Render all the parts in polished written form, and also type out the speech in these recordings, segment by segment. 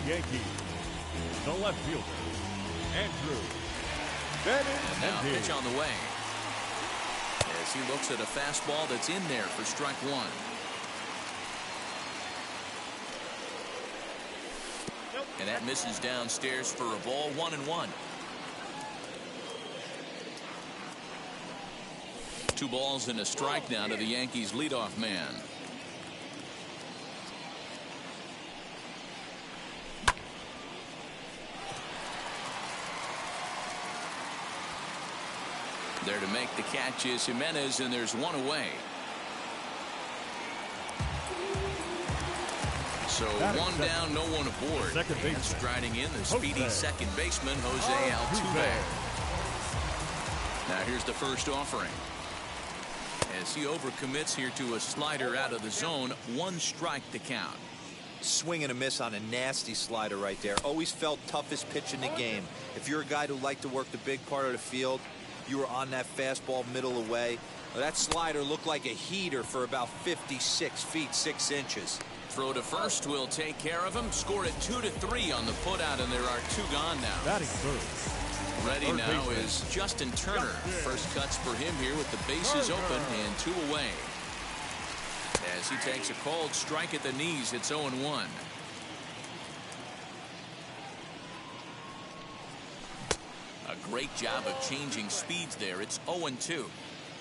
Yankees, the left fielder, Andrew Benintendi. Now pitch on the way. As he looks at a fastball that's in there for strike one. And that misses downstairs for a ball, 1-1. 2 balls and a strike now to the Yankees leadoff man. There to make the catch is Jimenez, and there's 1 away. So 1 down, no one aboard. And striding in the speedy second baseman, Jose Altuve. Now here's the first offering. As he overcommits here to a slider out of the zone, 1 strike to count. Swing and a miss on a nasty slider right there. Always felt toughest pitch in the game. If you're a guy who liked to work the big part of the field, you were on that fastball middle away. Well, that slider looked like a heater for about 56 feet 6 inches. Throw to first will take care of him. Scored it 2-3 on the putout, and there are 2 gone now. Batting first. Ready now is Justin Turner. First cuts for him here with the bases open and 2 away. As he takes a called strike at the knees, it's 0-1. A great job of changing speeds there. It's 0-2.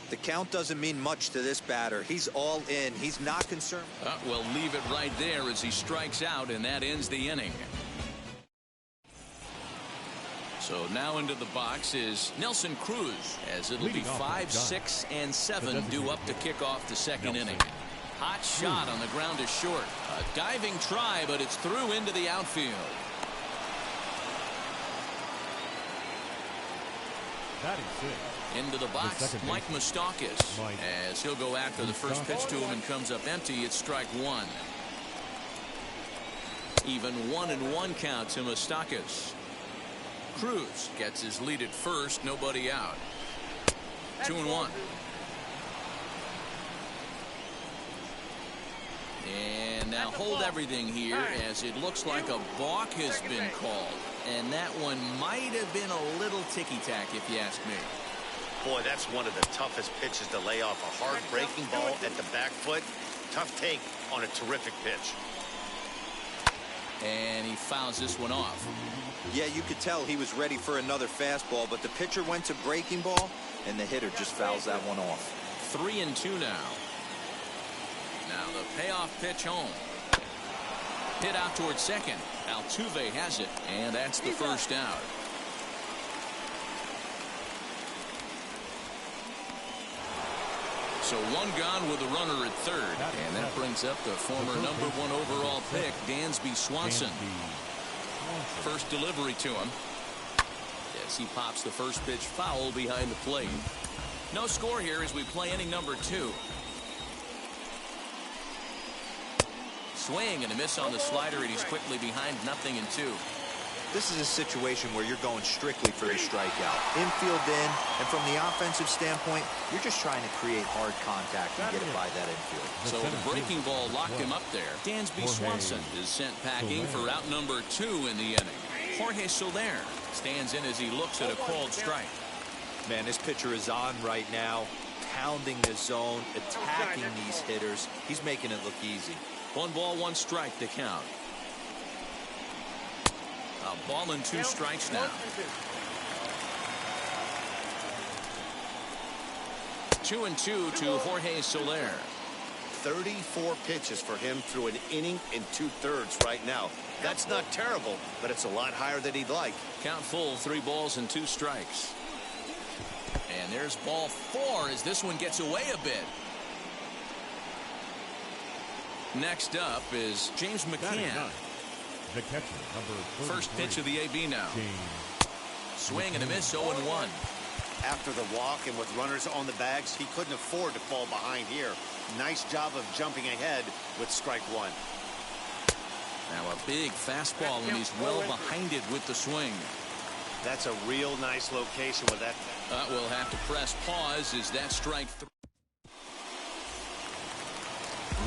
The count doesn't mean much to this batter. He's all in. He's not concerned. We'll leave it right there as he strikes out, and that ends the inning. So now into the box is Nelson Cruz, as it'll be 5, 6, and 7 due up to kick off the second inning. Hot shot on the ground is short. A diving try, but it's through into the outfield. Into the box, Mike Moustakas, as he'll go after the first pitch to him and comes up empty. It's strike 1. Even 1-1 count to Moustakas. Cruz gets his lead at first, nobody out. 2-1. And now hold everything here, as it looks like a balk has been called. And that one might have been a little ticky-tack, if you ask me. Boy, that's one of the toughest pitches to lay off. A hard breaking ball at the back foot. Tough take on a terrific pitch. And he fouls this one off. Yeah, you could tell he was ready for another fastball, but the pitcher went to breaking ball, and the hitter just fouls that one off. 3-2 now. Now the payoff pitch home. Hit out towards second. Altuve has it, and that's the first out. So 1 gone with a runner at third, and that brings up the former #1 overall pick, Dansby Swanson. First delivery to him. As he pops the first pitch foul behind the plate. No score here as we play inning number 2. Swing and a miss on the slider, and he's quickly behind 0-2. This is a situation where you're going strictly for the strikeout. Infield in, and from the offensive standpoint, you're just trying to create hard contact and get it by that infield. So the breaking ball locked him up there. Dansby Swanson is sent packing for out number 2 in the inning. Jorge Soler stands in as he looks at a called strike. Man, this pitcher is on right now, pounding the zone, attacking these hitters. He's making it look easy. 1 ball, 1 strike to count. A ball and 2 strikes now. 2-2 to Jorge Soler. 34 pitches for him through an inning and 2/3 right now. That's not terrible, but it's a lot higher than he'd like. Count full, 3 balls and 2 strikes. And there's ball 4 as this one gets away a bit. Next up is James McCann. The catcher, number first pitch of the AB now. Swing and a miss, 0-1. After the walk and with runners on the bags, he couldn't afford to fall behind here. Nice job of jumping ahead with strike 1. Now a big fastball, and he's well behind it with the swing. That's a real nice location with that. We'll have to press pause as that strike 3.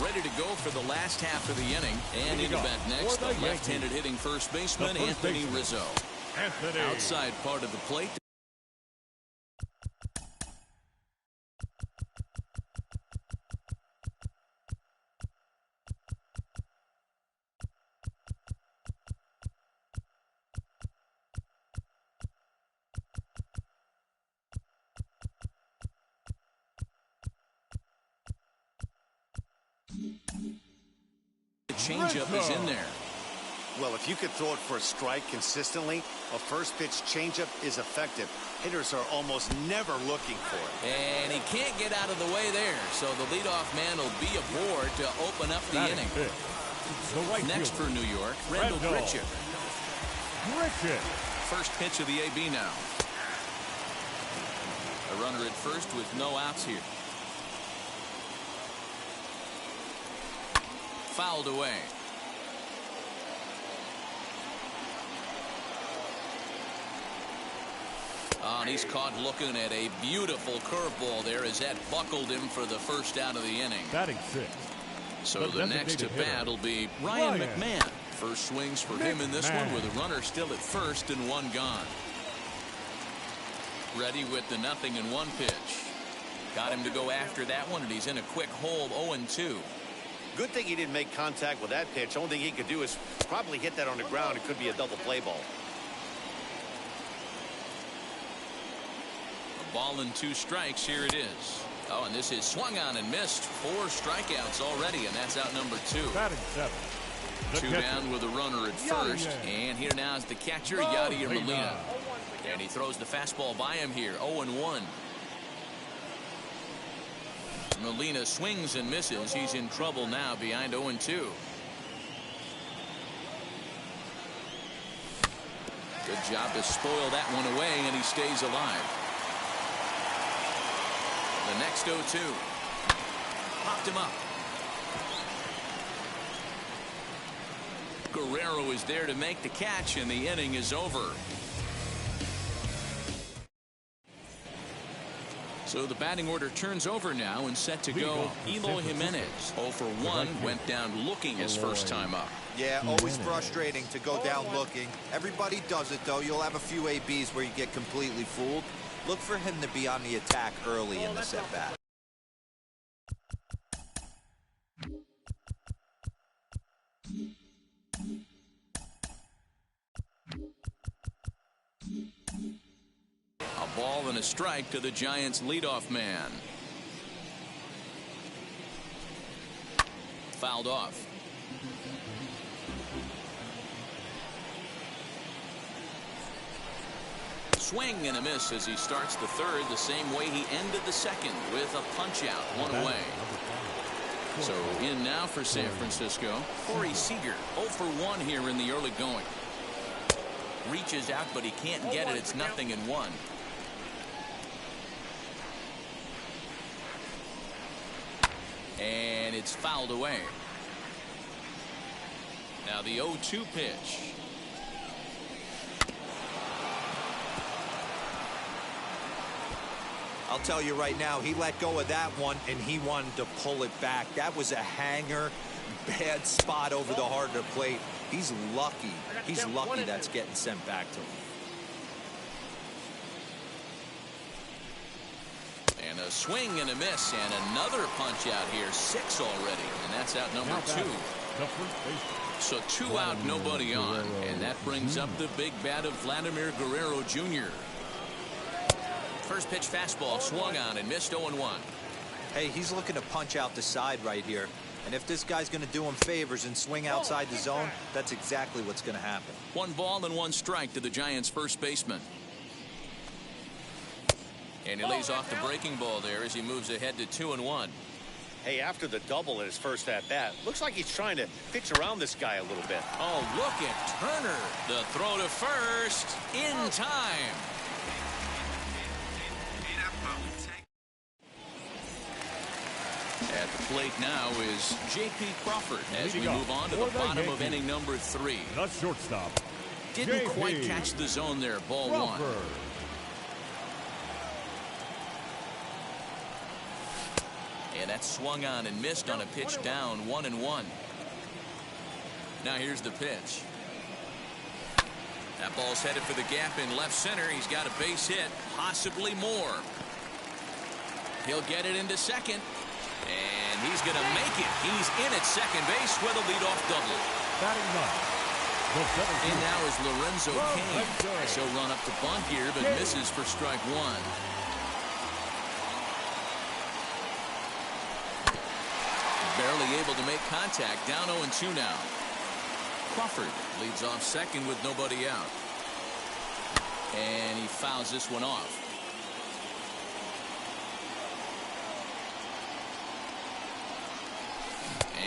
ready to go for the last half of the inning. And in the bat next, the left-handed hitting first baseman, Anthony Rizzo. Outside part of the plate. The changeup is in there. Well, if you could throw it for a strike consistently, a first pitch changeup is effective. Hitters are almost never looking for it. And he can't get out of the way there, so the leadoff man will be aboard to open up the inning. Next for New York, Randall Grichuk. First pitch of the AB now. A runner at first with no outs here. Fouled away. Oh, and he's caught looking at a beautiful curveball there as that buckled him for the first out of the inning. Batting sixth. So the next to bat will be Ryan McMahon. First swings for him in this one with a runner still at first and one gone. Ready with the 0-1 pitch. Got him to go after that one, and he's in a quick hold, 0-2. Good thing he didn't make contact with that pitch. Only thing he could do is probably hit that on the ground. It could be a double play ball. A ball and 2 strikes. Here it is. Oh, and this is swung on and missed. 4 strikeouts already, and that's out number 2. Batting seventh. 2 down with a runner at first. And here now is the catcher, Yadier Molina. And he throws the fastball by him here, 0-1. Molina swings and misses. He's in trouble now behind 0-2. Good job to spoil that one away, and he stays alive. The next 0-2. Popped him up. Guerrero is there to make the catch, and the inning is over. So the batting order turns over now and set to go. Eloy Jimenez, 0 for 1, went down looking his first time up. Yeah, always frustrating to go down looking. Everybody does it, though. You'll have a few ABs where you get completely fooled. Look for him to be on the attack early in this at-bat. A ball and a strike to the Giants' leadoff man. Fouled off. Swing and a miss as he starts the third the same way he ended the second with a punch out, 1 away. So in now for San Francisco, Corey Seager, 0 for 1 here in the early going. Reaches out, but he can't get it. It's 0-1. And it's fouled away. Now the 0-2 pitch. I'll tell you right now, he let go of that one, and he wanted to pull it back. That was a hanger, bad spot over the heart of the plate. He's lucky. He's lucky that's getting sent back to him. And a swing and a miss, and another punch out here, 6 already, and that's out number 2. So 2 out, nobody on, and that brings up the big bat of Vladimir Guerrero Jr. First pitch fastball swung on and missed, 0-1. Hey, he's looking to punch out the side right here. And if this guy's going to do him favors and swing outside the zone, that's exactly what's going to happen. 1 ball and 1 strike to the Giants' first baseman. And he lays off the breaking ball there as he moves ahead to 2-1. Hey, after the double in his first at-bat, looks like he's trying to pitch around this guy a little bit. Oh, look at Turner. The throw to first in time. At the plate now is J.P. Crawford as we move on to the bottom of inning number 3. The shortstop. Didn't quite catch the zone there. Ball 1. And that's swung on and missed on a pitch down 1-1. Now here's the pitch. That ball's headed for the gap in left center. He's got a base hit, possibly more. He'll get it into second, and he's going to make it. He's in at second base with a leadoff double. Batting ninth. In now is Lorenzo Cain. So run up to bunt here, but misses for strike one. Barely able to make contact. Down 0-2 now. Crawford leads off second with nobody out. And he fouls this one off.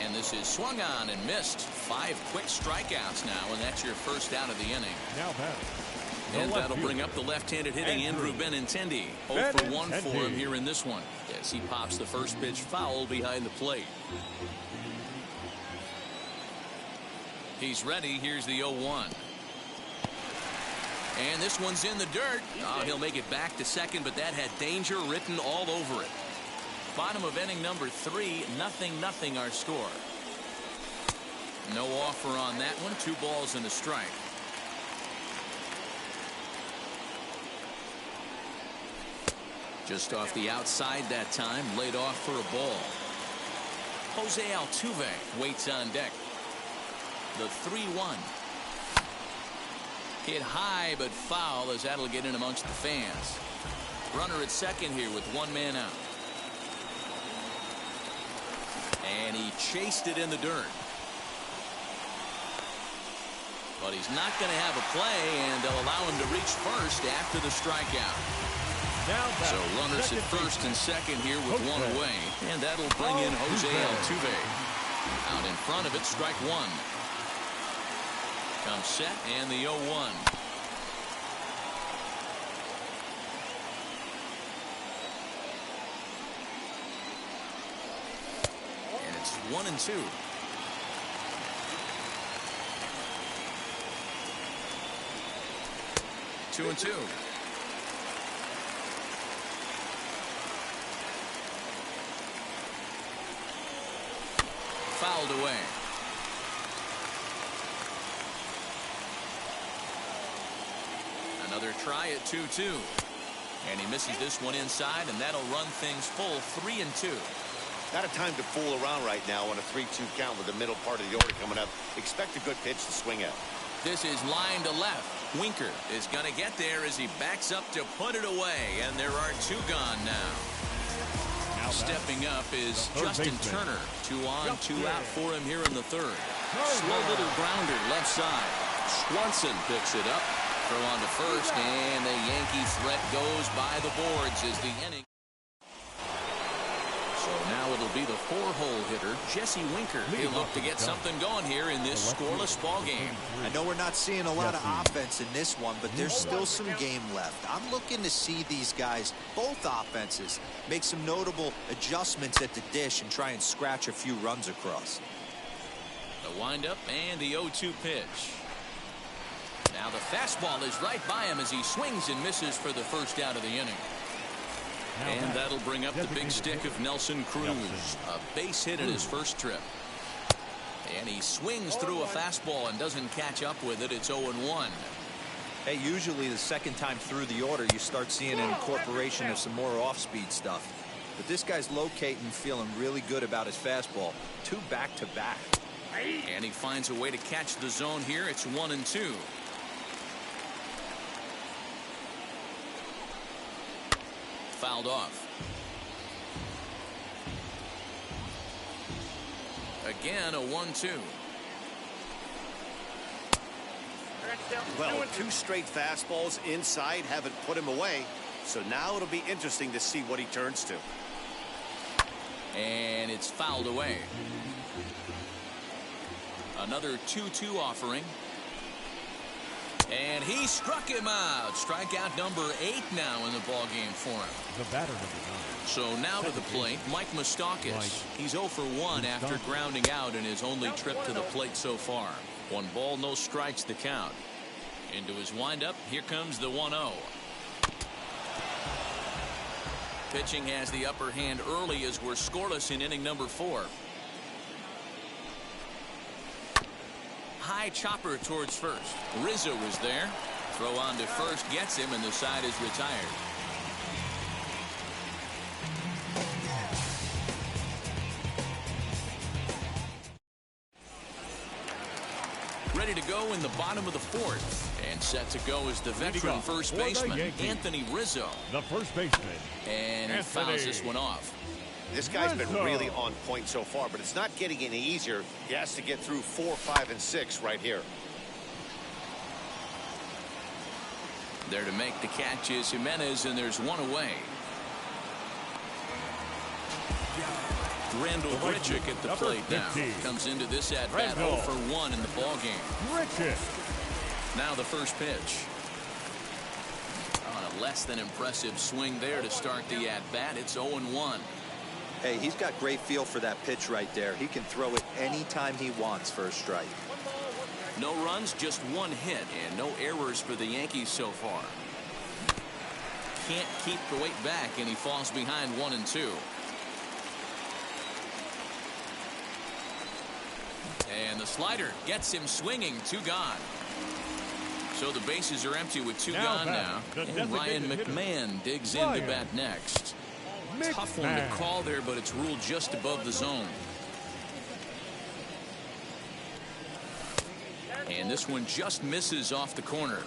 And this is swung on and missed. 5 quick strikeouts now, and that's your first out of the inning. Now batting. And that'll bring up the left-handed hitting Andrew Benintendi. 0 for 1 for him here in this one. As he pops the first pitch foul behind the plate. He's ready. Here's the 0-1. And this one's in the dirt. Oh, he'll make it back to second, but that had danger written all over it. Bottom of inning number 3, 0-0 our score. No offer on that one. 2 balls and a strike. Just off the outside that time, laid off for a ball. Jose Altuve waits on deck. The 3-1. Hit high but foul, as that'll get in amongst the fans. Runner at second here with 1 man out. And he chased it in the dirt. But he's not going to have a play, and they'll allow him to reach first after the strikeout. So runners at first and second here with 1 away. And that'll bring in Jose Altuve. Out in front of it, strike 1. Comes set and the 0-1. And it's 1-2. Two and 2. Fouled away. Another try at 2-2. And he misses this one inside, and that'll run things full 3-2. Not a time to fool around right now on a 3-2 count with the middle part of the order coming up. Expect a good pitch to swing at. This is line to left. Winker is going to get there as he backs up to put it away, and there are 2 gone now. Stepping up is Justin Turner. 2 on, 2 out for him here in the 3rd. Slow little grounder left side. Swanson picks it up. Throw on to first, and the Yankee threat goes by the boards as the inning. So now it'll be the 4-hole hitter, Jesse Winker. He'll look to get something going here in this scoreless ball game. I know we're not seeing a lot of offense in this one, but there's still some game left. I'm looking to see these guys, both offenses, make some notable adjustments at the dish and try and scratch a few runs across. The windup and the 0-2 pitch. Now the fastball is right by him as he swings and misses for the first out of the inning. And that'll bring up the big stick of Nelson Cruz. A base hit in his first trip. And he swings through a fastball and doesn't catch up with it. It's 0-1. Hey, usually the second time through the order, you start seeing an incorporation of some more off-speed stuff. But this guy's locating, feeling really good about his fastball. 2 back-to-back. And he finds a way to catch the zone here. It's 1-2. Fouled off. Again, a 1-2. Well, 2 straight fastballs inside haven't put him away. So now it'll be interesting to see what he turns to. And it's fouled away. Another 2-2 offering. And he struck him out. Strikeout number 8 now in the ball game for him. The batter number 9. So now to the plate, Mike Moustakas. He's 0 for 1 after grounding out in his only trip to the plate so far. 1 ball, no strikes the count. Into his windup, here comes the 1-0. Pitching has the upper hand early as we're scoreless in inning number 4. High chopper towards first. Rizzo is there. Throw on to first gets him, and the side is retired. Ready to go in the bottom of the 4th. And set to go is the veteran first baseman, Anthony Rizzo. The first baseman. And he fouls this one off. This guy's been really on point so far, but it's not getting any easier. He has to get through 4, 5, and 6 right here. There to make the catch is Jimenez, and there's one away. Randall Grichuk at the plate now. Comes into this at-bat 0 for 1 in the ballgame. Now the first pitch. On a less than impressive swing there to start the at-bat. It's 0-1. Hey, he's got great feel for that pitch right there. He can throw it anytime he wants for a strike. No runs, just 1 hit, and no errors for the Yankees so far. Can't keep the weight back, and he falls behind 1-2. And the slider gets him swinging. 2 gone. So the bases are empty with 2 gone now. And Ryan McMahon digs in to bat next. Tough one to call there, but it's ruled just above the zone. And this one just misses off the corner.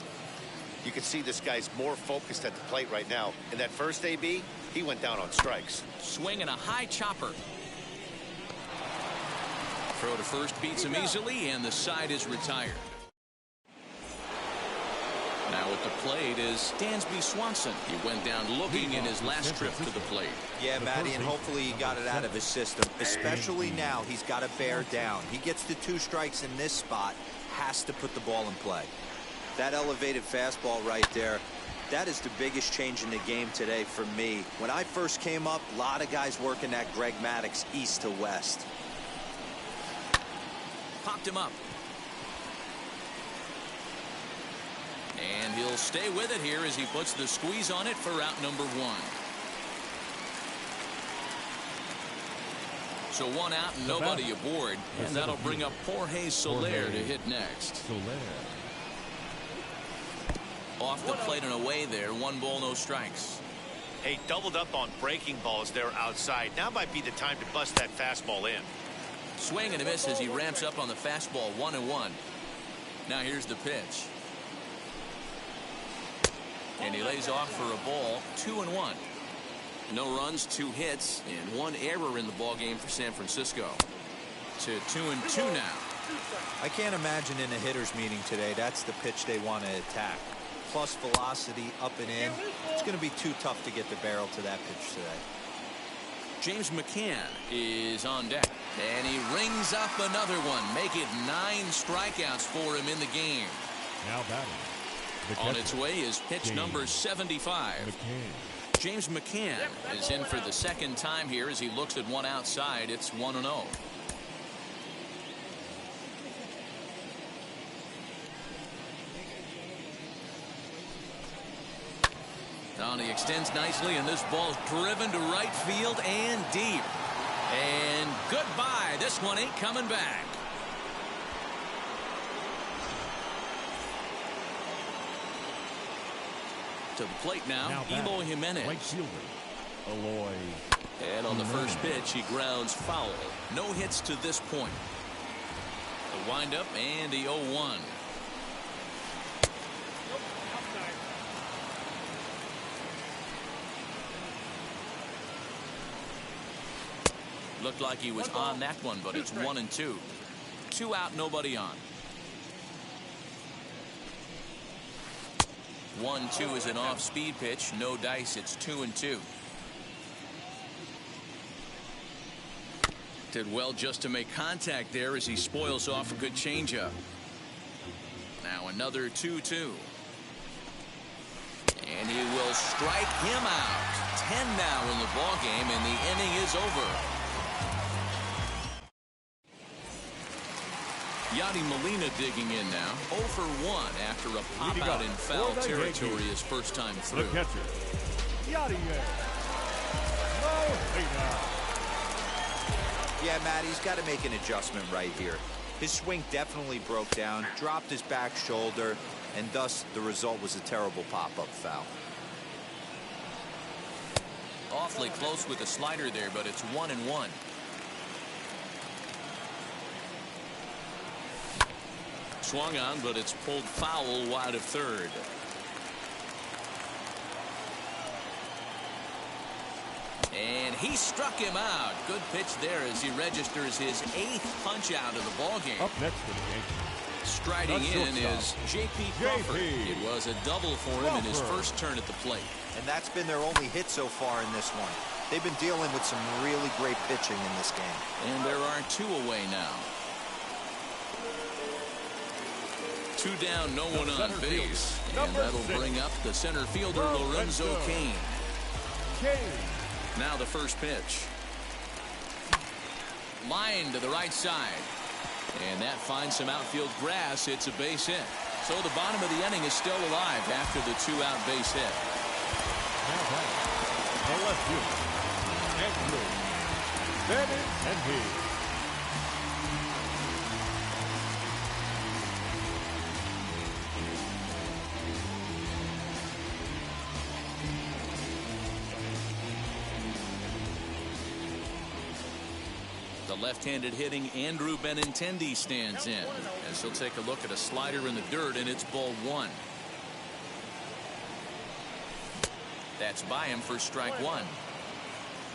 You can see this guy's more focused at the plate right now. In that first AB, he went down on strikes. Swing and a high chopper. Throw to first beats him easily, and the side is retired. Now at the plate is Dansby Swanson. He went down looking in his last trip to the plate. Yeah, Matty, and hopefully he got it out of his system. Especially now, he's got to bear down. He gets to 2 strikes in this spot, has to put the ball in play. That elevated fastball right there, that is the biggest change in the game today for me. When I first came up, a lot of guys working that Greg Maddux east to west. Popped him up. And he'll stay with it here as he puts the squeeze on it for out number 1. So 1 out and nobody aboard. And that'll bring up Jorge Soler to hit next. Off the plate and away there. 1 ball, no strikes. Hey, doubled up on breaking balls there outside. Now might be the time to bust that fastball in. Swing and a miss as he ramps up on the fastball. 1-1. Now here's the pitch. And he lays off for a ball. 2-1. No runs, 2 hits, and 1 error in the ballgame for San Francisco. To 2-2 now. I can't imagine in a hitter's meeting today that's the pitch they want to attack. Plus velocity up and in. It's going to be too tough to get the barrel to that pitch today. James McCann is on deck. And he rings up another one. Make it 9 strikeouts for him in the game. Now batting. On its way is pitch number 75. James McCann is in for the 2nd time here as he looks at one outside. It's 1-0. Now he extends nicely, and this ball's driven to right field and deep. And goodbye. This one ain't coming back. To the plate now Eloy Jimenez. Right fielder, Eloy. And on the first pitch, he grounds foul. No hits to this point. The windup and the 0-1. Looked like he was on that one, but it's 1-2. 2 out, nobody on. 1-2 is an off-speed pitch. No dice. It's 2-2. Did well just to make contact there as he spoils off a good changeup. Now another 2-2. And he will strike him out. 10 now in the ballgame, and the inning is over. Yadi Molina digging in now. 0 for 1 after a pop out in foul territory his first time through. The catcher, Yadi. hater. Yeah, Matt, he's got to make an adjustment right here. His swing definitely broke down, dropped his back shoulder, and thus the result was a terrible pop-up foul. Awfully close with the slider there, but it's 1-1. Swung on, but it's pulled foul wide of third. And he struck him out. Good pitch there as he registers his 8th punch out of the ballgame. Up next for the Yankees. Striding in is J.P. Crawford. It was a double for him in his first turn at the plate. And that's been their only hit so far in this one. They've been dealing with some really great pitching in this game. And there are 2 away now. 2 down, no one on base. And that'll bring up the center fielder, Lorenzo Cain. Now the first pitch. Line to the right side. And that finds some outfield grass. It's a base hit. So the bottom of the inning is still alive after the 2-out base hit. Now back, the left fielder, Andrew Benintendi. The left-handed hitting Andrew Benintendi stands in as he'll take a look at a slider in the dirt, and it's ball 1. That's by him for strike 1.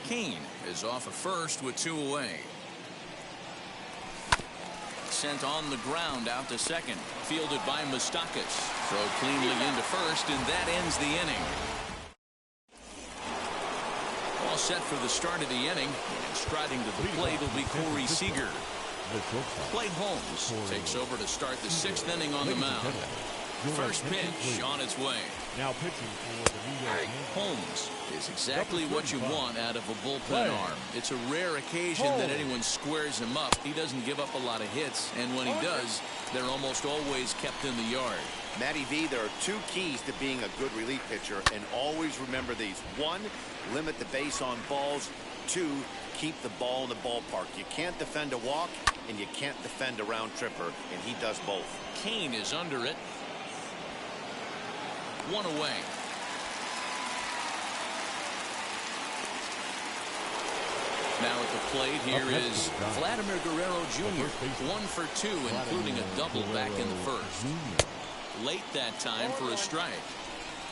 Cain is off of first with 2 away. Sent on the ground out to second. Fielded by Moustakas. Throw cleanly into first, and that ends the inning. All set for the start of the inning. And striding to the plate will be Corey Seager. Clay Holmes takes over to start the 6th inning on the mound. First pitch on its way. Now pitching for the New York Yankees. Holmes is exactly what you want out of a bullpen arm. It's a rare occasion that anyone squares him up. He doesn't give up a lot of hits, and when he does, they're almost always kept in the yard. Matty V, there are 2 keys to being a good relief pitcher, and always remember these. 1, limit the base on balls. 2, keep the ball in the ballpark. You can't defend a walk, and you can't defend a round tripper, and he does both. Cain is under it. 1 away. Now at the plate, here is Vladimir Guerrero Jr. 1 for 2, including a double back in the first. Late that time for a strike.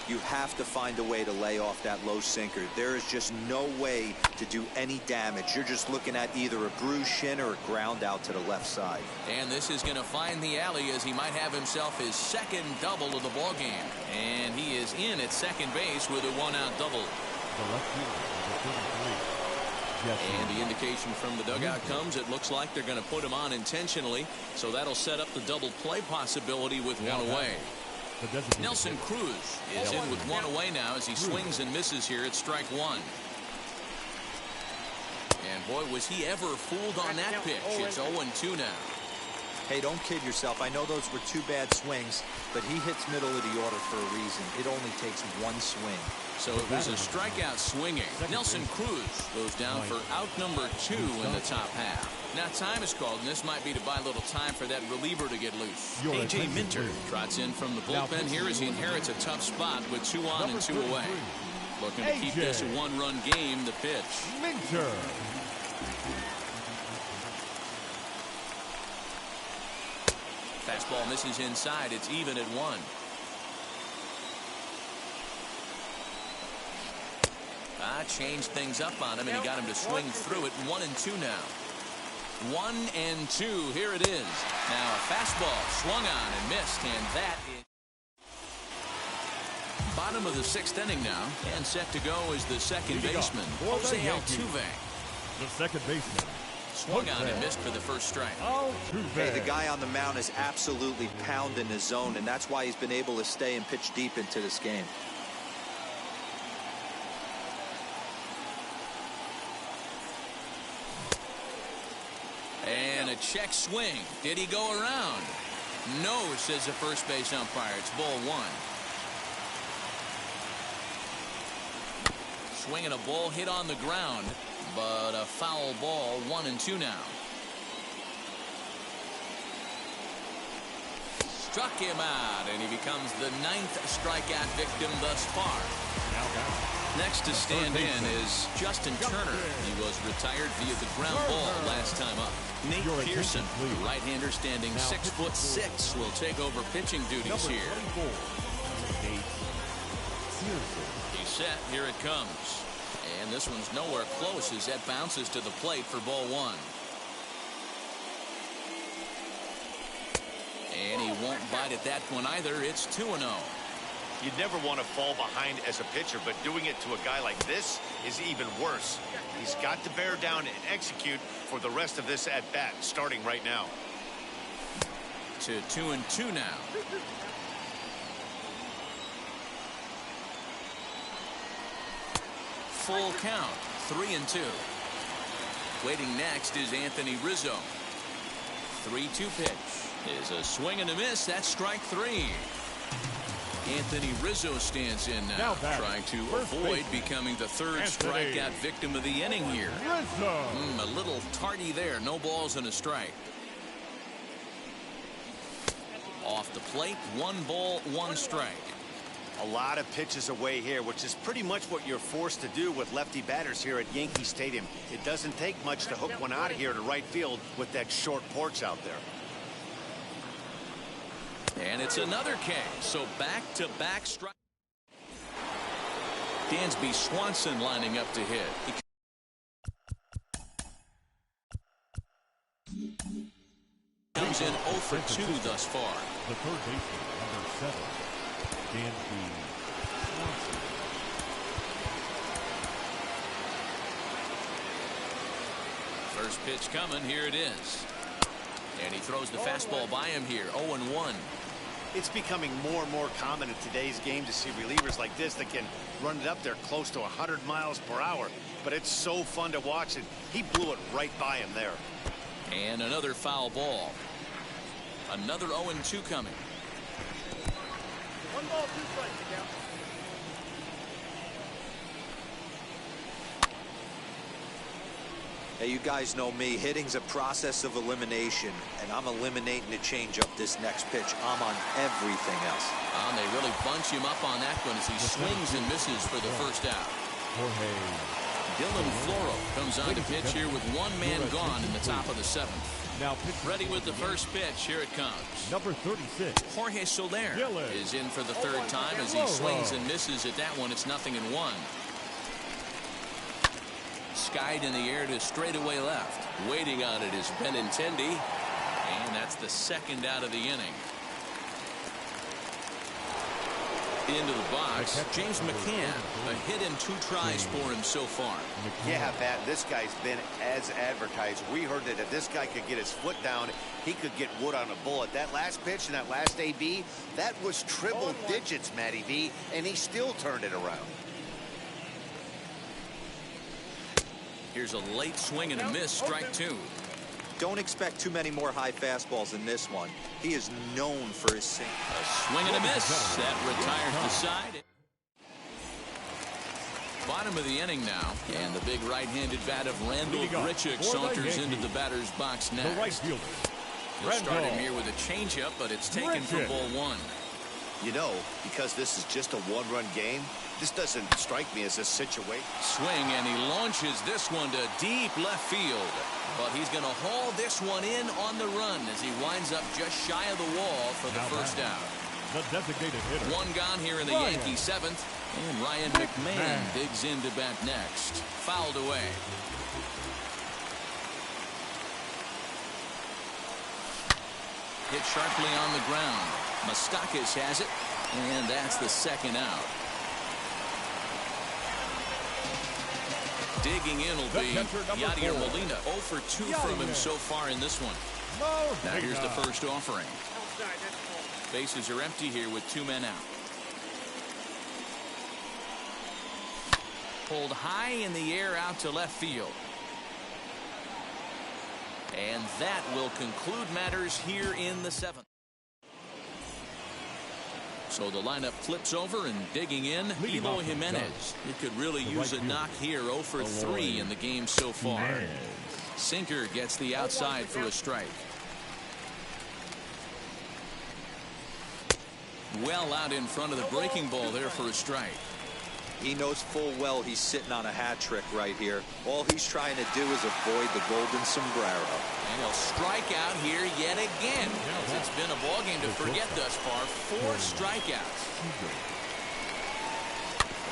You have to find a way to lay off that low sinker. There is just no way to do any damage. You're just looking at either a bruised shin or a ground out to the left side. And this is going to find the alley as he might have himself his 2nd double of the ballgame. And he is in at second base with a 1-out double. The left fielder, number 33. And the indication from the dugout comes, it looks like they're going to put him on intentionally. So that'll set up the double play possibility with 1 away. Nelson Cruz is in with 1 away now as he swings and misses here at strike 1. And boy, was he ever fooled on that pitch. It's 0-2 now. Hey, don't kid yourself. I know those were 2 bad swings, but he hits middle of the order for a reason. It only takes 1 swing. So it was a strikeout swinging. Nelson Cruz goes down for out number 2 in the top half. Now time is called, and this might be to buy a little time for that reliever to get loose. A.J. Minter trots in from the bullpen here as he inherits a tough spot with 2 on and 2 away. Looking to keep this a 1-run game. The pitch. Minter. Fastball misses inside. It's even at 1. Changed things up on him, and he got him to swing through it. 1-2 now. 1-2. Here it is. Now a fastball swung on and missed, and that is bottom of the 6th inning now, and set to go is the second baseman, Jose Altuve. The second baseman. Swung on and missed for the first strike. Hey, the guy on the mound is absolutely pounding his zone, and that's why he's been able to stay and pitch deep into this game. And a check swing. Did he go around? No, says the first base umpire. It's ball 1. swinging a ball hit on the ground, but a foul ball. 1-2 now. Struck him out, and he becomes the 9th strikeout victim thus far. Next to stand in is Justin Turner. He was retired via the ground ball last time up. Nate Pearson, the right-hander standing 6'6", will take over pitching duties here. He's set. Here it comes. And this one's nowhere close as that bounces to the plate for ball 1. And he won't bite at that one either. It's 2-0. You never want to fall behind as a pitcher, but doing it to a guy like this is even worse. He's got to bear down and execute for the rest of this at-bat, starting right now. To 2-2 now. Full count, 3-2. Waiting next is Anthony Rizzo. 3-2 pitch is a swing and a miss. That's strike 3. Anthony Rizzo stands in now trying to avoid becoming the 3rd strikeout victim of the inning here. A little tardy there. No balls and a strike. Off the plate, 1 ball, 1 strike. A lot of pitches away here, which is pretty much what you're forced to do with lefty batters here at Yankee Stadium. It doesn't take much to hook one out of here to right field with that short porch out there. And it's another K. So back-to-back strike. Dansby Swanson lining up to hit. He comes in 0 for 2 thus far. The third baseman, number 7, Dansby Swanson. First pitch coming. Here it is. And he throws the fastball by him here. 0-1. It's becoming more and more common in today's game to see relievers like this that can run it up there close to 100 miles per hour. But it's so fun to watch it. He blew it right by him there. And another foul ball. Another 0-2 coming. 1 ball, 2 strikes, Miguel. Hey, you guys know me. Hitting's a process of elimination, and I'm eliminating the changeup this next pitch. I'm on everything else. They really bunch him up on that one as he swings and misses for the first out. Dylan Floro comes on to pitch here with 1 man gone in the top of the 7th. Now ready with the first pitch. Here it comes. Number 36. Jorge Soler is in for the 3rd time as he swings and misses at that one. It's 0-1. Skied in the air to straightaway left. Waiting on it is Benintendi. And that's the 2nd out of the inning. Into the box, James McCann. A hit in 2 tries for him so far. Yeah, Pat, this guy's been as advertised. We heard that if this guy could get his foot down, he could get wood on a bullet. That last pitch and that last AB, that was triple digits, Matty V, and he still turned it around. Here's a late swing and a miss, strike 2. Don't expect too many more high fastballs in this one. He is known for his sink. A swing and a miss. That retires the side. Bottom of the inning now, and the big right-handed bat of Randall Grichuk saunters into the batter's box next. The right fielder. He'll start him here with a changeup, but it's taken for ball 1. You know, because this is just a 1-run game, this doesn't strike me as a situation. Swing, and he launches this one to deep left field. But he's going to haul this one in on the run as he winds up just shy of the wall for the first out. The designated hitter. 1 gone here in the Yankee 7th. And Ryan McMahon digs in to bat next. Fouled away. Hit sharply on the ground. Moustakas has it, and that's the 2nd out. Digging in will be Yadier Molina. 0 for 2 from him so far in this one. Now here's the first offering. Bases are empty here with 2 men out. Pulled high in the air out to left field. And that will conclude matters here in the 7th. So the lineup flips over, and digging in, Eloy Jimenez. He could really use a knock here. 0 for 3 in the game so far. Sinker gets the outside for a strike. Well out in front of the breaking ball there for a strike. He knows full well he's sitting on a hat trick right here. All he's trying to do is avoid the golden sombrero. And he'll strike out here yet again. It's been a ball game to forget thus far. 4 strikeouts.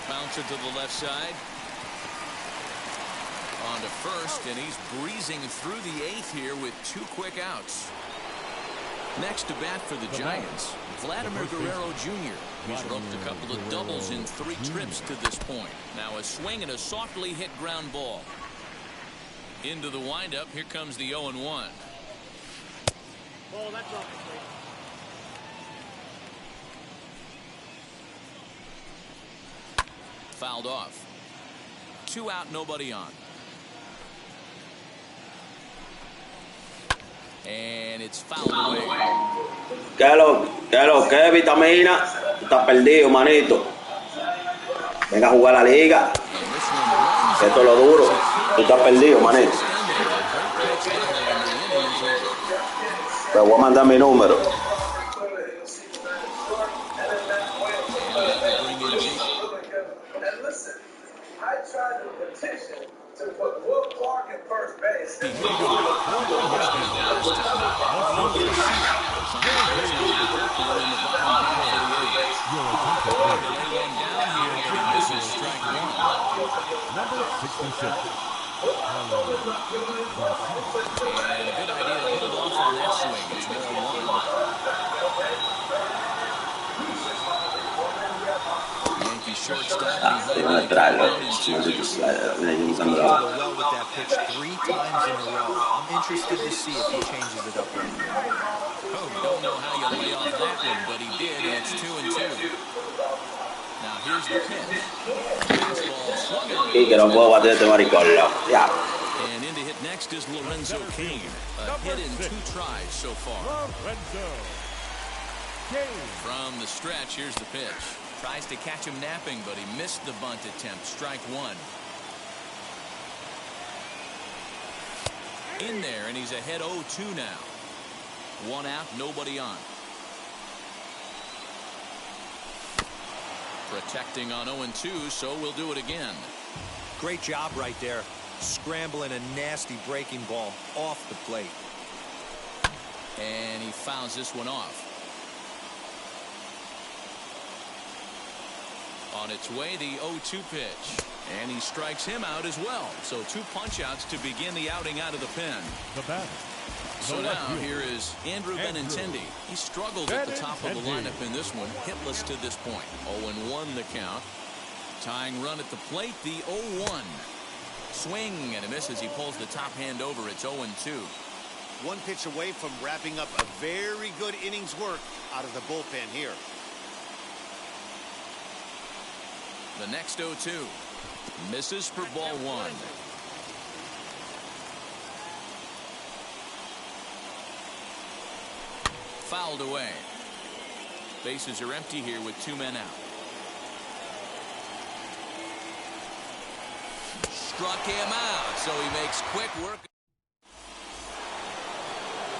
Bounce it to the left side. On to first, and he's breezing through the 8th here with 2 quick outs. Next to bat for the Giants, Vladimir Guerrero Jr. He's roped a couple of doubles in 3 trips to this point. Now a swing and a softly hit ground ball. Into the windup, here comes the 0-1. Oh, that's off the plate. Fouled off. 2 out, nobody on. And it's fouled away. ¿Qué lo que, vitamina? Tú estás perdido, manito. Venga a jugar la liga. Esto es lo duro. Tú estás perdido, manito. Te voy a mandar mi número. To put Will Clark in first base. Number 66. And a good idea to hold off on that swing. It's 1-1. Yankee shortstop. Well with that pitch 3 times in a row. I'm interested to see if he changes it up right now. Oh, don't know how you lay off that one, but he did. It's 2-2. Now here's the pitch. Fastball swung on. Y que no puedo bater este maricón. Ya. And in to hit next is Lorenzo Cain. A hit in 2 tries so far. Lorenzo Cain. From the stretch, here's the pitch. Tries to catch him napping, but he missed the bunt attempt. Strike 1. In there, and he's ahead 0-2 now. 1 out, nobody on. Protecting on 0-2, so we'll do it again. Great job right there. Scrambling a nasty breaking ball off the plate. And he fouls this one off. On its way, the 0-2 pitch. And he strikes him out as well. So 2 punch-outs to begin the outing out of the pen. The batter. So now here is Andrew Benintendi. He struggled at the top of the lineup in this one. Hitless to this point. 0-1 the count. Tying run at the plate, the 0-1. Swing and a miss as he pulls the top hand over. It's 0-2. 1 pitch away from wrapping up a very good innings work out of the bullpen here. The next 0-2. Misses for ball 1. Fouled away. Bases are empty here with 2 men out. Struck him out, so he makes quick work.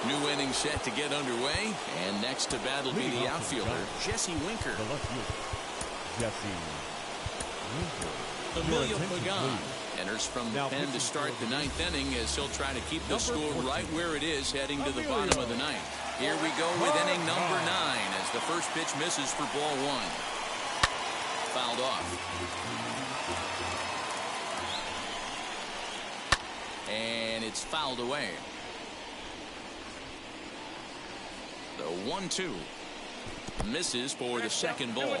New inning set to get underway, and next to bat will be the outfielder, Jesse Winker. The left fielder, Jesse Winker. Emilio Pagan enters from the pen to start the 9th inning as he'll try to keep the score right where it is heading to the bottom of the 9th. Here we go with inning number 9 as the first pitch misses for ball 1. Fouled off. And it's fouled away. The 1-2 misses for the second ball.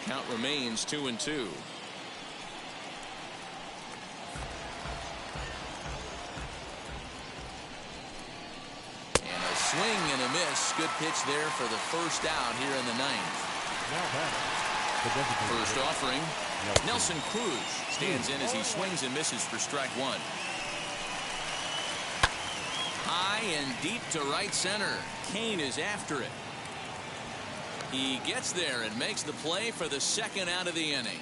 Count remains 2-2. And a swing and a miss. Good pitch there for the first out here in the 9th. First offering. Nelson Cruz stands in as he swings and misses for strike 1. High and deep to right center. Kane is after it. He gets there and makes the play for the second out of the inning.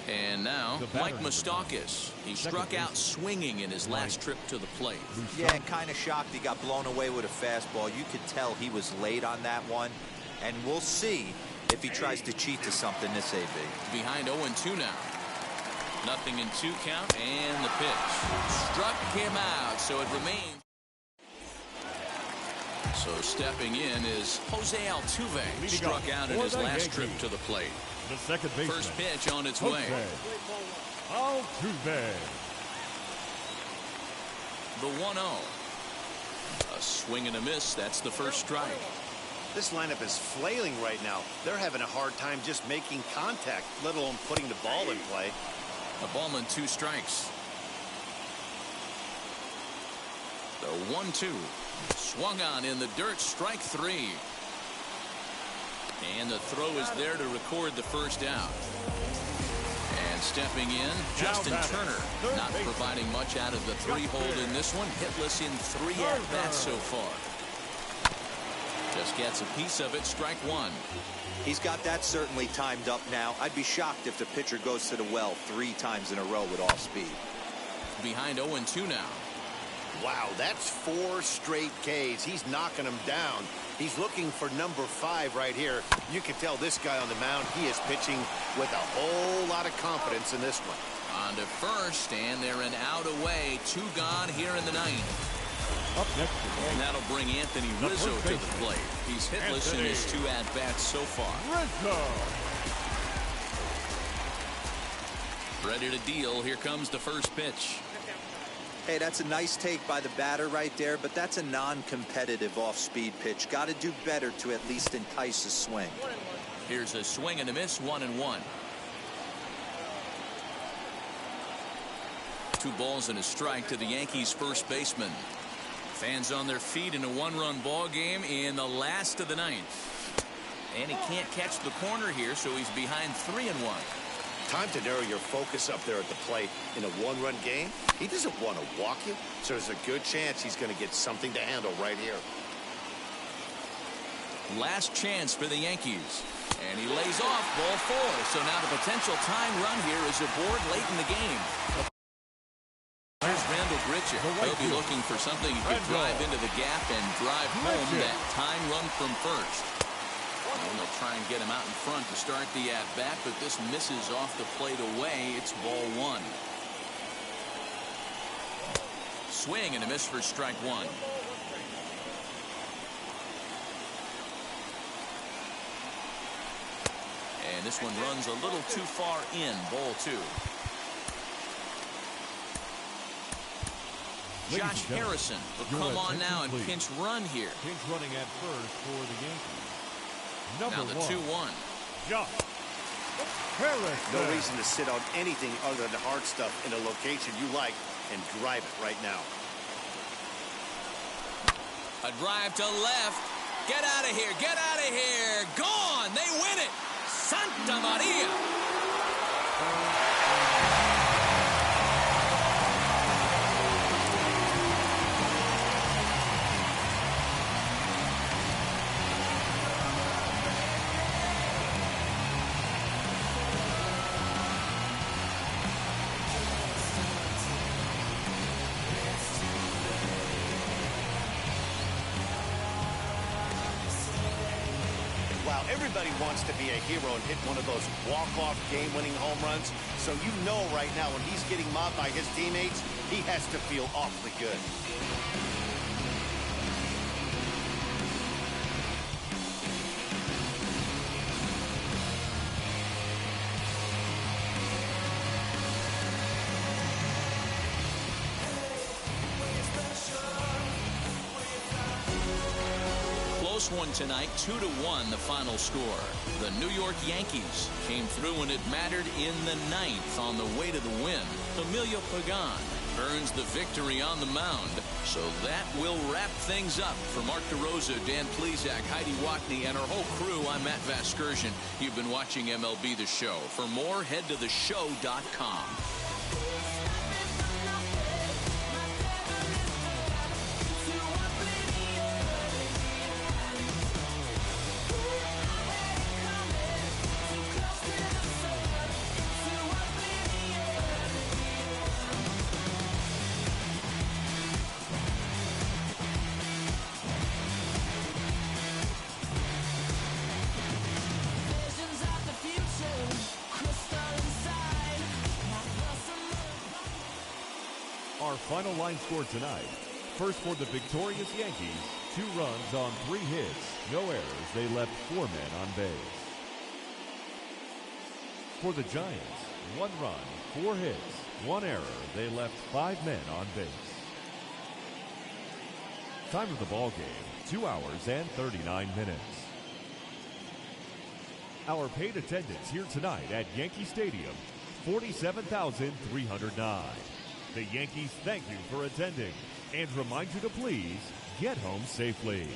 And now Mike Moustakas. He struck out swinging in his last trip to the plate. Yeah, kind of shocked he got blown away with a fastball. You could tell he was late on that one. And we'll see if he tries to cheat to something this AB. Behind 0-2 now. 0-2 count, and the pitch. Struck him out, so it remains. So stepping in is Jose Altuve. Struck out in his last trip to the plate. The second baseman. First pitch on its way. Altuve. The 1-0. A swing and a miss. That's the first strike. This lineup is flailing right now. They're having a hard time just making contact, let alone putting the ball in play. A ball and 2 strikes. The 1-2. Swung on in the dirt. Strike 3. And the throw is there to record the first out. And stepping in, Justin Turner. Not providing much out of the 3-hole in this one. Hitless in 3 at-bats so far. Just gets a piece of it. Strike 1. He's got that certainly timed up now. I'd be shocked if the pitcher goes to the well 3 times in a row with off speed. Behind 0-2 now. Wow, that's 4 straight Ks. He's knocking them down. He's looking for number 5 right here. You can tell this guy on the mound, he is pitching with a whole lot of confidence in this one. On to first, and they're an out away. 2 gone here in the 9th. Up next. And that'll bring Anthony Rizzo to the plate. He's hitless in his 2 at-bats so far. Rizzo. Ready to deal. Here comes the first pitch. Hey, that's a nice take by the batter right there, but that's a non-competitive off-speed pitch. Got to do better to at least entice a swing. Here's a swing and a miss. 1-1. 2 balls and a strike to the Yankees first baseman. Fans on their feet in a 1-run ball game in the last of the 9th. And he can't catch the corner here, so he's behind 3-1. Time to narrow your focus up there at the plate. In a 1-run game, he doesn't want to walk you, so there's a good chance he's going to get something to handle right here. Last chance for the Yankees. And he lays off ball 4. So now the potential tying run here is aboard late in the game. Here's Randall Grichuk. He'll be looking for something he could drive into the gap and drive home that tying run from first. And they'll try and get him out in front to start the at-bat, but this misses off the plate away. It's ball 1. Swing and a miss for strike 1. And this one runs a little too far in. Ball 2. Josh Harrison will come on now and pinch run here. Pinch running at first for the Yankees. Now the 2-1. Josh Harrison. No reason to sit on anything other than the hard stuff in a location you like and drive it right now. A drive to left. Get out of here. Get out of here. Gone. They win it. Santa Maria. Everybody wants to be a hero and hit one of those walk-off game-winning home runs. So you know right now when he's getting mobbed by his teammates, he has to feel awfully good. One tonight, 2-1 the final score. The New York Yankees came through when it mattered in the 9th on the way to the win. Emilio Pagan earns the victory on the mound. So that will wrap things up. For Mark DeRosa, Dan Plesac, Heidi Watney, and our whole crew, I'm Matt Vasgersian. You've been watching MLB The Show. For more, head to theshow.com. Our final line score tonight. First for the victorious Yankees, 2 runs on 3 hits, no errors. They left 4 men on base. For the Giants, 1 run, 4 hits, 1 error. They left 5 men on base. Time of the ball game, 2 hours and 39 minutes. Our paid attendance here tonight at Yankee Stadium, 47,309. The Yankees thank you for attending and remind you to please get home safely.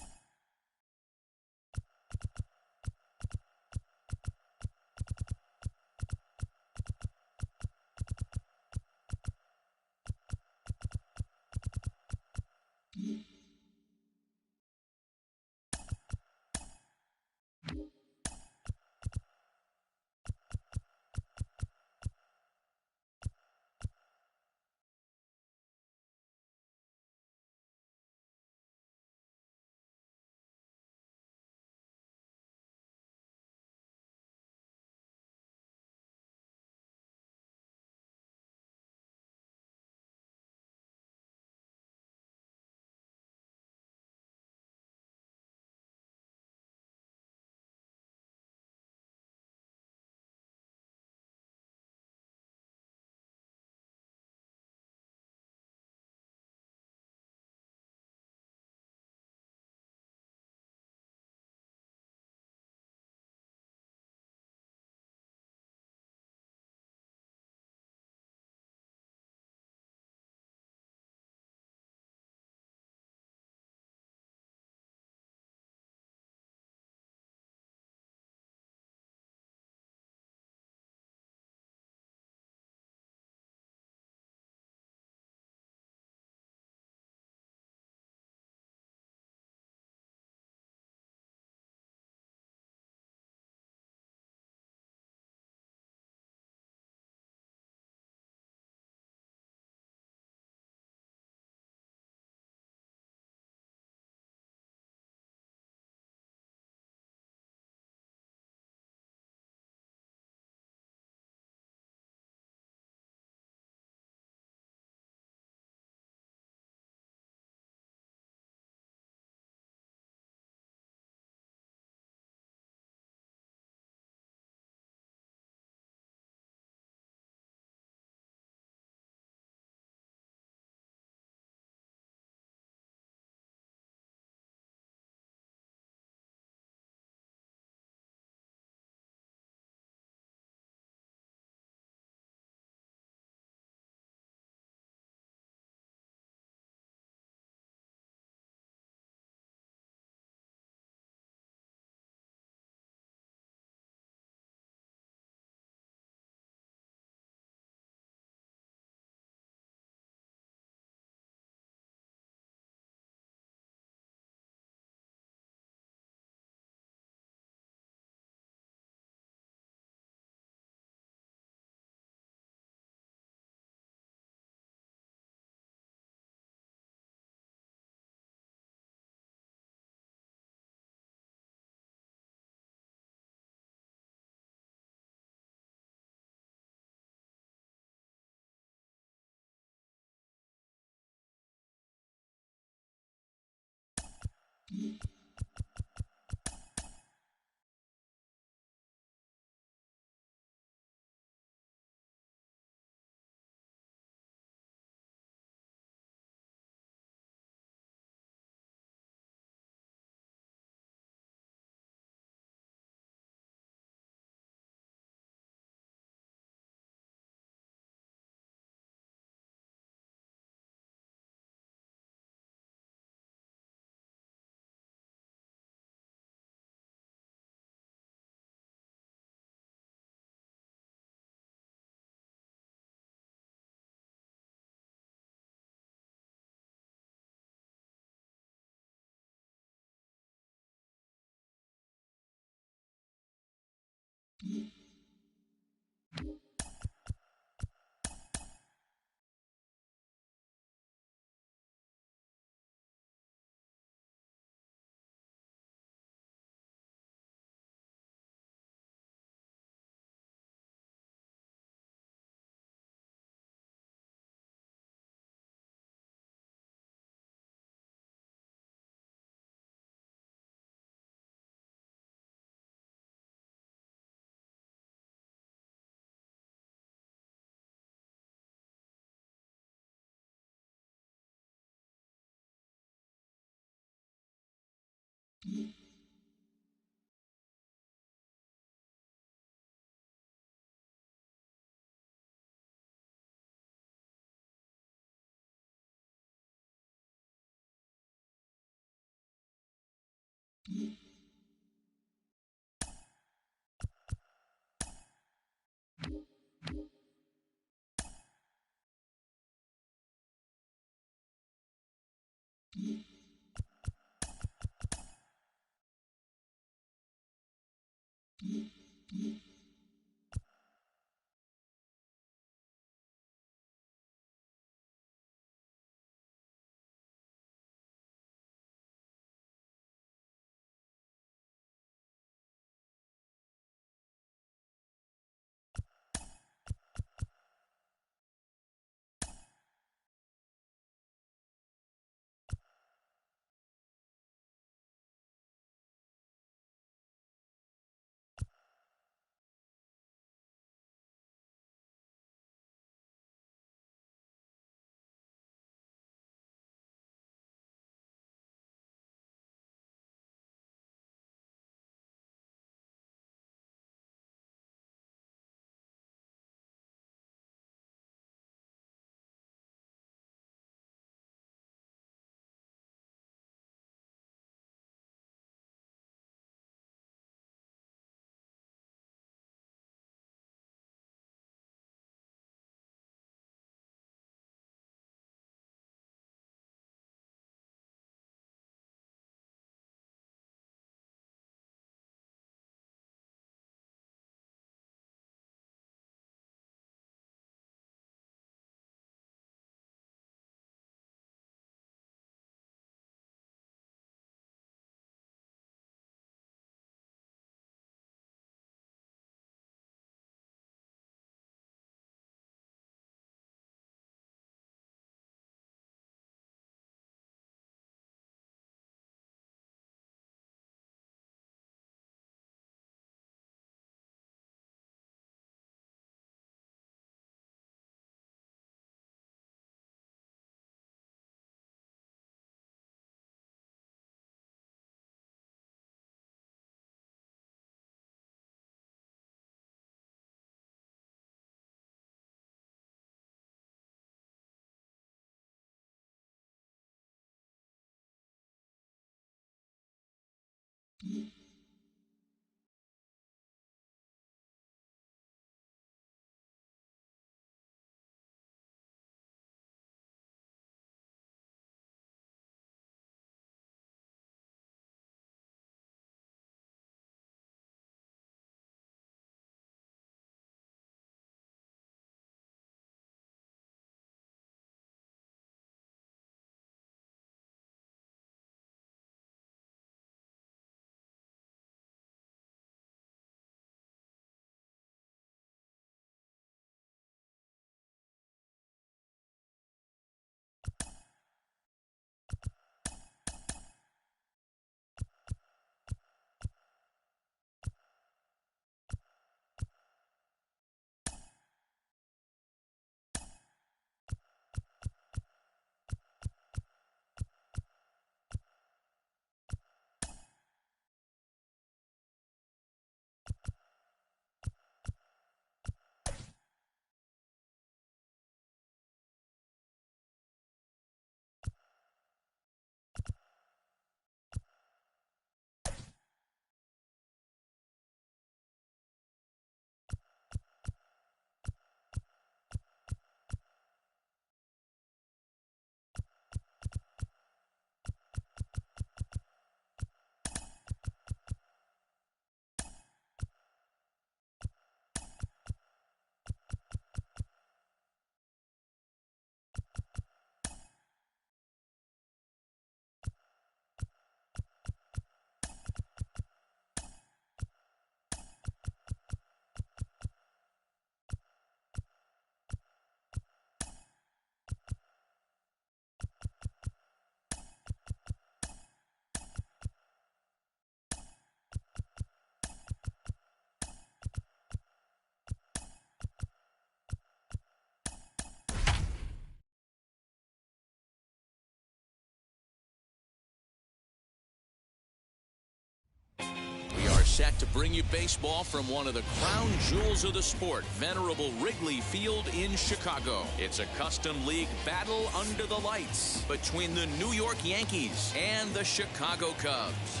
set to bring you baseball from one of the crown jewels of the sport, venerable Wrigley Field in Chicago. It's a custom league battle under the lights between the New York Yankees and the Chicago Cubs.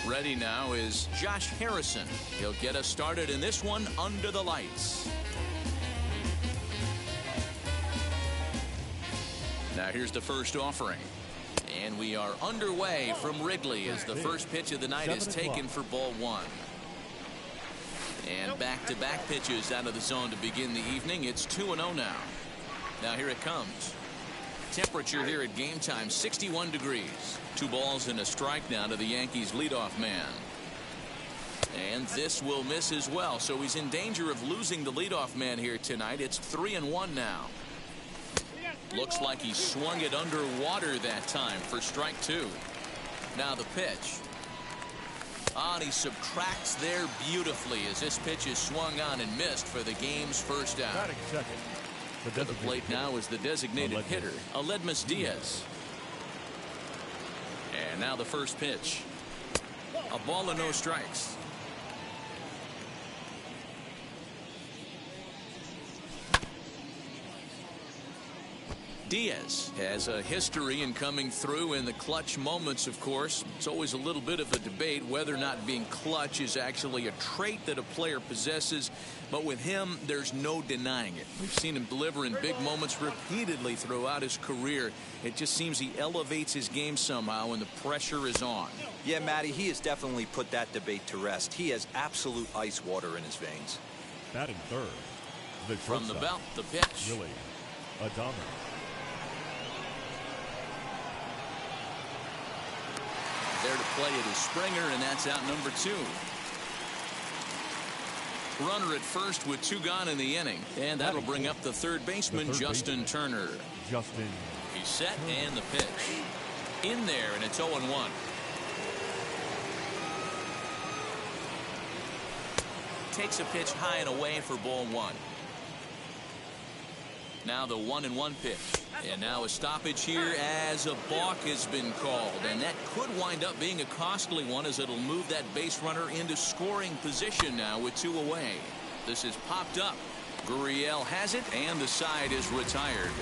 Ready now is Josh Harrison. He'll get us started in this one under the lights. Now here's the first offering. And we are underway from Wrigley as the first pitch of the night is taken for ball one. And back-to-back pitches out of the zone to begin the evening. It's 2-0 now. Now here it comes. Temperature here at game time, 61 degrees. 2 balls and a strike now to the Yankees leadoff man. And this will miss as well, so he's in danger of losing the leadoff man here tonight. It's 3-1 now. Looks like he swung it underwater that time for strike 2. Now the pitch. And he subtracts there beautifully as this pitch is swung on and missed for the game's first out. To the plate now is the designated hitter, Aledmys Diaz. And now the first pitch. A ball and no strikes. Diaz has a history in coming through in the clutch moments, of course. It's always a little bit of a debate whether or not being clutch is actually a trait that a player possesses. But with him, there's no denying it. We've seen him deliver in big moments repeatedly throughout his career. It just seems he elevates his game somehow when the pressure is on. Yeah, Matty, he has definitely put that debate to rest. He has absolute ice water in his veins. Batting third. From the belt, the pitch. Willy Adames. There to play it is Springer, and that's out number 2. Runner at first with 2 gone in the inning, and that'll bring up the third baseman, Justin Turner. He's set, and the pitch. In there, and it's 0-1. Takes a pitch high and away for ball 1. Now the 1-1 pitch. And now a stoppage here as a balk has been called. And that could wind up being a costly one as it'll move that base runner into scoring position now with 2 away. This is popped up. Gurriel has it, and the side is retired.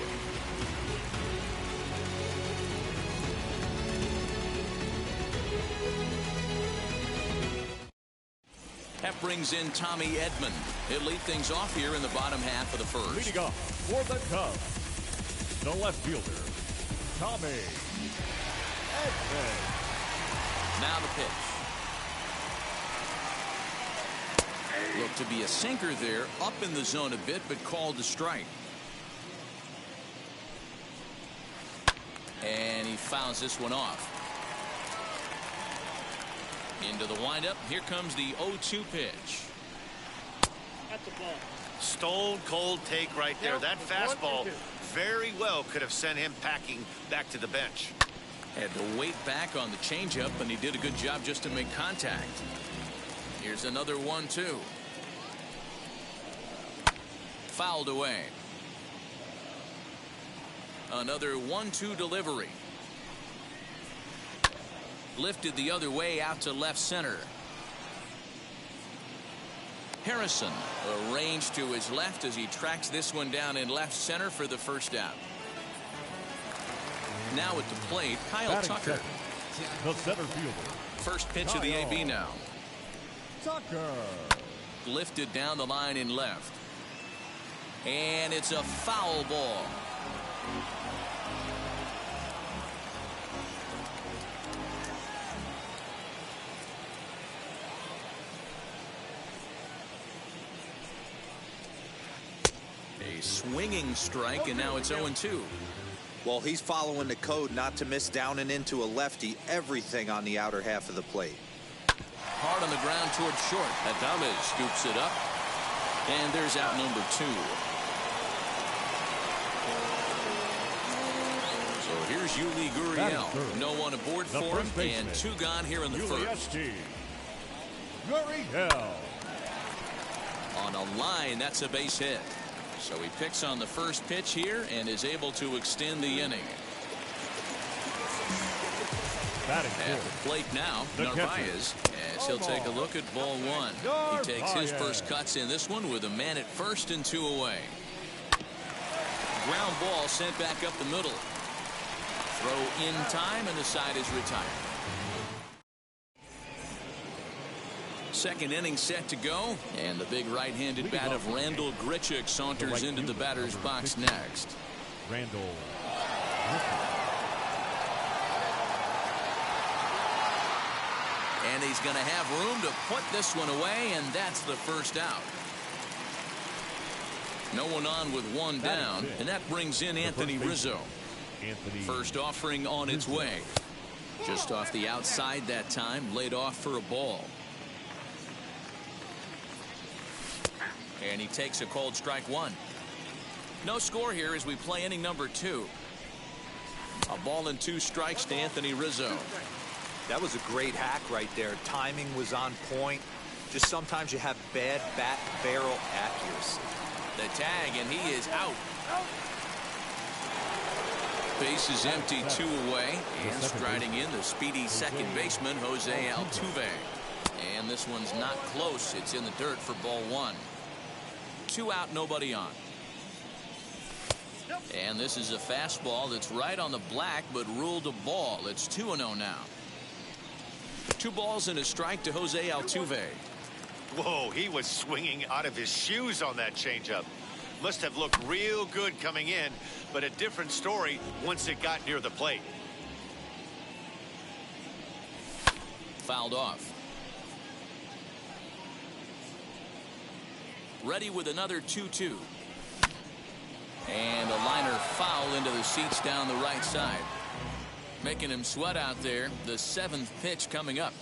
That brings in Tommy Edman. He'll lead things off here in the bottom half of the first. Leading off for the Cubs, the left fielder, Tommy Edman. Now the pitch. Looked to be a sinker there, up in the zone a bit, but called a strike. And he fouls this one off. Into the windup. Here comes the 0-2 pitch. That's a ball. Stone cold take right there. That fastball very well could have sent him packing back to the bench. Had to wait back on the changeup, and he did a good job just to make contact. Here's another 1-2. Fouled away. Another 1-2 delivery. Lifted the other way out to left center. Harrison arranged to his left as he tracks this one down in left center for the first out. Now at the plate, Kyle Tucker. The center fielder. First pitch of the AB now. Tucker. Lifted down the line in left. And it's a foul ball. A swinging strike, and now it's 0-2. Well, he's following the code not to miss down and into a lefty, everything on the outer half of the plate. hard on the ground towards short. Adames scoops it up. And there's out number 2. So here's Yuli Gurriel. No one aboard for him, and 2 gone here in the first. Gurriel. On a line, that's a base hit. So he picks on the first pitch here and is able to extend the inning. At the plate now, Narvaez, as he'll take a look at ball 1. He takes his first cuts in this one with a man at first and 2 away. Ground ball sent back up the middle. Throw in time, and the side is retired. Second inning set to go, and the big right-handed bat of Randal Grichuk saunters into the batter's box next. Randal. And he's going to have room to put this one away, and that's the first out. No one on with 1 down, and that brings in Anthony Rizzo. First offering on its way. Just off the outside that time, laid off for a ball. And he takes a called strike 1. No score here as we play inning number 2. A ball and 2 strikes to Anthony Rizzo. That was a great hack right there. Timing was on point. Just sometimes you have bad bat barrel accuracy. The tag, and he is out. Base is empty, 2 away. And striding in, the speedy second baseman, Jose Altuve. And this one's not close. It's in the dirt for ball 1. 2 out, nobody on. And this is a fastball that's right on the black, but ruled a ball. It's 2-0 now. 2 balls and a strike to Jose Altuve. Whoa, he was swinging out of his shoes on that changeup. Must have looked real good coming in, but a different story once it got near the plate. Fouled off. Ready with another 2-2. And a liner foul into the seats down the right side. Making him sweat out there. The 7th pitch coming up.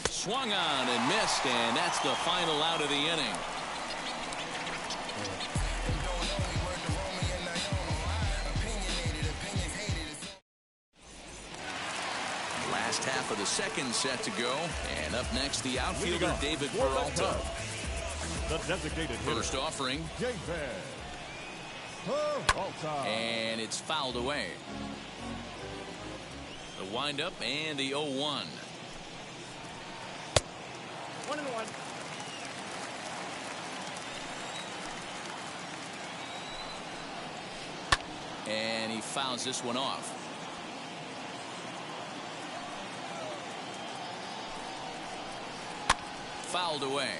Swung on and missed, and that's the final out of the inning. Last half of the second set to go. And up next, the outfielder, David Peralta. The designated first offering. David Peralta. And it's fouled away. The windup and the 0-1. 1-1. And he fouls this one off. Fouled away.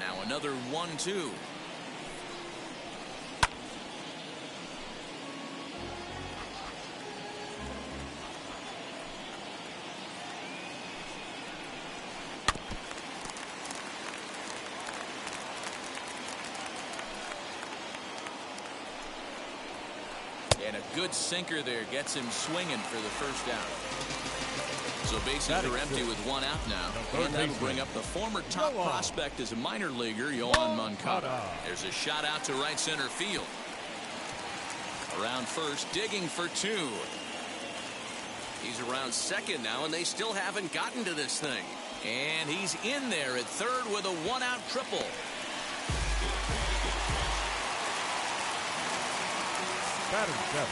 Now another 1-2. And a good sinker there gets him swinging for the first out. So bases are empty with 1 out now. And that'll bring up the former top prospect as a minor leaguer, Yoán Moncada. There's a shot out to right center field. Around first, digging for 2. He's around second now, and they still haven't gotten to this thing. And he's in there at third with a 1-out triple. Batting 7,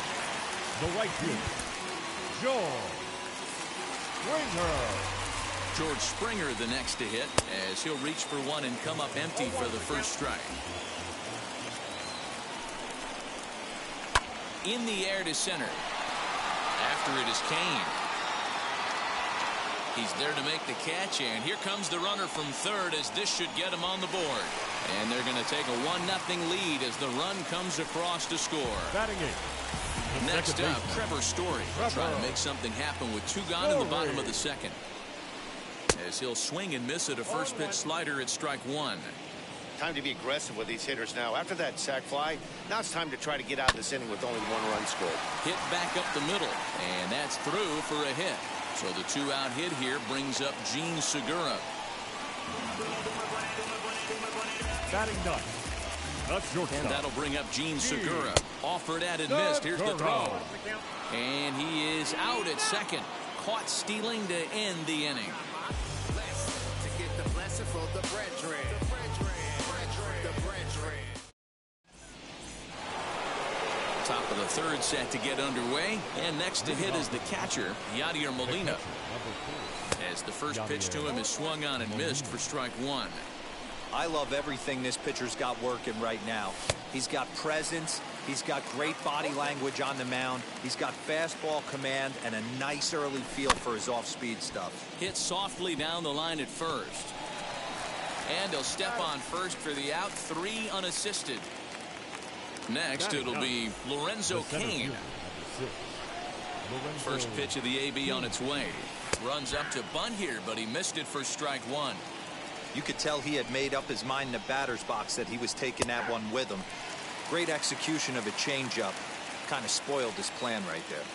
the right fielder, George Springer. George Springer the next to hit as he'll reach for 1 and come up empty for the first strike. In the air to center. After it is Kane. He's there to make the catch, and here comes the runner from third as this should get him on the board. And they're going to take a 1-0 lead as the run comes across to score. Batting 8. Next up, Trevor Story. Trying to make something happen with 2 gone in the bottom of the second. As he'll swing and miss at a first pitch slider at strike 1. Time to be aggressive with these hitters now. After that sac fly, now it's time to try to get out of this inning with only 1 run scored. Hit back up the middle, and that's through for a hit. So the 2-out hit here brings up Gene Segura. Batting ninth, the shortstop. And that'll bring up Gene Segura. Offered at and missed. Here's the throw. And he is out at second. Caught stealing to end the inning. Top of the third set to get underway. And next to hit is the catcher, Yadier Molina. As the first pitch to him is swung on and missed for strike 1. I love everything this pitcher's got working right now. He's got presence. He's got great body language on the mound. He's got fastball command and a nice early feel for his off-speed stuff. Hit softly down the line at first. And he'll step on first for the out. 3 unassisted. Next, it'll be Lorenzo Cain. First pitch of the AB on its way. Runs up to bunt here, but he missed it for strike 1. You could tell he had made up his mind in the batter's box that he was taking that one with him. Great execution of a changeup. Kind of spoiled his plan right there.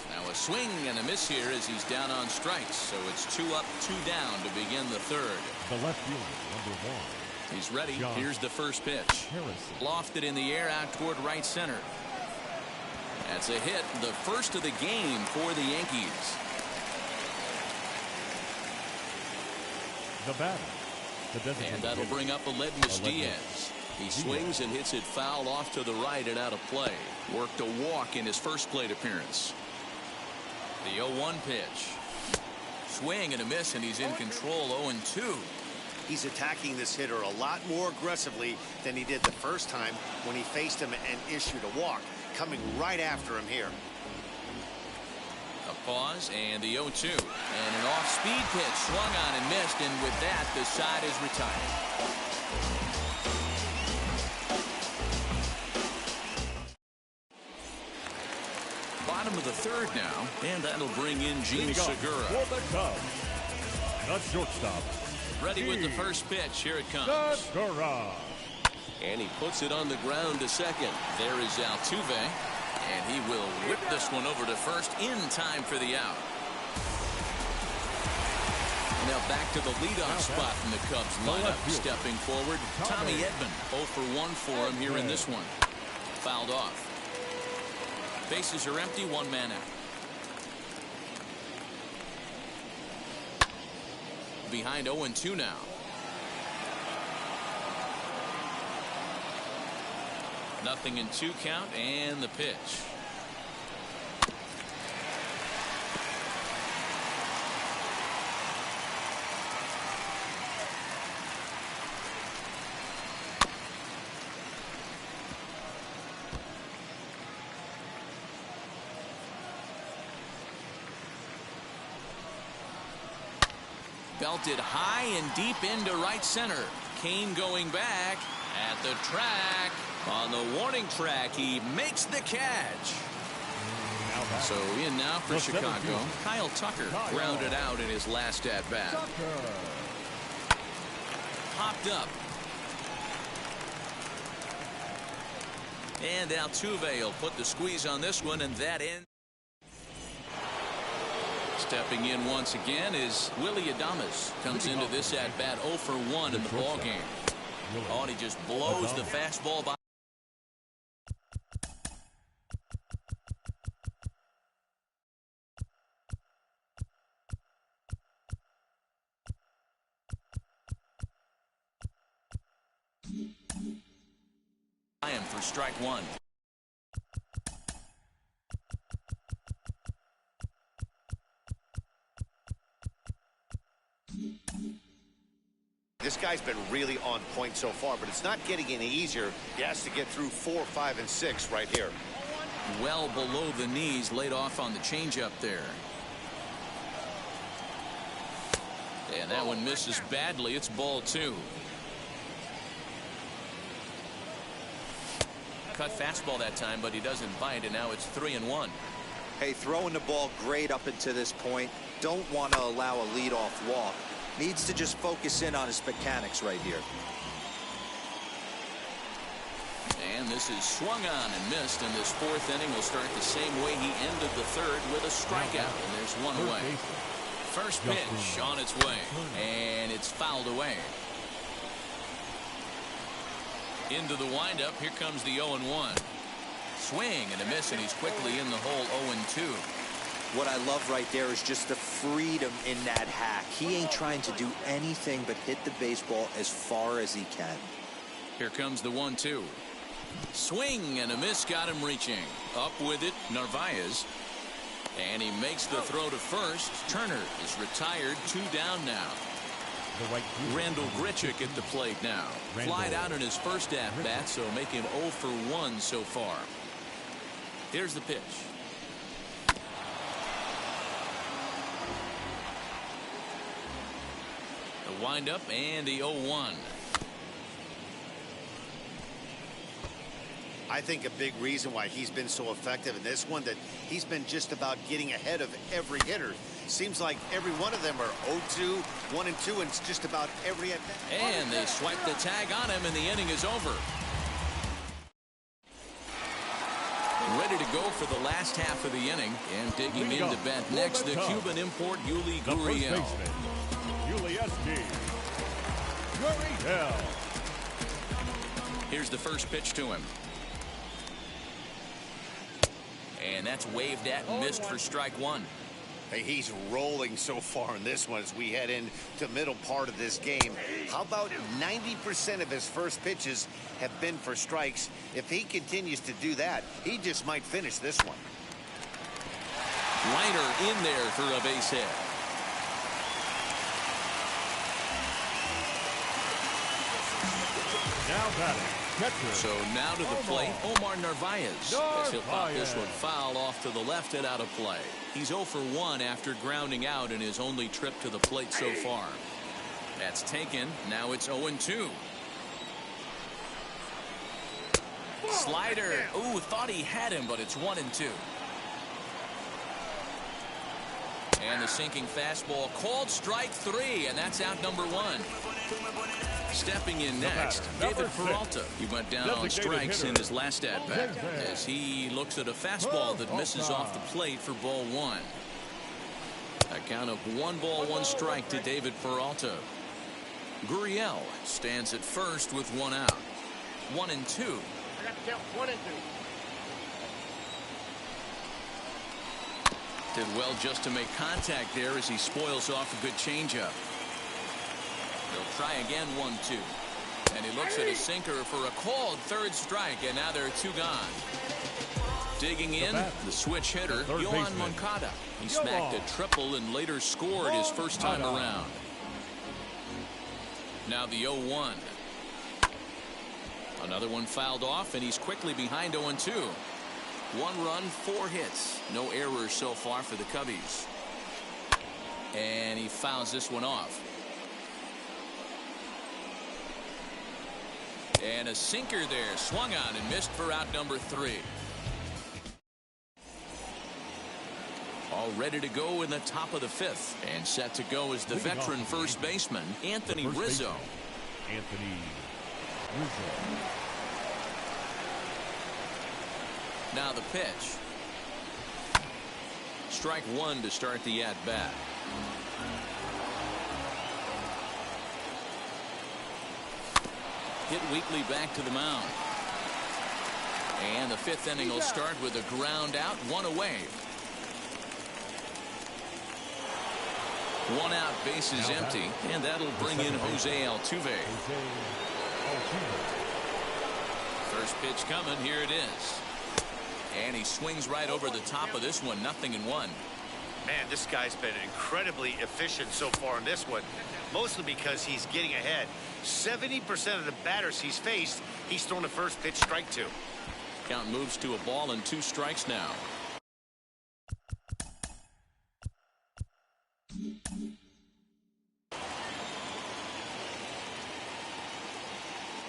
Now a swing and a miss here as he's down on strikes. So it's 2 up, 2 down to begin the third. The left fielder, number 1. He's ready. Here's the first pitch. Lofted in the air out toward right center. That's a hit. The first of the game for the Yankees. The batter. And that'll bring up Aledmys Diaz. He swings and hits it foul off to the right and out of play. Worked a walk in his first plate appearance. The 0-1 pitch. Swing and a miss, and he's in control. 0-2. He's attacking this hitter a lot more aggressively than he did the first time when he faced him and issued a walk. Coming right after him here. A pause and the 0-2. And an off-speed pitch swung on and missed, and with that the side is retired. Bottom of the third now, and that'll bring in Gene Segura. For the Cubs, the shortstop. Ready with the first pitch. Here it comes. Segura. And he puts it on the ground to second. There is Altuve. And he will whip this one over to first in time for the out. Now back to the leadoff spot in the Cubs lineup. Stepping forward, Tommy Edman. 0 for 1 for him here in this one. Fouled off. Bases are empty, 1 man out. Behind 0-2 now. Nothing in 2 count, and the pitch. Belted high and deep into right center. Cain going back at the track. On the warning track, he makes the catch. So in now for Chicago, Kyle Tucker grounded out in his last at bat. Popped up. And Altuve will put the squeeze on this one, and that ends. Stepping in once again is Willy Adames. Comes into this at bat 0 for 1 in the ball game. Oh, and he just blows the fastball by. I am for strike 1. This guy's been really on point so far, but it's not getting any easier. He has to get through 4, 5, and 6 right here. Well below the knees, laid off on the changeup there. And that one misses badly. It's ball 2. Cut fastball that time, but he doesn't bite, and now it's 3-1. Hey, throwing the ball great up until this point. Don't want to allow a leadoff walk. Needs to just focus in on his mechanics right here. And this is swung on and missed, and this fourth inning will start the same way he ended the third, with a strikeout, and there's one away. First pitch on its way, and it's fouled away. Into the windup, here comes the 0-1. Swing and a miss, and he's quickly in the hole. 0-2. What I love right there is just the freedom in that hack. He ain't trying to do anything but hit the baseball as far as he can. Here comes the 1-2. Swing and a miss, got him reaching. Up with it, Narvaez. And he makes the throw to first. Turner is retired, 2 down now. Randall Grichuk at the plate now. Flied out in his first at-bat, so make him 0 for 1 so far. Here's the pitch. The windup and the 0-1. I think a big reason why he's been so effective in this one, that he's been just about getting ahead of every hitter. Seems like every one of them are 0-2, 1-2, and it's just about every at bat. And they swipe the tag on him, and the inning is over. Ready to go for the last half of the inning, and digging into bat next, the Cuban import Yuli Gurriel. Here's the first pitch to him. And that's waved at and missed for strike one. Hey, he's rolling so far in this one as we head into the middle part of this game. How about 90% of his first pitches have been for strikes? If he continues to do that, he just might finish this one. Liner in there for a base hit. Now batting. So now to the plate, Omar Narvaez. As he'll pop this one foul off to the left and out of play. He's 0 for 1 after grounding out in his only trip to the plate so far. That's taken. Now it's 0-2. Slider. Ooh, thought he had him, but it's 1-2. And the sinking fastball called strike 3, and that's out number 1. Stepping in next, David Peralta. He went down on strikes in his last at-bat as he looks at a fastball that misses off the plate for ball 1. A count of 1 ball, 1 strike to David Peralta. Gurriel stands at first with 1 out. 1-2. I got to count 1-2. Did well just to make contact there as he spoils off a good changeup. He'll try again, 1-2. And he looks at a sinker for a called third strike, and now there are 2 gone. Digging in, the switch hitter, Yohan Moncada. He smacked a triple and later scored his first time around. Now the 0-1. Another one fouled off, and he's quickly behind 0-2. 1 run, 4 hits. No errors so far for the Cubbies. And he fouls this one off. And a sinker there, swung on and missed for out number 3. All ready to go in the top of the 5th, and set to go is the veteran first baseman, Anthony Rizzo. Anthony Rizzo. Now the pitch. Strike 1 to start the at-bat. Hit weakly back to the mound. And the 5th inning will start with a ground out, 1 away. 1 out, bases empty, and that'll bring in Jose Altuve. First pitch coming, here it is. And he swings right over the top of this one, 0-1. Man, this guy's been incredibly efficient so far in this one, mostly because he's getting ahead. 70% of the batters he's faced, he's thrown a first pitch strike to. Count moves to a ball and 2 strikes now.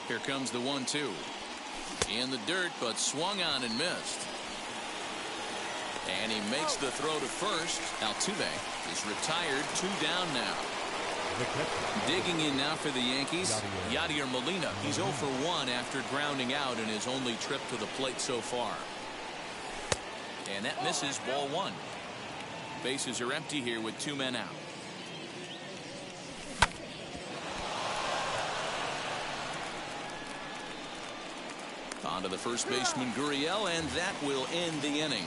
Here comes the 1-2. In the dirt, but swung on and missed. And he makes the throw to first. Altuve is retired, 2 down now. Digging in now for the Yankees, Yadier Molina. He's 0 for 1 after grounding out in his only trip to the plate so far. And that misses, ball 1. Bases are empty here with 2 men out. On to the first baseman, Gurriel, and that will end the inning.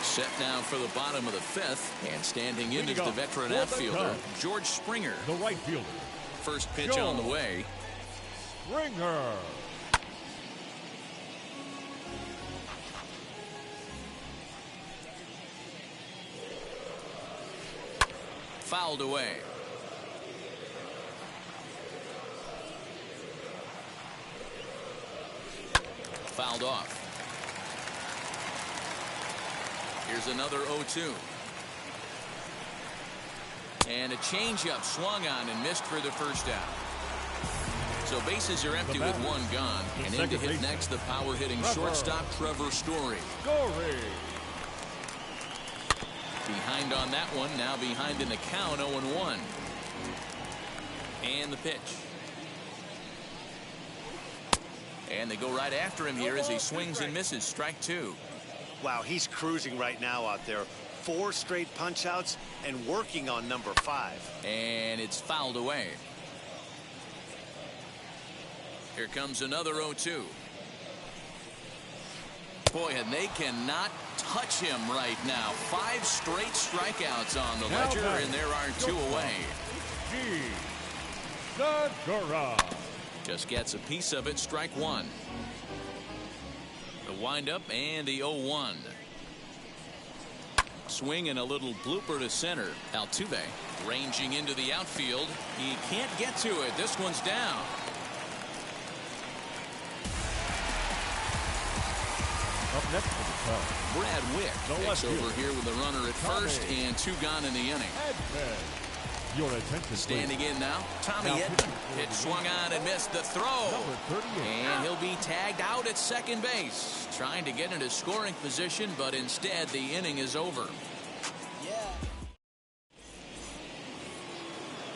Set now for the bottom of the 5th, and standing in is the veteran outfielder, George Springer. The right fielder. First pitch on the way. Springer. Fouled away. Fouled off. Here's another 0-2. And a changeup swung on and missed for the first out. So bases are empty with 1 gone. And in to hit next, the power hitting shortstop, Trevor Story. Behind on that one, now behind in the count, 0-1. And the pitch. And they go right after him here as he swings and misses. Strike 2. Wow, he's cruising right now out there. 4 straight punch outs and working on number 5. And it's fouled away. Here comes another 0-2. Boy, and they cannot touch him right now. 5 straight strikeouts on the ledger, and there are 2 away. Just gets a piece of it. Strike 1. The windup and the 0-1. Swing and a little blooper to center. Altuve ranging into the outfield. He can't get to it. This one's down. Up next for the Cubs, Brad Wick takes over here with a runner at first and 2 gone in the inning. Your attention, standing in now, Tommy Edman. Pitch swung on and missed the throw. And he'll be tagged out at second base. Trying to get into scoring position, but instead the inning is over.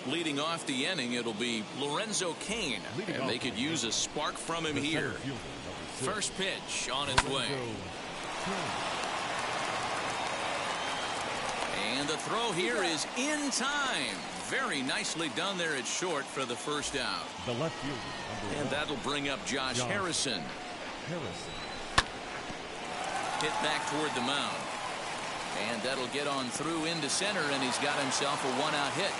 Leading off the inning, it'll be Lorenzo Cain. And they could use a spark from him here. First pitch on its way. And the throw here is in time. Very nicely done there at short for the first out. The left fielder, and that'll bring up Josh Harrison. Hit back toward the mound. And that'll get on through into center, and he's got himself a 1-out hit.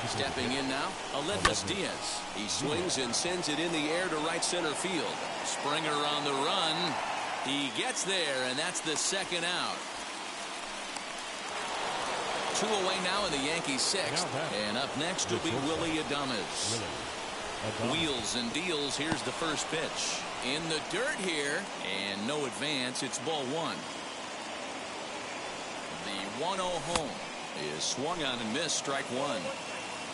Stepping in now, Aledmys Diaz. He swings and sends it in the air to right center field. Springer on the run. He gets there, and that's the second out. 2 away now in the Yankees' 6th. And up next will be Willy Adames. Wheels and deals. Here's the first pitch. In the dirt here, and no advance. It's ball 1. The 1-0 home is swung on and missed. Strike 1.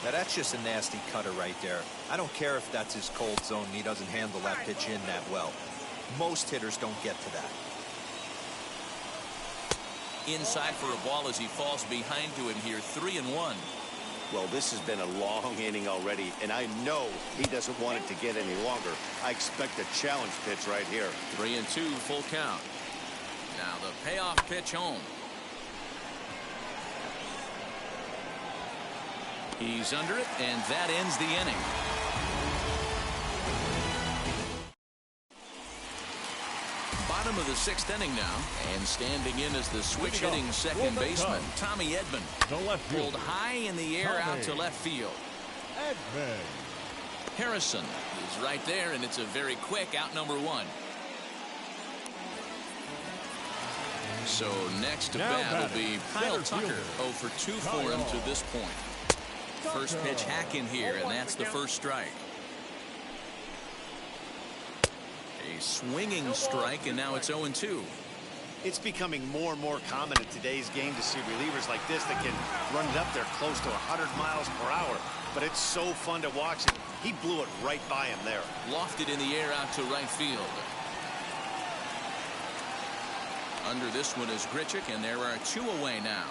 Now that's just a nasty cutter right there. I don't care if that's his cold zone and he doesn't handle that pitch in that well. Most hitters don't get to that. Inside for a ball as he falls behind to him here. 3-1. Well, this has been a long inning already, and I know he doesn't want it to get any longer. I expect a challenge pitch right here. 3-2, full count. Now the payoff pitch home. He's under it, and that ends the inning. Bottom of the 6th inning now, and standing in is the switch-hitting second baseman, Tommy Edman. Pulled high in the air out to left field. Harrison is right there, and it's a very quick out, number 1. So next to bat will be Kyle Tucker. 0 for 2 for him to this point. First pitch hack in here, and that's the first strike. A swinging strike, and now it's 0-2. It's becoming more and more common in today's game to see relievers like this that can run it up there close to 100 miles per hour. But it's so fun to watch. He blew it right by him there. Lofted in the air out to right field. Under this one is Grichuk, and there are 2 away now.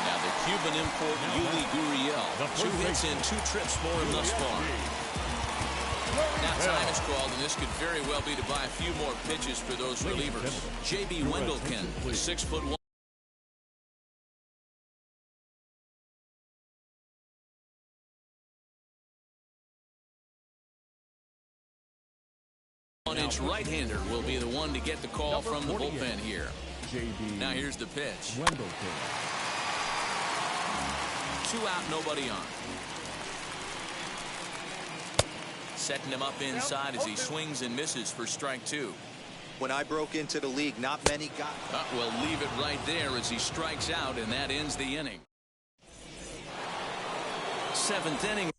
Now the Cuban import, Yuli Gurriel. 2 hits and 2 trips for him thus far. Now time is called, and this could very well be to buy a few more pitches for those relievers. J.B. Wendelken, 6'1". One-inch right-hander will be the one to get the call from the bullpen here. Now here's the pitch. 2 out, nobody on. Setting him up inside as he swings and misses for strike 2. When I broke into the league, not many got. Well, leave it right there as he strikes out, and that ends the inning. 7th inning.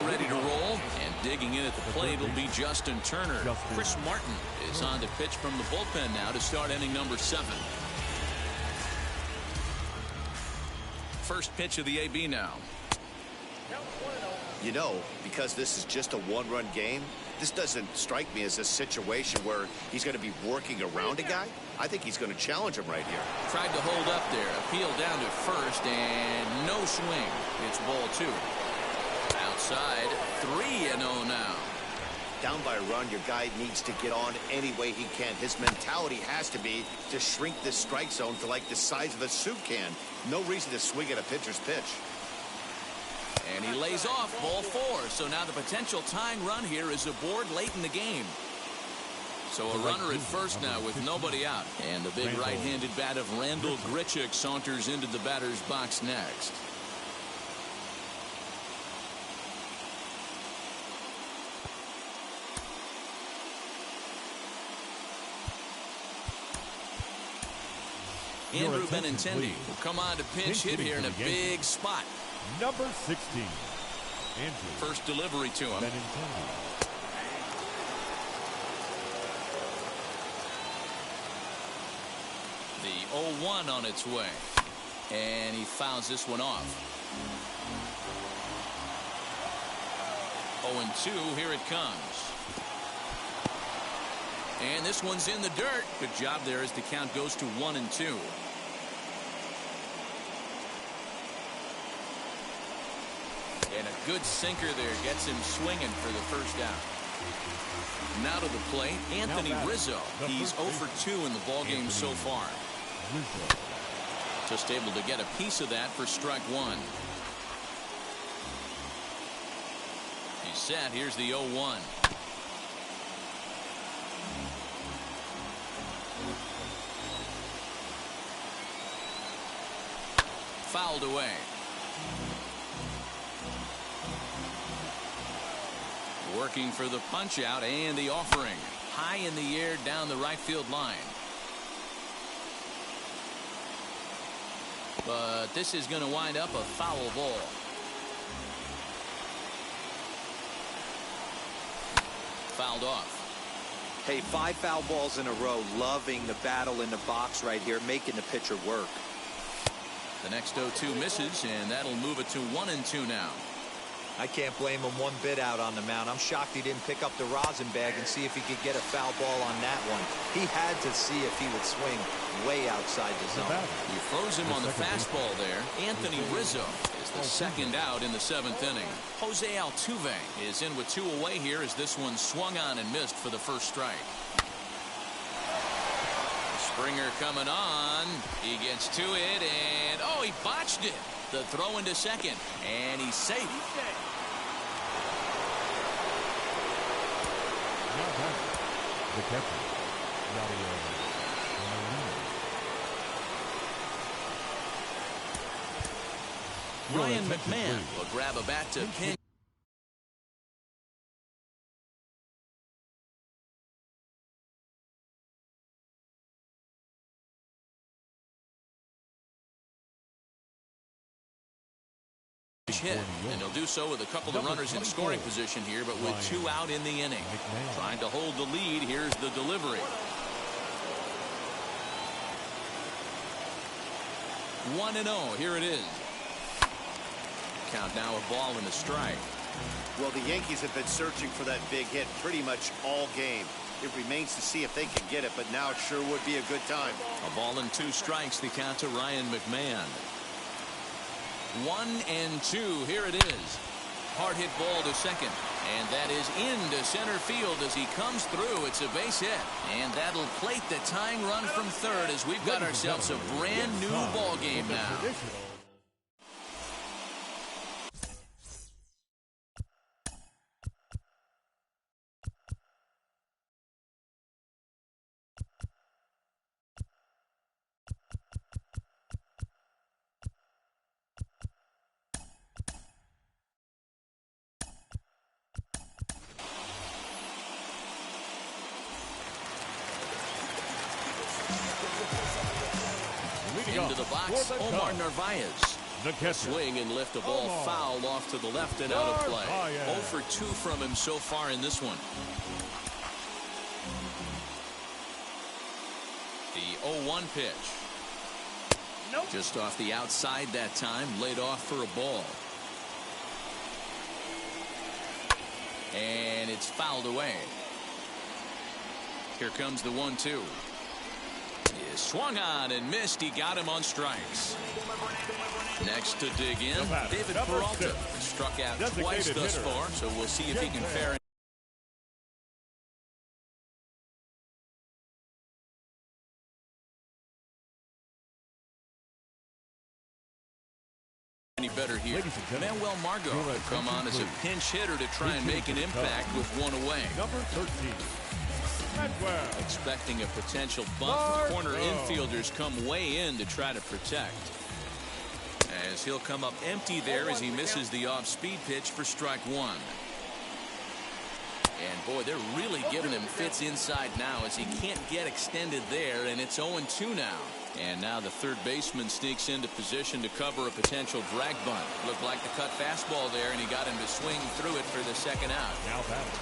Ready to roll, and digging in at the plate will be Justin Turner. Chris Martin is on to pitch from the bullpen now to start inning number 7. First pitch of the AB now. You know, because this is just a 1-run game, this doesn't strike me as a situation where he's going to be working around a guy. I think he's going to challenge him right here. Tried to hold up there, appeal down to first, and no swing. It's ball 2. Outside, 3-0 now. Down by a run, your guy needs to get on any way he can. His mentality has to be to shrink this strike zone to like the size of a soup can. No reason to swing at a pitcher's pitch. And he lays off, ball 4. So now the potential tying run here is aboard late in the game. So a runner at first now with nobody out. And the big right-handed bat of Randal Grichuk saunters into the batter's box next. Andrew Benintendi will come on to pinch hit here in a big spot. Number 16. Andrew. First delivery to him. Benintendi. The 0-1 on its way. And he fouls this one off. 0-2, here it comes. And this one's in the dirt. Good job there as the count goes to 1-2. And a good sinker there gets him swinging for the first out. Now to the plate, Anthony Rizzo. He's 0 for 2 in the ballgame so far. Just able to get a piece of that for strike 1. He's set. Here's the 0-1. Fouled away. Working for the punch out and the offering. High in the air down the right field line. But this is going to wind up a foul ball. Fouled off. Hey, 5 foul balls in a row. Loving the battle in the box right here, making the pitcher work. The next 0-2 misses, and that'll move it to 1-2 now. I can't blame him one bit out on the mound. I'm shocked he didn't pick up the rosin bag and see if he could get a foul ball on that one. He had to see if he would swing way outside the zone. He froze him on the fastball there. Anthony Rizzo is the second out in the 7th inning. Jose Altuve is in with 2 away here as this one swung on and missed for the first strike. Springer coming on. He gets to it, and oh, he botched it. The throw into second, and he's safe. The catcher, Ryan McMahon will grab a bat to pin. hit, and he'll do so with a couple of runners in scoring position here, but with 2 out in the inning. Trying to hold the lead. Here's the delivery. 1-0. Here it is. Count now a ball and a strike. Well, the Yankees have been searching for that big hit pretty much all game. It remains to see if they can get it, but now it sure would be a good time. A ball and 2 strikes. The count to Ryan McMahon. 1-2. Here it is. Hard hit ball to second, and that is into center field as he comes through. It's a base hit, and that'll plate the tying run from third as we've got ourselves a brand new ball game now. Into the box, Omar Narvaez. The swing and lift a ball foul off to the left and out of play. 0 for 2 from him so far in this one. The 0-1 pitch. Just off the outside that time, laid off for a ball. And it's fouled away. Here comes the 1-2. Is swung on and missed. He got him on strikes. Next to dig in, David Peralta. Struck out twice thus far, so we'll see if he can fare any better here. Manuel Margot will come on as a pinch hitter to try and make an impact with 1 away. Number 13. Expecting a potential bunt. Corner infielders come way in to try to protect. As he'll come up empty there as he misses the off-speed pitch for strike 1. And boy, they're really giving him fits inside now as he can't get extended there, and it's 0-2 now. And now the third baseman sneaks into position to cover a potential drag bunt. Looked like the cut fastball there, and he got him to swing through it for the second out. Now batting,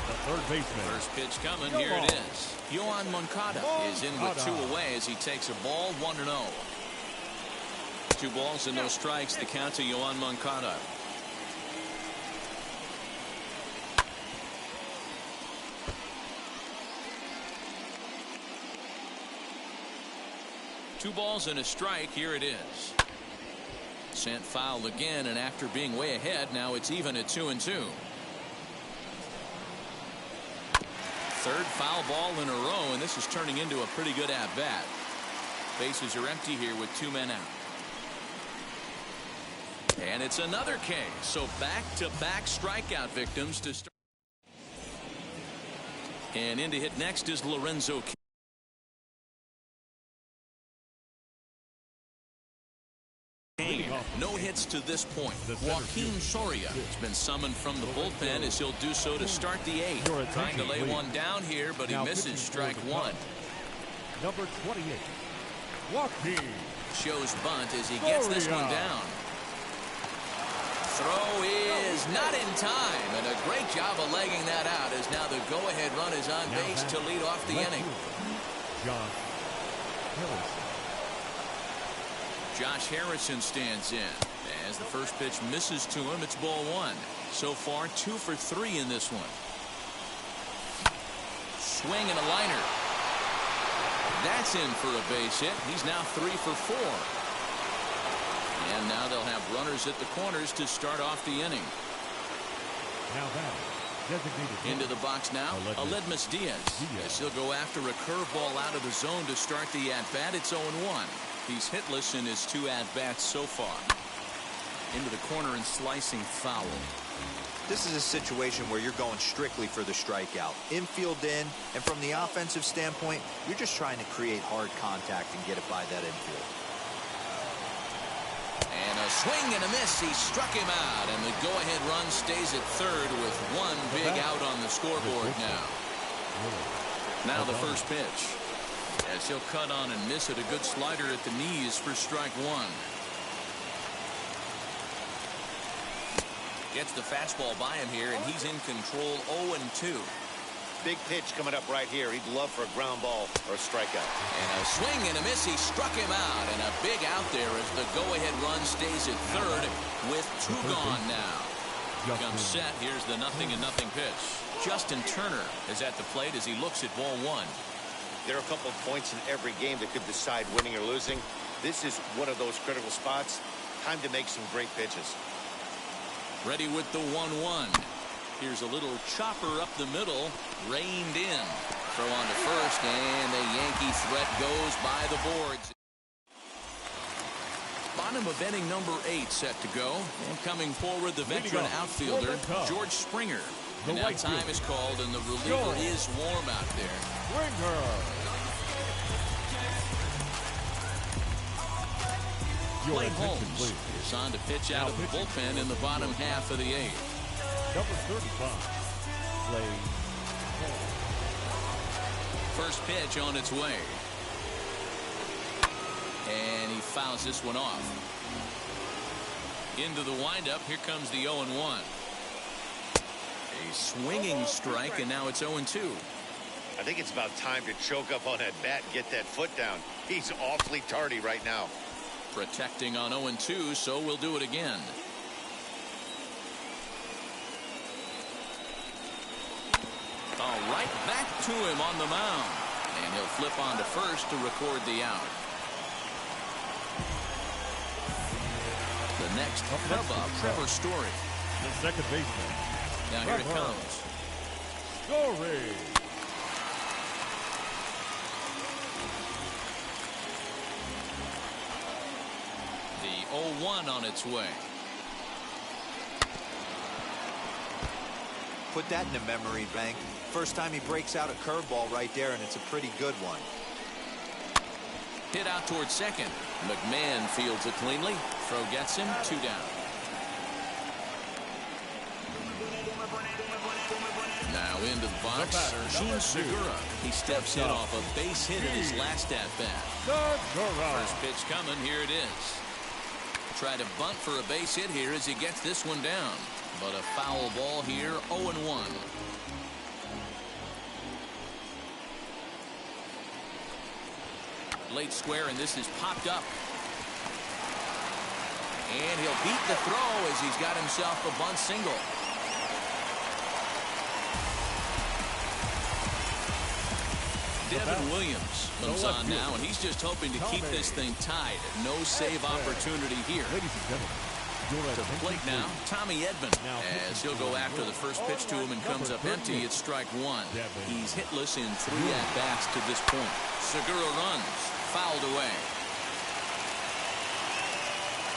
the third baseman. First pitch coming. Here it is. Yoan Moncada is in with 2 away as he takes a ball. 1-0. 2 balls and no strikes. The count to Yoan Moncada. Two balls and a strike. Here it is. Sent foul again, and after being way ahead, now it's even at 2-2. Third foul ball in a row, and this is turning into a pretty good at-bat. Bases are empty here with 2 men out. And it's another K. So back-to-back strikeout victims to start. And in to hit next is Lorenzo. No hits to this point. Joaquin Soria has been summoned from the bullpen as he'll do so to start the 8th. Trying to lay one down here, but he misses strike 1. Number 28, Joaquin. Shows bunt as he gets this one down. Throw is not in time, and a great job of legging that out as now the go-ahead run is on base to lead off the inning. Josh Harrison stands in as the first pitch misses to him. It's ball 1. So far 2 for 3 in this one. Swing and a liner. That's in for a base hit. He's now 3 for 4. And now they'll have runners at the corners to start off the inning. Now that designated into the box now, Aledmus Diaz. As he'll go after a curveball out of the zone to start the at-bat. It's 0-1. He's hitless in his 2 at-bats so far. Into the corner and slicing foul. This is a situation where you're going strictly for the strikeout. Infield in, and from the offensive standpoint, you're just trying to create hard contact and get it by that infield. And a swing and a miss. He struck him out, and the go-ahead run stays at third with 1 big out on the scoreboard now. Now the first pitch. As he'll cut on and miss it, a good slider at the knees for strike 1. Gets the fastball by him here, and he's in control 0-2. Big pitch coming up right here. He'd love for a ground ball or a strikeout. And a swing and a miss. He struck him out. And a big out there as the go-ahead run stays at third with 2 gone now. Comes set. Here's the 0-0 pitch. Justin Turner is at the plate as he looks at ball 1. There are a couple of points in every game that could decide winning or losing. This is one of those critical spots. Time to make some great pitches. Ready with the 1-1. Here's a little chopper up the middle, reined in. Throw on to first, and the Yankee threat goes by the boards. Bottom of inning number 8 set to go. And coming forward, the veteran outfielder, George Springer. And now time is called, and the reliever is warm out there. Clay Holmes is on to pitch out of the bullpen in the bottom half of the 8th. Number 35, Clay Holmes. First pitch on its way. And he fouls this one off. Into the windup. Here comes the 0-1. A swinging strike, and now it's 0-2. I think it's about time to choke up on that bat and get that foot down. He's awfully tardy right now. Protecting on 0-2, so we'll do it again. All right, back to him on the mound. And he'll flip on to first to record the out. The next up, Trevor Story. The second baseman. Now here it comes. Story. The 0-1 on its way. Put that in the memory bank. First time he breaks out a curveball right there, and it's a pretty good one. Hit out towards second. McMahon fields it cleanly. Throw gets him. 2 down. Now into the box. Jean Segura. He steps in off a base hit in his last at bat. First pitch coming. Here it is. Try to bunt for a base hit here as he gets this one down. But a foul ball here, 0-1. Late square, and this is popped up. And he'll beat the throw as he's got himself a bunt single. Devin Williams comes on now, and he's just hoping to keep this thing tied. No save opportunity here. Ladies and gentlemen, to the plate now, Tommy Edman, as he'll go after the first pitch to him and comes up empty. It's strike 1. He's hitless in 3 at-bats to this point. Segura runs, fouled away.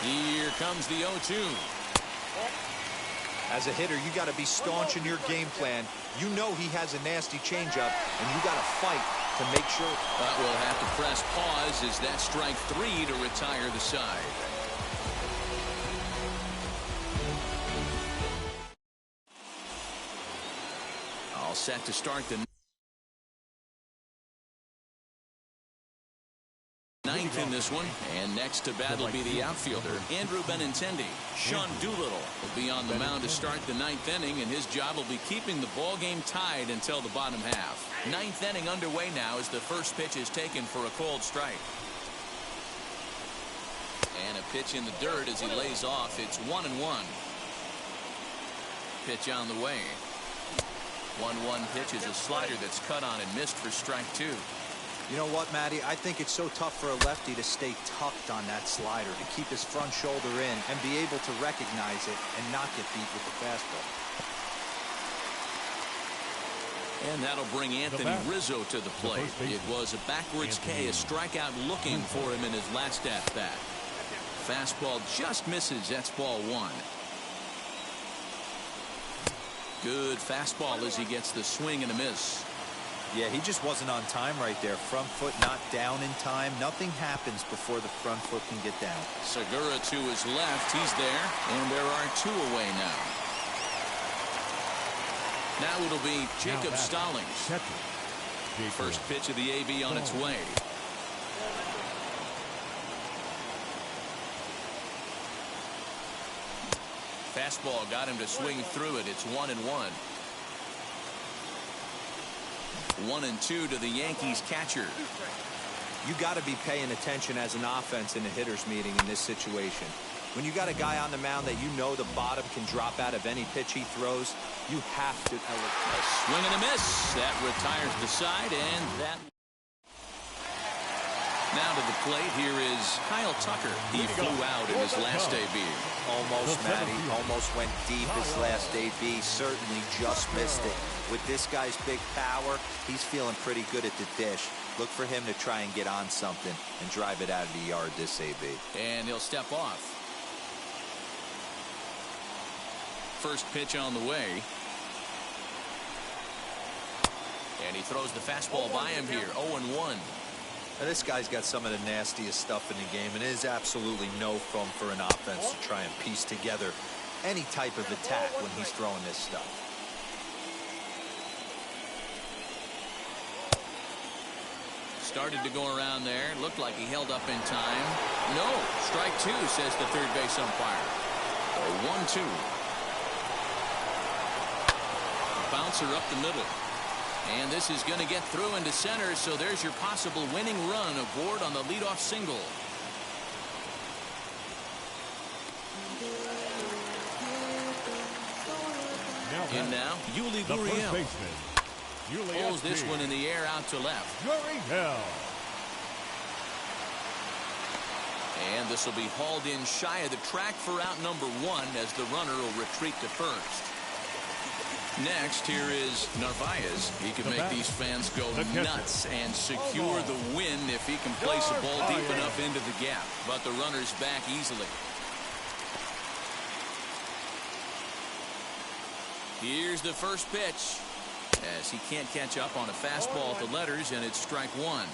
Here comes the 0-2. As a hitter, you got to be staunch in your game plan. You know he has a nasty changeup, and you got to fight to make sure. But we'll have to press pause as that strike 3 to retire the side. All set to start the 9th in this one, and next to bat will be the outfielder, Andrew Benintendi. Sean Doolittle will be on the mound to start the 9th inning, and his job will be keeping the ball game tied until the bottom half. 9th inning underway now as the first pitch is taken for a called strike. And a pitch in the dirt as he lays off. It's 1-1. Pitch on the way. 1-1 pitch is a slider that's cut on and missed for strike 2. You know what, Matty? I think it's so tough for a lefty to stay tucked on that slider, to keep his front shoulder in and be able to recognize it and not get beat with the fastball. And that'll bring Anthony Rizzo to the plate. It was a backwards K, a strikeout looking for him in his last at-bat. Fastball just misses. That's ball 1. Good fastball as he gets the swing and a miss. Yeah, he just wasn't on time right there. Front foot not down in time. Nothing happens before the front foot can get down. Segura to his left. He's there. And there are 2 away now. Now it'll be Jacob Stallings. First pitch of the AB on its way. Fastball got him to swing through it. It's 1-1. 1-2 to the Yankees catcher. You got to be paying attention as an offense in a hitter's meeting in this situation. When you got a guy on the mound that you know the bottom can drop out of any pitch he throws, you have to elevate. A swing and a miss. That retires the side, and that. Now to the plate, here is Kyle Tucker. He flew out in his last debut. Almost, Matty. Almost went deep his last debut. Certainly just missed it. With this guy's big power, he's feeling pretty good at the dish. Look for him to try and get on something and drive it out of the yard this AB. And he'll step off. First pitch on the way. And he throws the fastball by him here. 0-1. Now, this guy's got some of the nastiest stuff in the game, and it is absolutely no fun for an offense to try and piece together any type of attack when he's throwing this stuff. Started to go around there. Looked like he held up in time. No. Strike two, says the third base umpire. 1-2. Bouncer up the middle. And this is going to get through into center, so there's your possible winning run aboard on the leadoff single. In now, Yuli Gurriel. Pulls this one in the air out to left. And this will be hauled in shy of the track for out number one as the runner will retreat to first. Next, here is Narvaez. He can make these fans go nuts and secure the win if he can place a ball deep enough into the gap. But the runner's back easily. Here's the first pitch. As he can't catch up on a fastball at the letters, and it's strike one.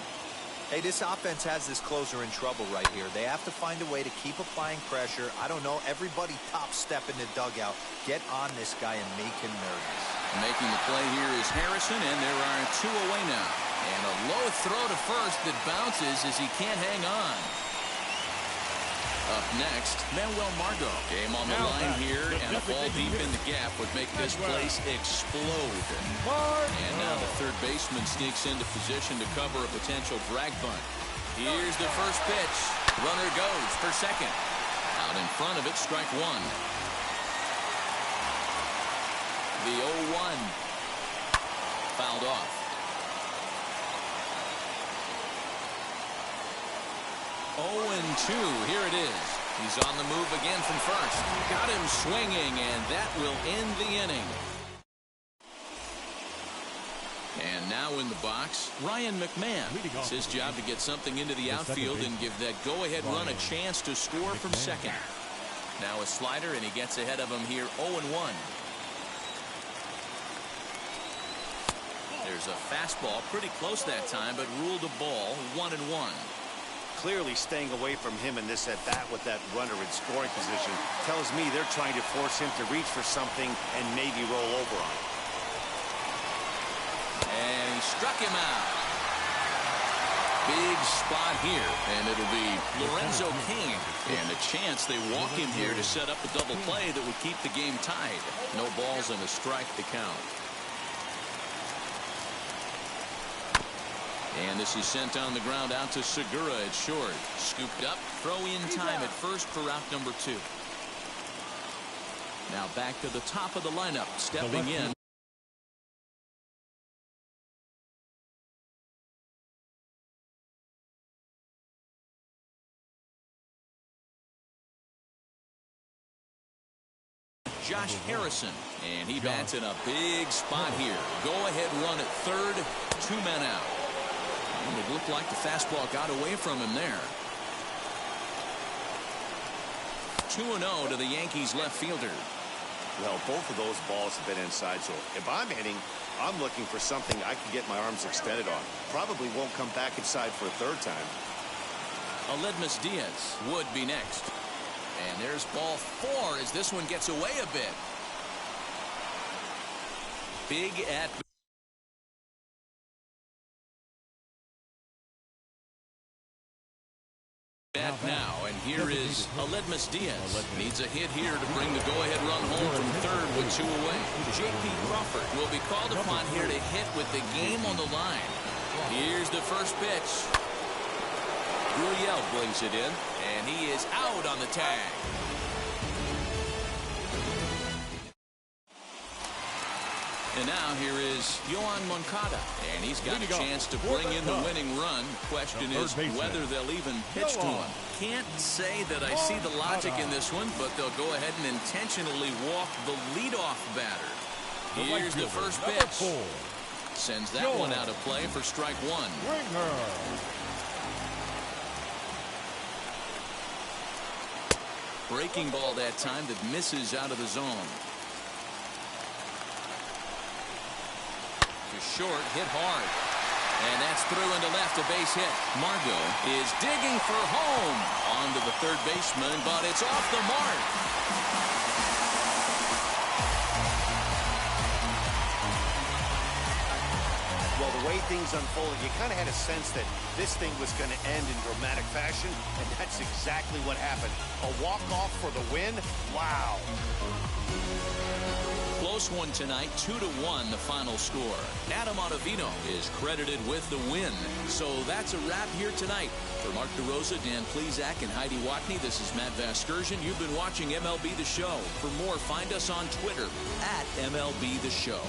Hey, this offense has this closer in trouble right here. They have to find a way to keep applying pressure. I don't know, everybody top step in the dugout. Get on this guy and make him nervous. Making the play here is Harrison, and there are two away now. And a low throw to first that bounces as he can't hang on. Up next, Manuel Margot. Game on the line here, and a ball deep in the gap would make this place explode. And now the third baseman sneaks into position to cover a potential drag bunt. Here's the first pitch. Runner goes for second. Out in front of it, strike one. The 0-1. Fouled off. 0-2. Here it is. He's on the move again from first. Got him swinging, and that will end the inning. And now in the box, Ryan McMahon. It's his job to get something into the outfield and give that go-ahead run a chance to score from second. Now a slider, and he gets ahead of him here. 0-1. There's a fastball pretty close that time, but ruled a ball. 1-1. Clearly staying away from him in this at-bat with that runner in scoring position tells me they're trying to force him to reach for something and maybe roll over on it. And he struck him out. Big spot here, and it'll be Lorenzo Cain. And a chance they walk him here to set up a double play that would keep the game tied. No balls and a strike to count. And this is sent on the ground out to Segura at short. Scooped up, throw in time at first for out number two. Now back to the top of the lineup, stepping in. Josh Harrison, and he bats in a big spot here. Go ahead run at third, 2 men out. And it looked like the fastball got away from him there. 2-0 to the Yankees left fielder. Well, both of those balls have been inside, so if I'm hitting, I'm looking for something I can get my arms extended on. Probably won't come back inside for a third time. Aledmus Diaz would be next. And there's ball 4 as this one gets away a bit. Big at bat now, and here is Aledmus Diaz. Needs a hit here to bring the go-ahead run home from third with 2 away. J.P. Crawford will be called upon here to hit with the game on the line. Here's the first pitch. Gurriel brings it in, and he is out on the tag. And now here is Yoan Moncada, and he's got a chance to bring in the winning run. Question is whether they'll even pitch to him. Can't say that I see the logic in this one, but they'll go ahead and intentionally walk the leadoff batter. Here's the first pitch. Sends that one out of play for strike 1. Breaking ball that time that misses out of the zone. Short, hit hard. And that's through into left, a base hit. Margot is digging for home. On to the third baseman, but it's off the mark. Well, the way things unfolded, you kind of had a sense that this thing was going to end in dramatic fashion, and that's exactly what happened. A walk-off for the win? Wow. Close one tonight, 2-1 the final score. Adam Ottavino is credited with the win. So that's a wrap here tonight. For Mark DeRosa, Dan Plesac, and Heidi Watney, this is Matt Vasgersian. You've been watching MLB The Show. For more, find us on Twitter at MLB The Show.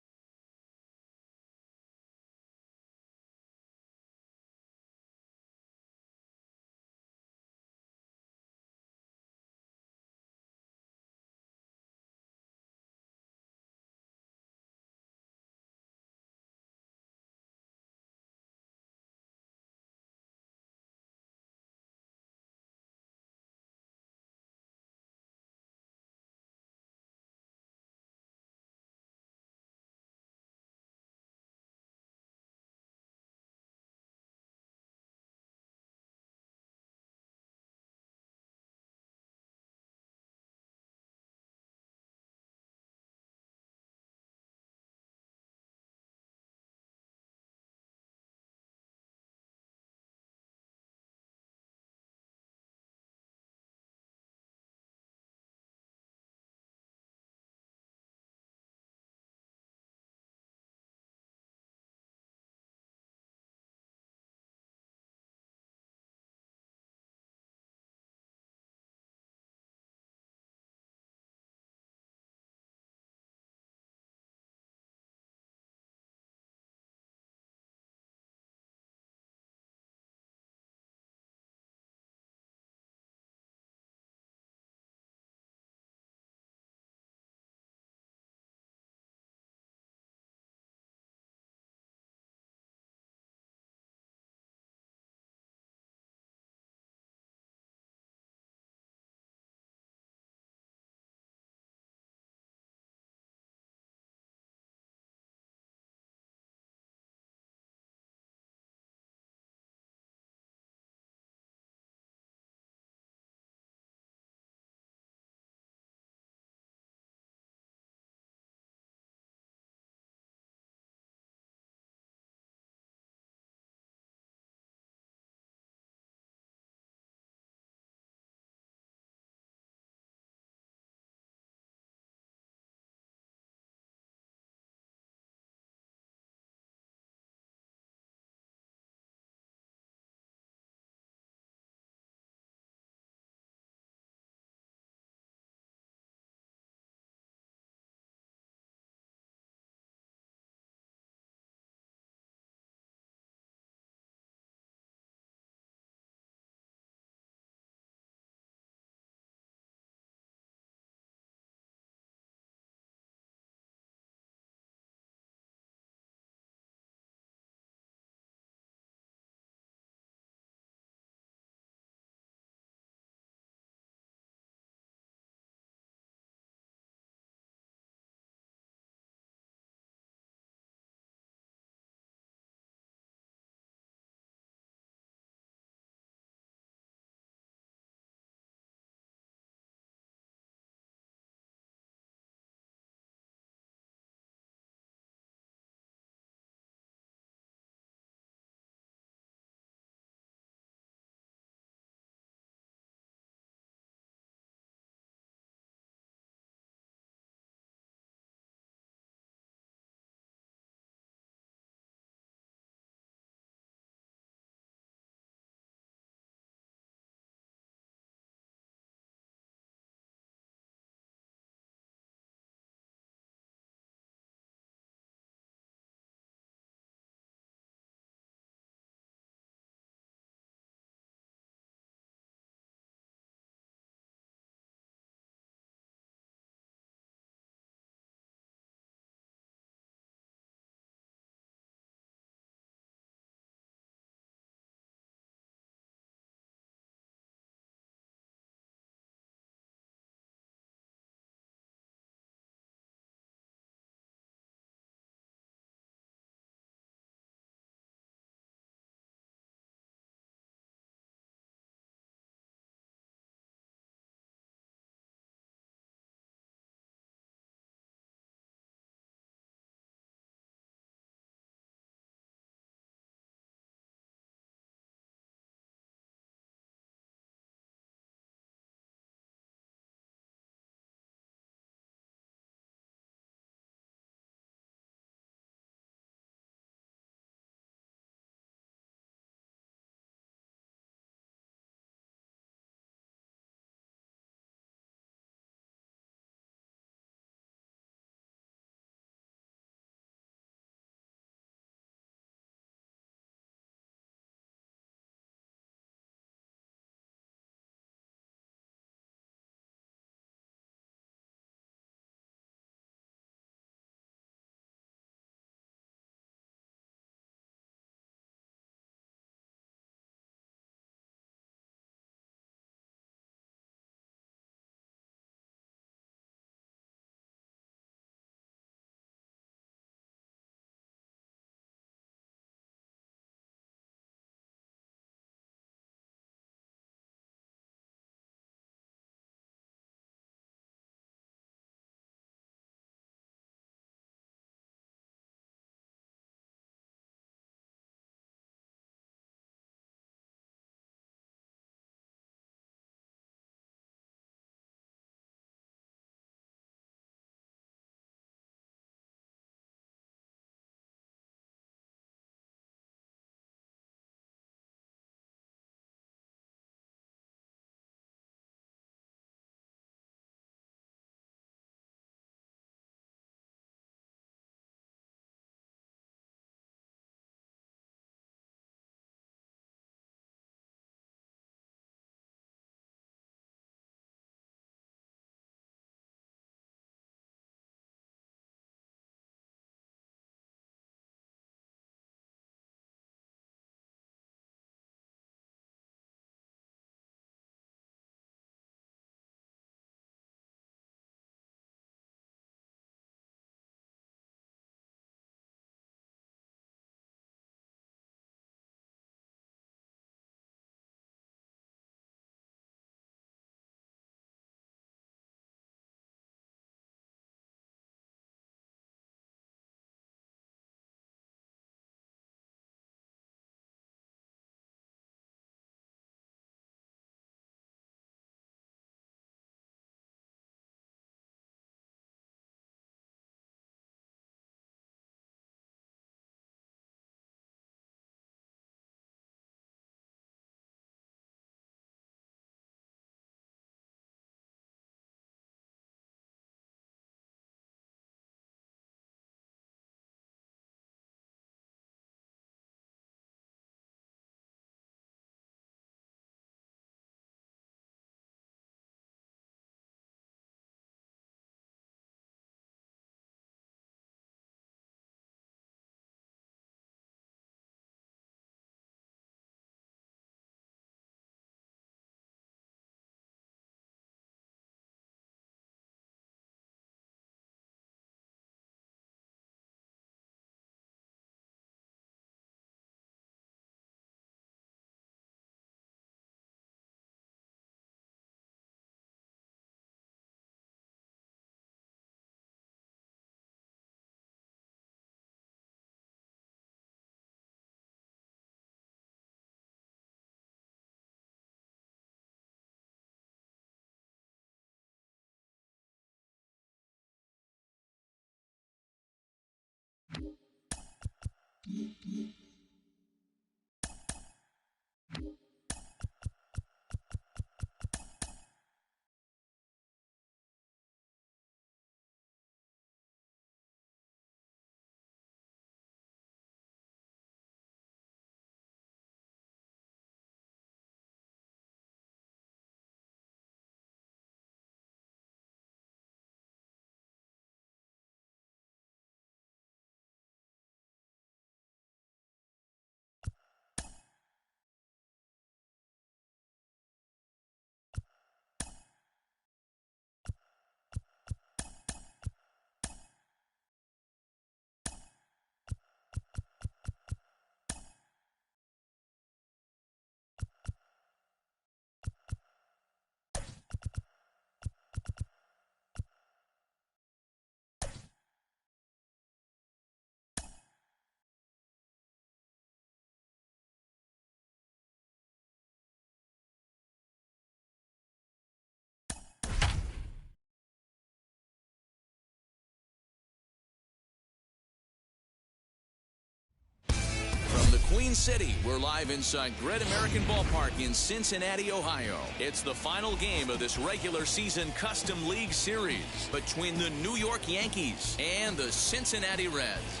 Queen City, we're live inside Great American Ballpark in Cincinnati, Ohio. It's the final game of this regular season Custom League Series between the New York Yankees and the Cincinnati Reds.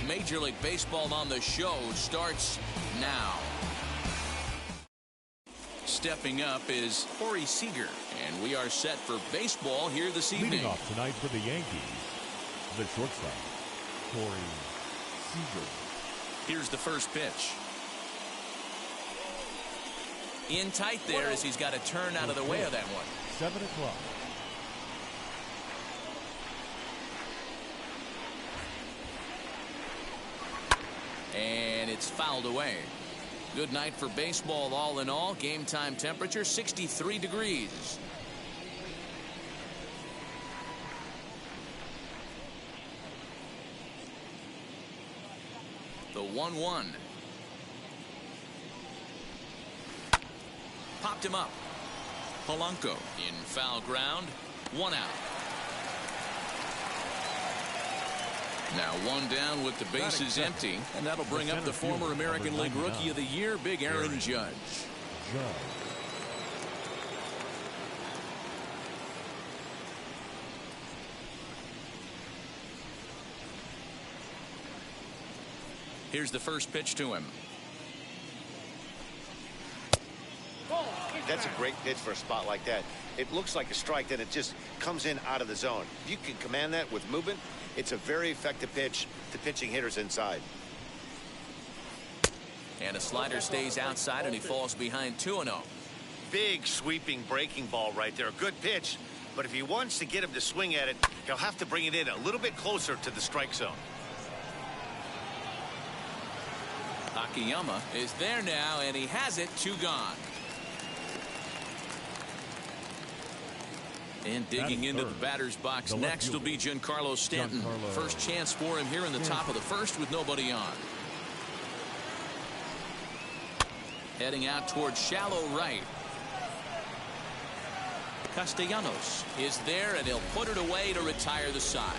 Major League Baseball on the show starts now. Stepping up is Corey Seager, and we are set for baseball here this evening. Leading off tonight for the Yankees, the shortstop, Corey Seager. Here's the first pitch. In tight there as he's got to turn out of the way of that one. 7 o'clock. And it's fouled away. Good night for baseball all in all. Game time temperature 63 degrees. The 1-1. Popped him up. Polanco in foul ground. 1 out. Now 1 down with the bases empty, and that'll bring up the former American League Rookie of the Year, Big Aaron Judge. Here's the first pitch to him. That's a great pitch for a spot like that. It looks like a strike, then it just comes in out of the zone. If you can command that with movement, it's a very effective pitch to pitching hitters inside. And a slider stays outside, and he falls behind 2-0. Big sweeping breaking ball right there. A good pitch, but if he wants to get him to swing at it, he'll have to bring it in a little bit closer to the strike zone. Akiyama is there now, and he has it. 2 gone. And digging into the batter's box next will be Giancarlo Stanton. First chance for him here in the top of the first with nobody on. Heading out towards shallow right. Castellanos is there, and he'll put it away to retire the side.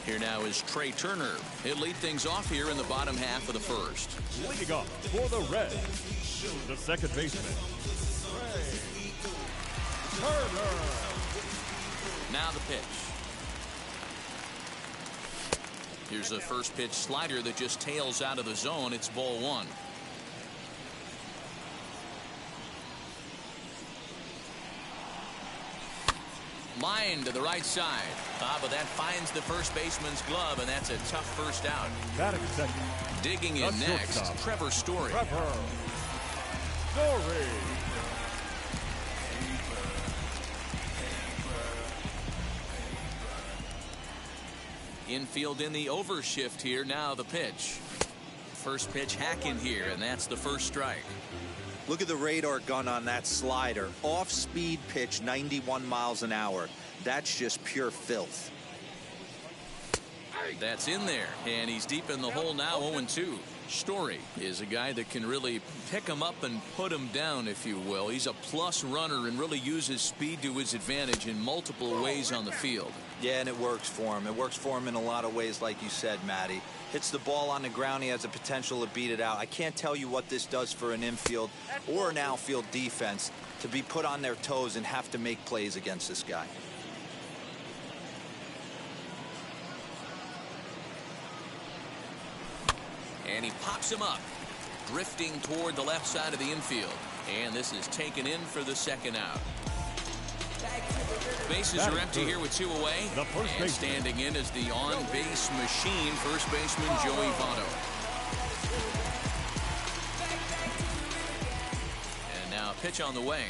Here now is Trey Turner. He'll lead things off here in the bottom half of the first. Leading off for the Reds, the second baseman, Trey Turner. Now the pitch. Here's a first pitch slider that just tails out of the zone. It's ball 1. Line to the right side. But that finds the first baseman's glove, and that's a tough first out. Batting second. Digging in next, Trevor Story. Infield in the overshift here. Now the pitch. First pitch hack in here, and that's the first strike. Look at the radar gun on that slider. Off-speed pitch, 91 miles an hour. That's just pure filth. That's in there, and he's deep in the hole now, 0-2. Story is a guy that can really pick him up and put him down, if you will. He's a plus runner and really uses speed to his advantage in multiple ways on the field. Yeah, and it works for him. It works for him in a lot of ways, like you said, Matty. Hits the ball on the ground, he has the potential to beat it out. I can't tell you what this does for an infield or an outfield defense to be put on their toes and have to make plays against this guy. And he pops him up, drifting toward the left side of the infield. And this is taken in for the second out. Bases are empty here with 2 away. And standing in is the on-base machine, first baseman Joey Votto. And now pitch on the way.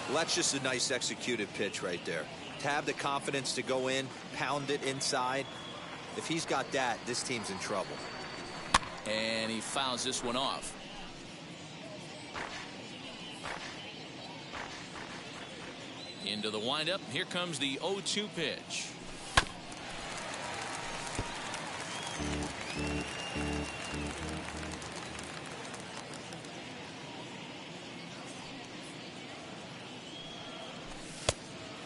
Well, that's just a nice executed pitch right there. To have the confidence to go in, pound it inside. If he's got that, this team's in trouble. And he fouls this one off. Into the windup. Here comes the 0-2 pitch.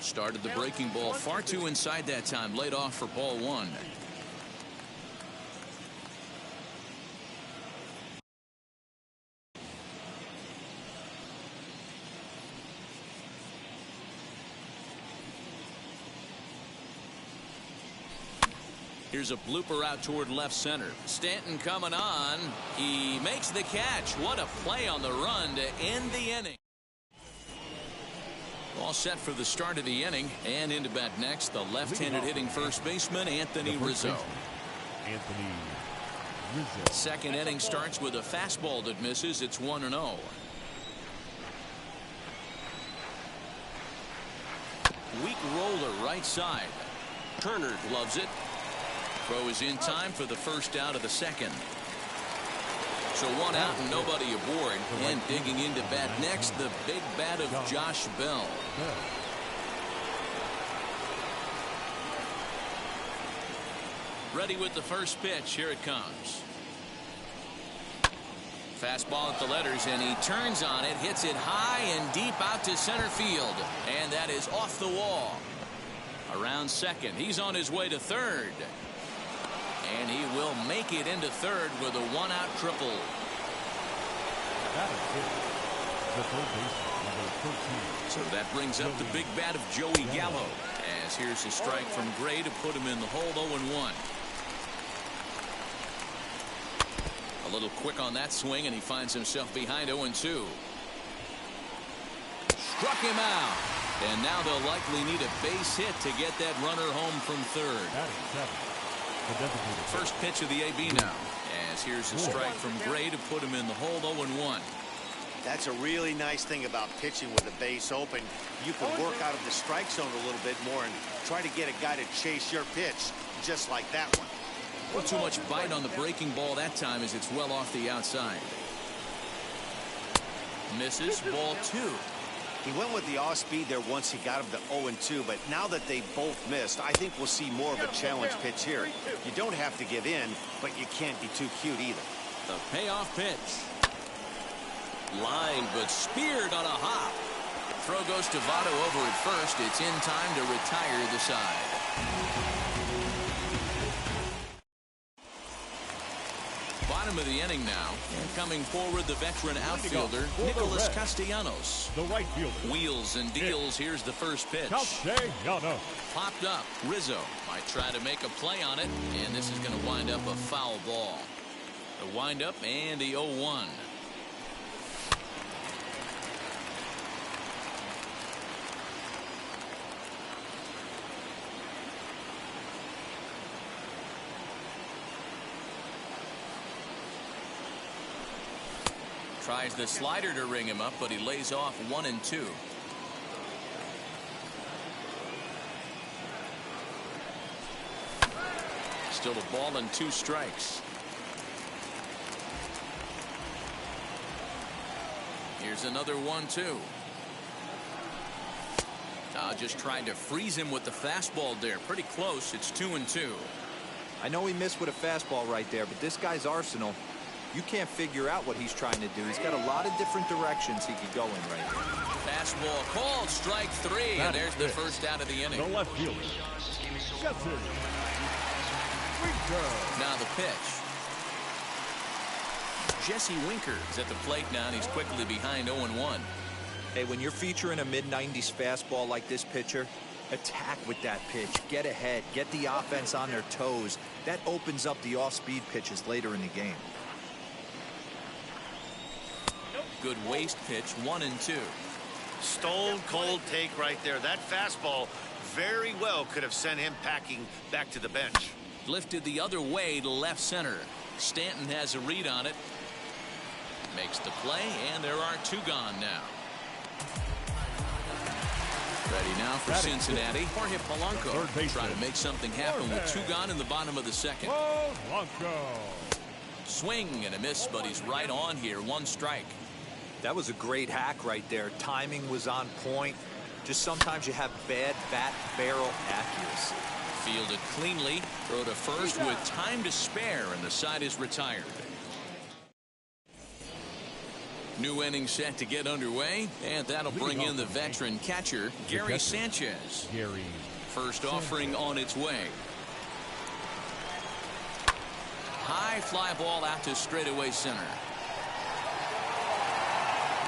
Started the breaking ball far too inside that time. Laid off for ball 1. Here's a blooper out toward left center. Stanton coming on. He makes the catch. What a play on the run to end the inning. All set for the start of the inning. And into bat next, the left-handed hitting first baseman, Anthony Rizzo. Second inning starts with a fastball that misses. It's 1-0. Weak roller right side. Turner gloves it. Throw is in time for the first out of the second. So 1 out and nobody aboard. And digging into bat next, the big bat of Josh Bell. Ready with the first pitch. Here it comes. Fastball at the letters, and he turns on it, hits it high and deep out to center field. And that is off the wall. Around second. He's on his way to third. And he will make it into third with a 1-out triple. So that brings up the big bat of Joey Gallo. As here's a strike from Gray to put him in the hole. 0-1. A little quick on that swing, and he finds himself behind 0-2. Struck him out. And now they'll likely need a base hit to get that runner home from third. First pitch of the AB now. As here's a strike from Gray to put him in the hole. 0-1. That's a really nice thing about pitching with a base open. You can work out of the strike zone a little bit more and try to get a guy to chase your pitch just like that one. Not too much bite on the breaking ball that time as it's well off the outside. Misses. Ball 2. He went with the off speed there once he got him to 0-2, but now that they both missed, I think we'll see more of a challenge pitch here. You don't have to give in, but you can't be too cute either. The payoff pitch. Line, but speared on a hop. Throw goes to Votto over at first. It's in time to retire the side. Bottom of the inning now, and coming forward the veteran outfielder Nicholas Castellanos. The right fielder. Wheels and deals. Here's the first pitch. Castellanos. Popped up. Rizzo might try to make a play on it, and this is going to wind up a foul ball. The windup and the 0-1. Tries the slider to ring him up, but he lays off 1-2. Still a ball and 2 strikes. Here's another 1-2. Just trying to freeze him with the fastball there. Pretty close. It's 2-2. I know he missed with a fastball right there, but this guy's arsenal, you can't figure out what he's trying to do. He's got a lot of different directions he could go in right here. Fastball called, strike 3, and there's the first out of the inning. The left fielder, Jesse Winker. Now the pitch. Jesse Winker is at the plate now, and he's quickly behind 0-1. Hey, when you're featuring a mid-90s fastball like this pitcher, attack with that pitch. Get ahead. Get the offense on their toes. That opens up the off-speed pitches later in the game. Good waist pitch, 1-2. Stone cold take right there. That fastball very well could have sent him packing back to the bench. Lifted the other way to left center. Stanton has a read on it. Makes the play, and there are 2 gone now. Ready now for Cincinnati. Jorge Polanco trying to make something happen with 2 gone in the bottom of the second. Polanco. Swing and a miss, but he's right on here. 1 strike. That was a great hack right there. Timing was on point. Just sometimes you have bad bat barrel accuracy. Fielded cleanly. Throw to first with time to spare, and the side is retired. New inning set to get underway, and that'll bring in the veteran catcher, Gary Sanchez. First offering on its way. High fly ball out to straightaway center.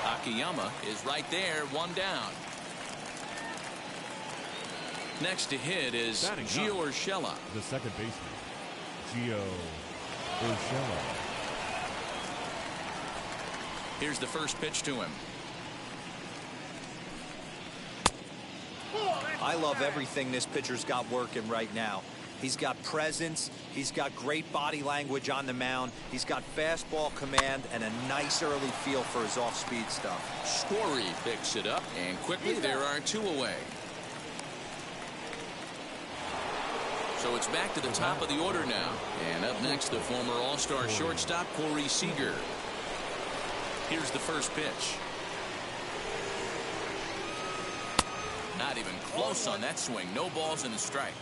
Akiyama is right there, 1 down. Next to hit is Gio Urshela. The second baseman, Gio Urshela. Here's the first pitch to him. I love everything this pitcher's got working right now. He's got presence. He's got great body language on the mound. He's got fastball command and a nice early feel for his off-speed stuff. Story picks it up, and quickly there are 2 away. So it's back to the top of the order now. And up next, the former All-Star shortstop, Corey Seager. Here's the first pitch. Not even close on that swing. No balls and a strike.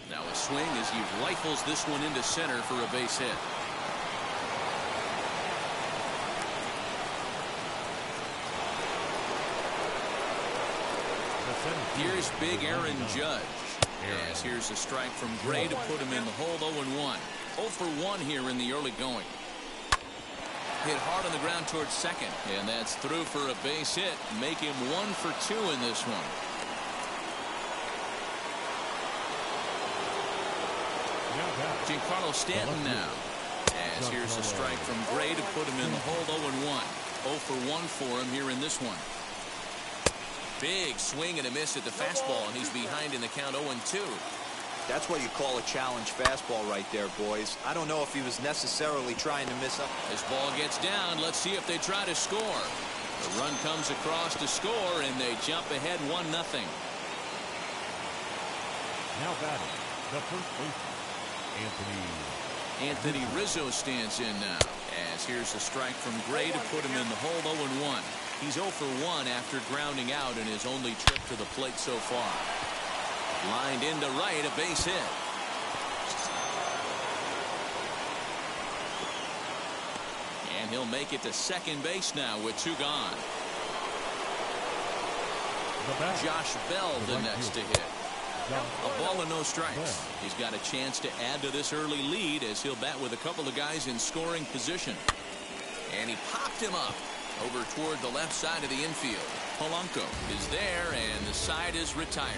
Now a swing as he rifles this one into center for a base hit. Here's big Aaron Judge. Yes, here's a strike from Gray to put him in the hole. 0-1. 0 for 1 here in the early going. Hit hard on the ground towards second, and that's through for a base hit. Make him 1 for 2 in this one. Giancarlo Stanton now. As here's a strike from Gray to put him in the hole. 0-1. 0 for 1 for him here in this one. Big swing and a miss at the fastball, and he's behind in the count. 0-2. That's what you call a challenge fastball right there, boys. I don't know if he was necessarily trying to miss up. This ball gets down. Let's see if they try to score. The run comes across to score, and they jump ahead 1-0. Now batting, the first baseman, Anthony Rizzo stands in now. As here's a strike from Gray to put him in the hole. 0-1. He's 0 for 1 after grounding out in his only trip to the plate so far. Lined into right, a base hit. And he'll make it to second base now with 2 gone. Josh Bell the next to hit. A ball and no strikes. He's got a chance to add to this early lead as he'll bat with a couple of guys in scoring position. And he popped him up over toward the left side of the infield. Polanco is there, and the side is retired.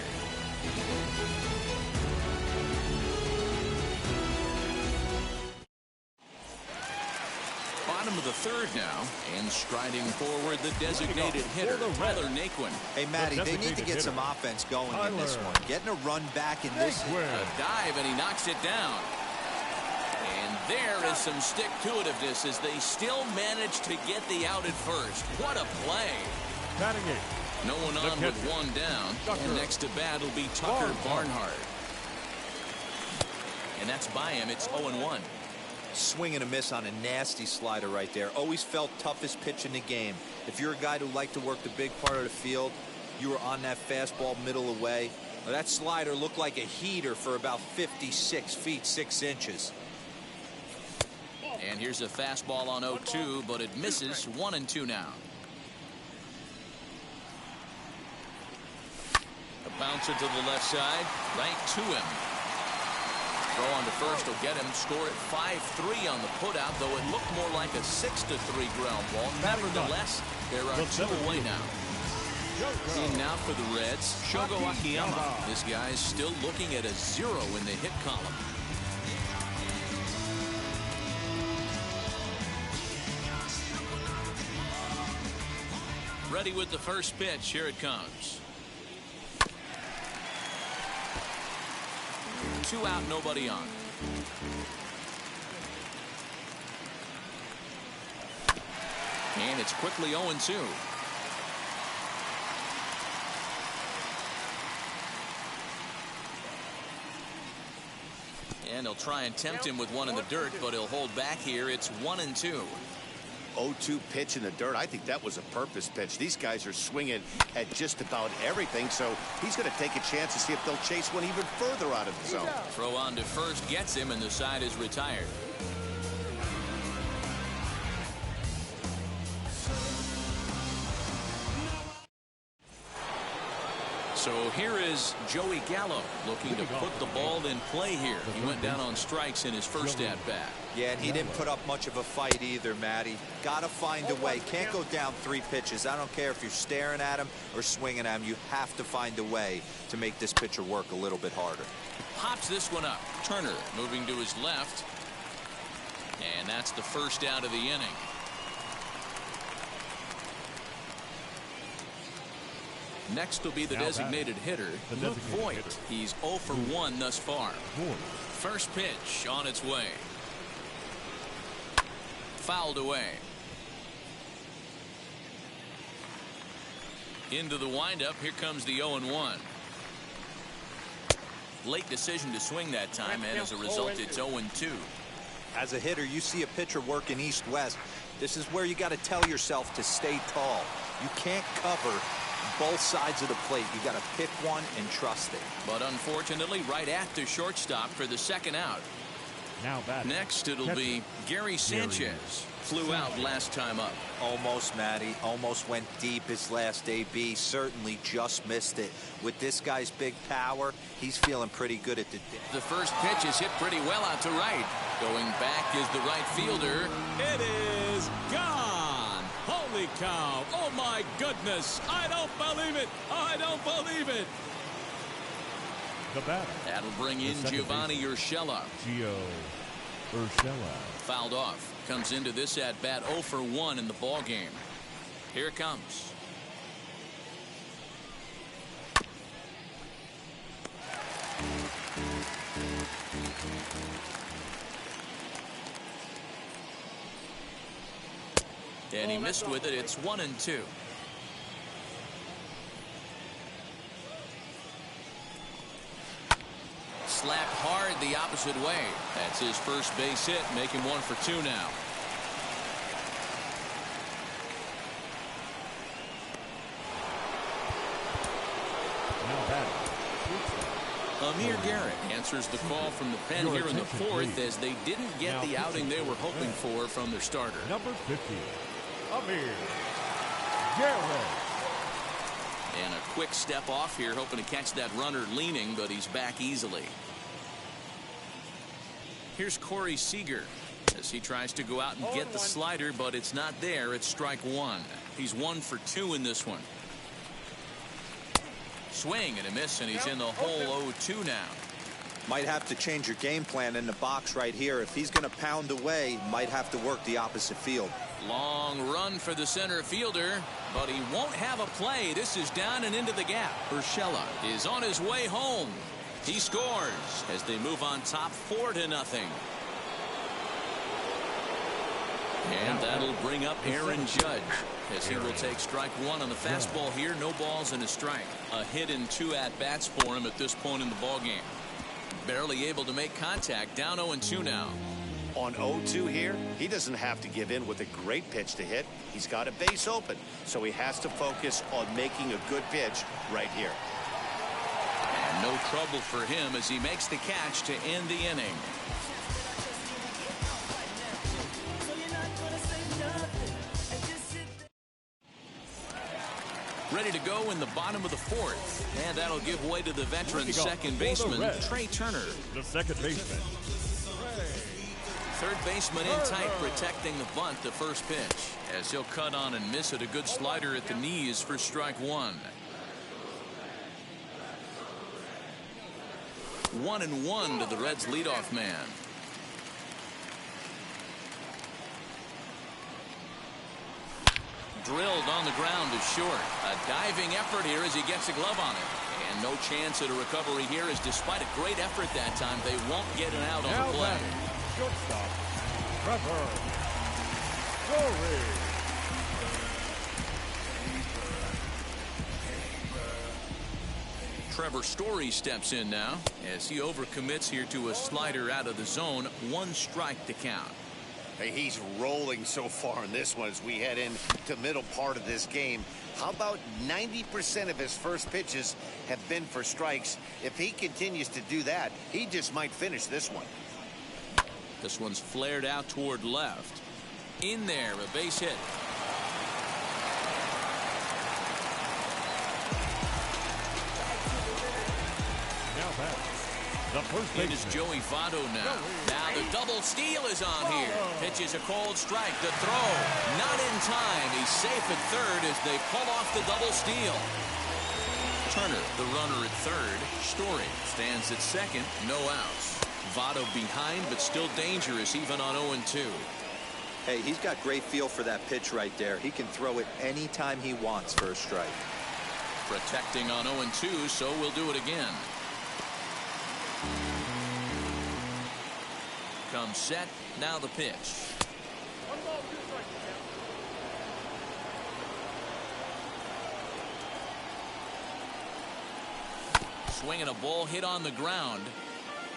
Bottom of the third now, and striding forward the designated hitter, Tyler Naquin. Hey, Matty, they need to get some offense going in this one. Getting a run back in this one. A dive, and he knocks it down. And there is some stick-to-itiveness as they still manage to get the out at first. What a play. No one on with 1 down. And next to bat will be Tucker Barnhart. And that's by him. It's 0-1. Swing and a miss on a nasty slider right there. Always felt toughest pitch in the game. If you're a guy who liked to work the big part of the field, You were on that fastball middle away. Well, that slider looked like a heater for about 56 feet 6 inches. And here's a fastball on 0-2, but it misses. 1-2 now. A bouncer to the left side, right to him. Throw on to first will get him. Score at 5-3 on the putout, though it looked more like a 6-3 ground ball. Nevertheless, there are 2 away now. In now for the Reds, Shogo Akiyama. This guy is still looking at a 0 in the hit column. Ready with the first pitch. Here it comes. 2 out, nobody on. And it's quickly 0-2. And they'll try and tempt him with one in the dirt, but he'll hold back here. It's 1-2. 0-2 pitch in the dirt. I think that was a purpose pitch. These guys are swinging at just about everything, so he's going to take a chance to see if they'll chase one even further out of the zone. Throw on to first gets him, and the side is retired. So here is Joey Gallo looking to put the ball in play here. He went down on strikes in his first at bat. Yeah, and he didn't put up much of a fight either, Matty. Got to find a way. Can't go down 3 pitches. I don't care if you're staring at him or swinging at him. You have to find a way to make this pitcher work a little bit harder. Pops this one up. Turner moving to his left. And that's the first out of the inning. Next will be the designated hitter, Luke Voigt. He's 0 for 1 thus far. First pitch on its way. Fouled away. Into the windup. Here comes the 0-1. Late decision to swing that time, and as a result, it's 0-2. As a hitter, you see a pitcher working east-west. This is where you got to tell yourself to stay tall. You can't cover both sides of the plate. You got to pick one and trust it. But unfortunately, right at the shortstop for the second out. Now batting. Next, it'll be Gary Sanchez. Flew out last time up. Almost, Matty. Almost went deep his last AB. Certainly just missed it. With this guy's big power, he's feeling pretty good at the... The first pitch is hit pretty well out to right. Going back is the right fielder. It is gone. Holy cow. Oh, my goodness. I don't believe it. I don't believe it. The batter. That'll bring in Giovanni Urshela. Gio Urshela. Fouled off. Comes into this at bat 0 for 1 in the ball game. Here it comes. And he missed with it. It's 1-2. Slapped hard the opposite way. That's his first base hit, making 1 for 2 now. Amir Garrett answers the call from the pen here in the 4th, as they didn't get the outing they were hoping for from their starter. Number 50, Amir Garrett. And a quick step off here, hoping to catch that runner leaning, but he's back easily. Here's Corey Seager as he tries to go out and get the slider, but it's not there. It's strike 1. He's 1 for 2 in this one. Swing and a miss, and he's in the hole 0-2 now. Might have to change your game plan in the box right here. If he's going to pound away, might have to work the opposite field. Long run for the center fielder, but he won't have a play. This is down and into the gap. Urshela is on his way home. He scores as they move on top 4-0. And that'll bring up Aaron Judge as he will take strike 1 on the fastball here. No balls and a strike. A hit in 2 at-bats for him at this point in the ballgame. Barely able to make contact. Down 0-2 now. On 0-2 here, he doesn't have to give in with a great pitch to hit. He's got a base open, so he has to focus on making a good pitch right here. And no trouble for him as he makes the catch to end the inning. Ready to go in the bottom of the fourth, and that'll give way to the veteran second baseman, Trey Turner. The second baseman. Third baseman in tight, protecting the bunt to first pitch, as he'll cut on and miss it. A good slider at the knees for strike one. 1-1 to the Reds leadoff man. Drilled on the ground is short. A diving effort here as he gets a glove on it. And no chance at a recovery here, as despite a great effort that time, they won't get an out on the play. Shortstop, Trevor Story. Trevor Story steps in now as he overcommits here to a slider out of the zone. 1 strike to count. Hey, he's rolling so far in this one as we head into middle part of this game. How about 90% of his first pitches have been for strikes? If he continues to do that, he just might finish this one. This one's flared out toward left. In there, a base hit. Now back. The first It is baseman. Joey Votto now. Now the double steal is on here. Pitches a cold strike. The throw not in time. He's safe at third as they pull off the double steal. Turner, the runner at third. Story stands at second. No outs. Votto behind, but still dangerous even on 0-2. Hey, he's got great feel for that pitch right there. He can throw it anytime he wants for a strike. Protecting on 0-2, so we'll do it again. Comes set. Now the pitch. 1 ball, 2 strikes. Swinging a ball hit on the ground.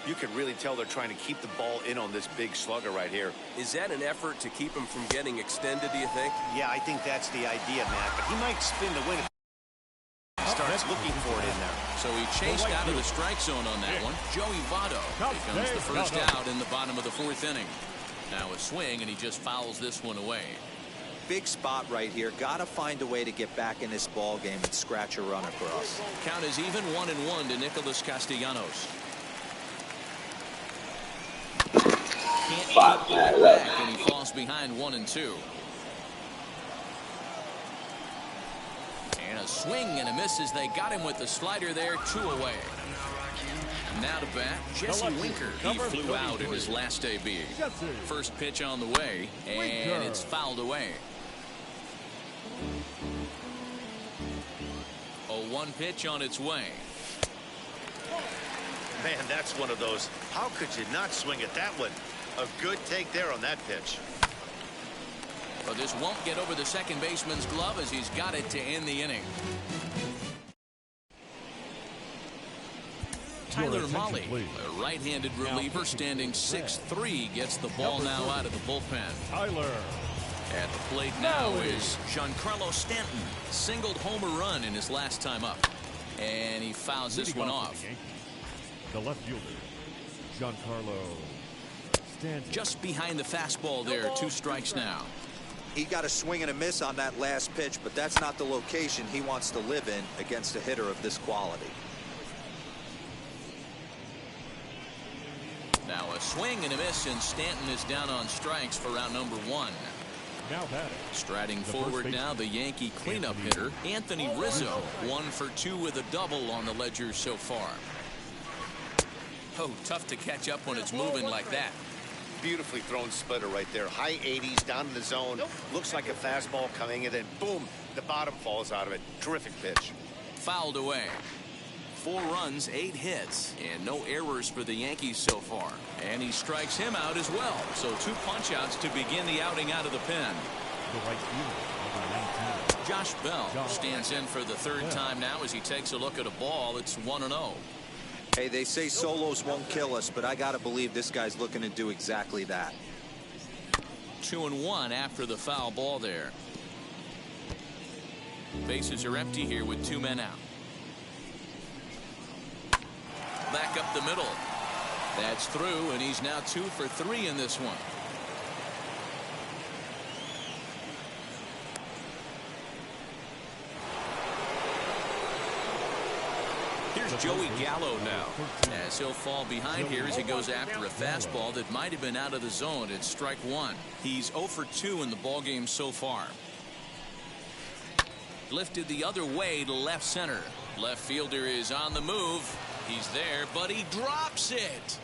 You can really tell they're trying to keep the ball in on this big slugger right here. Is that an effort to keep him from getting extended, do you think? Yeah, I think that's the idea, Matt. But he might spin the win if he starts looking for it in there. So he chased out of the strike zone on that one. Joey Votto becomes the first out in the bottom of the fourth inning. Now a swing, and he just fouls this one away. Big spot right here. Got to find a way to get back in this ball game and scratch a run across. Count is even 1-1 to Nicholas Castellanos. Can't keep going back, and he falls behind 1-2. And a swing and a miss as they got him with the slider there. 2 away. Now to bat, Jesse Winker. He flew out in his last AB. First pitch on the way, and it's fouled away. 0-1 pitch on its way. Man, that's one of those. How could you not swing at that one? A good take there on that pitch. But this won't get over the second baseman's glove as he's got it to end the inning. Tyler Mahle, a right-handed reliever standing 6'3", gets the ball now out of the bullpen. Tyler. At the plate now is Giancarlo Stanton. Singled home run in his last time up. And he fouls this one off. The left fielder, Giancarlo Stanton. Just behind the fastball there. 2 strikes now. He got a swing and a miss on that last pitch, but that's not the location he wants to live in against a hitter of this quality. Now a swing and a miss, and Stanton is down on strikes for round number 1. Now batting. Striding forward now, the Yankee cleanup hitter, Anthony Rizzo. 1 for 2 with a double on the ledger so far. Oh, tough to catch up when it's moving like that. Beautifully thrown splitter right there. High 80s down in the zone. Looks like a fastball coming, and then boom, the bottom falls out of it. Terrific pitch. Fouled away. 4 runs, 8 hits, and no errors for the Yankees so far. And he strikes him out as well. So 2 punch-outs to begin the outing out of the pen. The right fielder, number 19. Josh Bell stands in for the 3rd time now as he takes a look at a ball. It's 1-0. Hey, they say solos won't kill us, but I got to believe this guy's looking to do exactly that. 2-1 after the foul ball there. Bases are empty here with 2 men out. Back up the middle. That's through, and he's now 2 for 3 in this one. Here's Joey Gallo now, as he'll fall behind here as he goes after a fastball that might have been out of the zone. It's strike 1. He's 0 for 2 in the ballgame so far. Lifted the other way to left center. Left fielder is on the move. He's there, but he drops it.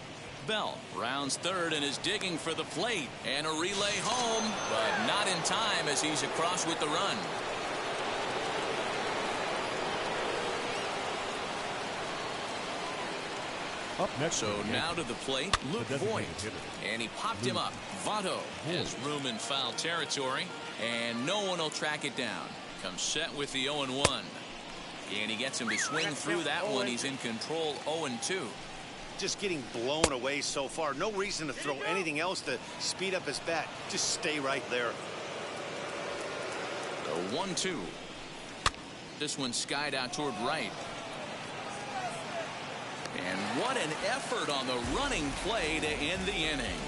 Bell rounds third and is digging for the plate. And a relay home, but not in time as he's across with the run. Up next, so now to the plate, Luke Voigt, and he popped him up. Votto has room in foul territory, and no one will track it down. Comes set with the 0-1, and he gets him to swing through that one. He's in control, 0-2. Just getting blown away so far. No reason to throw anything else to speed up his bat. Just stay right there. The 1-2. This one skied out toward right. And what an effort on the running play to end the inning.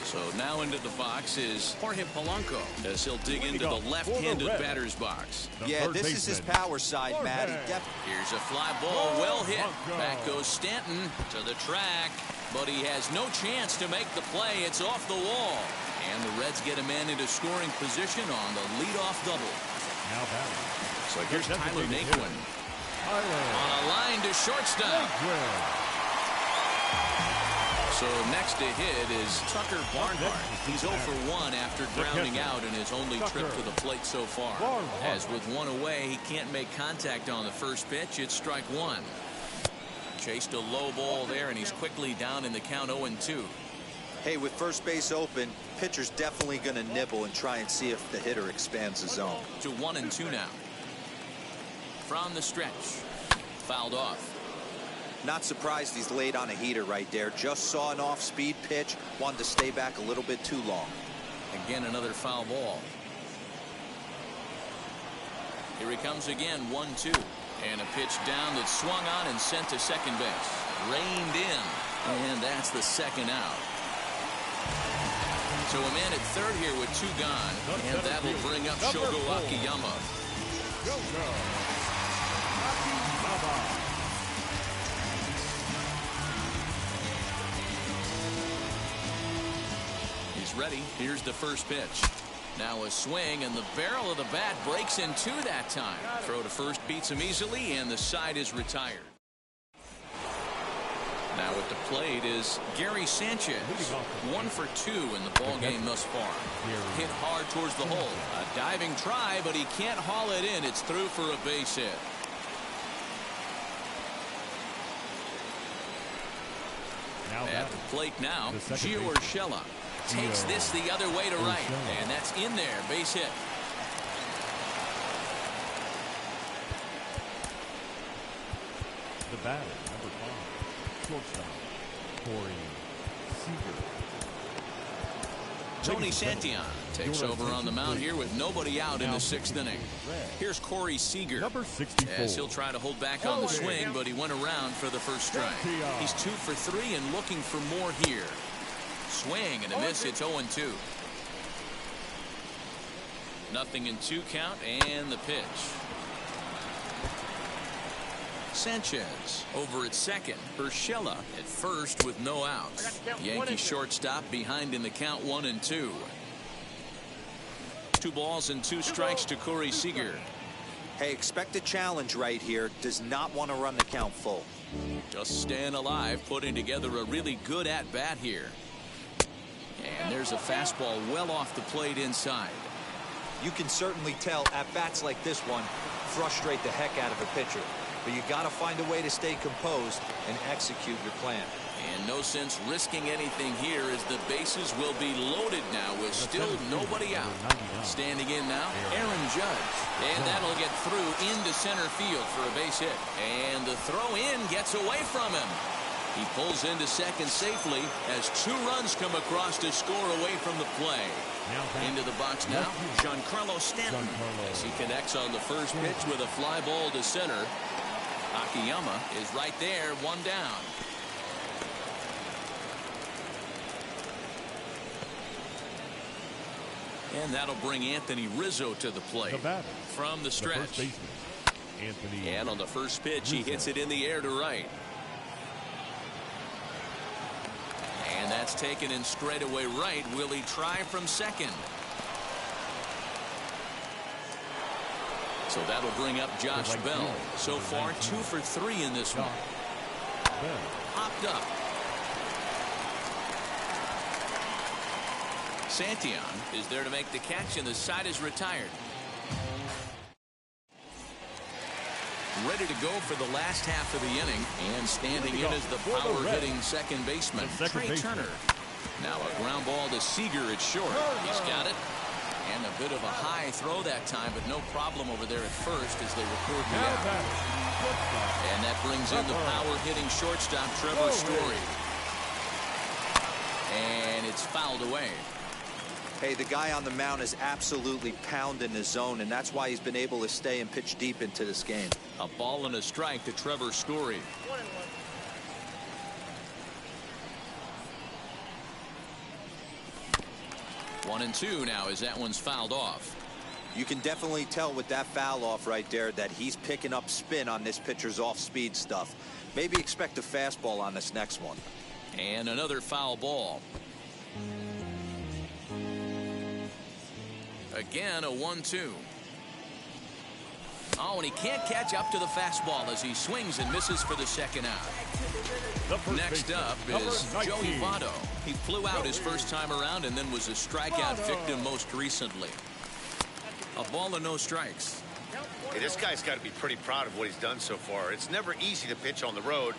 So now into the box is Jorge Polanco as he'll dig into the left-handed batter's box. Yeah, this is his power side, Matt. Here's a fly ball, well hit. Back goes Stanton to the track, but he has no chance to make the play. It's off the wall. And the Reds get a man into scoring position on the leadoff double. Now batting. So here's Tyler Naquin on a line to shortstop. So next to hit is Tucker Barnhart. He's 0 for 1 after grounding out in his only trip to the plate so far. As with one away, he can't make contact on the first pitch. It's strike 1. Chased a low ball there, and he's quickly down in the count, 0-2. Hey, with first base open, pitcher's definitely going to nibble and try and see if the hitter expands the zone. To 1-2 now. From the stretch. Fouled off. Not surprised he's laid on a heater right there. Just saw an off-speed pitch. Wanted to stay back a little bit too long. Again, another foul ball. Here he comes again, 1-2. And a pitch down that swung on and sent to second base. Reined in. And that's the second out. So a man at third here with 2 gone, and that will bring up Shogo Akiyama. He's ready. Here's the first pitch. Now a swing, and the barrel of the bat breaks in 2 that time. Throw to first beats him easily, and the side is retired. Now at the plate is Gary Sanchez. 1 for 2 in the ball game thus far. Hit hard towards the hole. A diving try, but he can't haul it in. It's through for a base hit. At the plate now, Gio Urshela takes this the other way to right, and that's in there. Base hit. The batter, number 5. Shortstop, Corey Seager. Tony Santillan takes over on the mound here with nobody out in the 6th inning. Here's Corey Seager. Number 64. As he'll try to hold back on the swing, but he went around for the first strike. He's 2 for 3 and looking for more here. Swing and a miss. It's 0-2. Nothing in 2 count, and the pitch. Sanchez over at second. Urshela at first with no outs. Yankee shortstop behind in the count, 1-2. 2 balls and 2 strikes to Corey Seager. Hey, expect a challenge right here. Does not want to run the count full. Just staying alive, putting together a really good at-bat here. And there's a fastball well off the plate inside. You can certainly tell at-bats like this one frustrate the heck out of a pitcher. But you got to find a way to stay composed and execute your plan. And no sense risking anything here as the bases will be loaded now with still nobody out. Standing in now, Aaron Judge. And that'll get through into center field for a base hit. And the throw in gets away from him. He pulls into second safely as 2 runs come across to score away from the play. Into the box now, Giancarlo Stanton as he connects on the first pitch with a fly ball to center. Akiyama is right there, 1 down. And that'll bring Anthony Rizzo to the plate from the stretch. And on the first pitch, he hits it in the air to right. And that's taken in straightaway right. Will he try from second? So that'll bring up Josh Bell. So far, 2 for 3 in this one. Popped up. Santillan is there to make the catch, and the side is retired. Ready to go for the last half of the inning, and standing in is the power-hitting second baseman, Trey Turner. Now a ground ball to Seager at short. He's got it. And a bit of a high throw that time, but no problem over there at first as they record the out. And that brings in the power-hitting shortstop, Trevor Story. And it's fouled away. Hey, the guy on the mound is absolutely pounding his zone, and that's why he's been able to stay and pitch deep into this game. A ball and a strike to Trevor Story. 1-2 now as that one's fouled off. You can definitely tell with that foul off right there that he's picking up spin on this pitcher's off-speed stuff. Maybe expect a fastball on this next one. And another foul ball. Again, a 1-2. Oh, and he can't catch up to the fastball as he swings and misses for the second out. Next up is Joey Votto. He flew out his first time around and then was a strikeout victim most recently. A ball and no strikes. Hey, this guy's got to be pretty proud of what he's done so far. It's never easy to pitch on the road,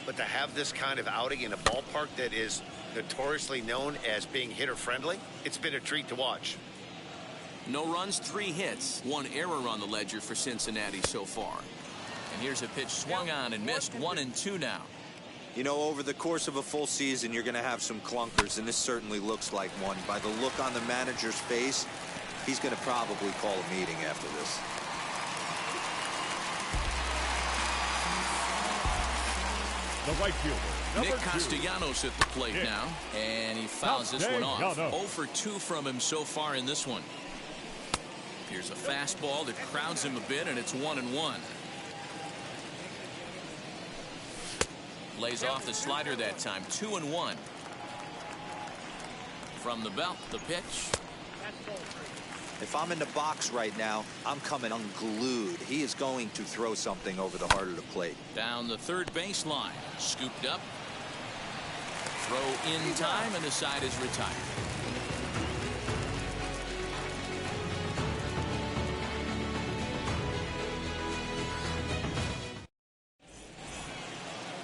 but to have this kind of outing in a ballpark that is notoriously known as being hitter-friendly, it's been a treat to watch. No runs, 3 hits, 1 error on the ledger for Cincinnati so far. And here's a pitch swung on and missed. 1-2 now. You know, over the course of a full season, you're going to have some clunkers, and this certainly looks like one. By the look on the manager's face, he's going to probably call a meeting after this. The right fielder, Nick Castellanos at the plate now, and he fouls this one off. 0 for 2 from him so far in this one. Here's a fastball that crowds him a bit, and it's 1-1. Lays off the slider that time. 2-1. From the belt, the pitch. If I'm in the box right now, I'm coming unglued. He is going to throw something over the heart of the plate. Down the third baseline. Scooped up. Throw in time, and the side is retired.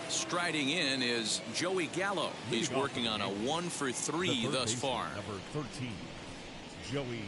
Striding in is Joey Gallo. He's working on a 1 for 3 thus far. Number 13, Joey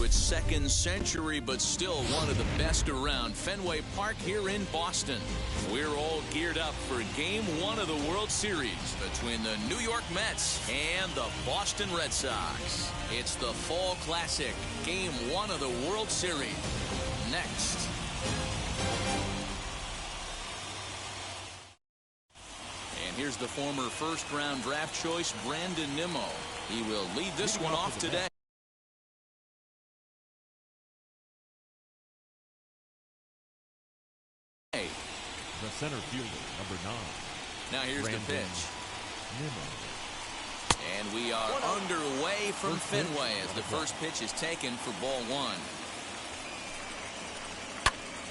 Second century, but still one of the best around. Fenway Park here in Boston. We're all geared up for Game 1 of the World Series between the New York Mets and the Boston Red Sox. It's the Fall Classic, Game 1 of the World Series. Next. And here's the former first-round draft choice, Brandon Nimmo. He will lead this one off today. The center fielder, number 9. Now here's Brandon the pitch. Nimmo. And we are underway from Fenway as the first pitch is taken for ball 1.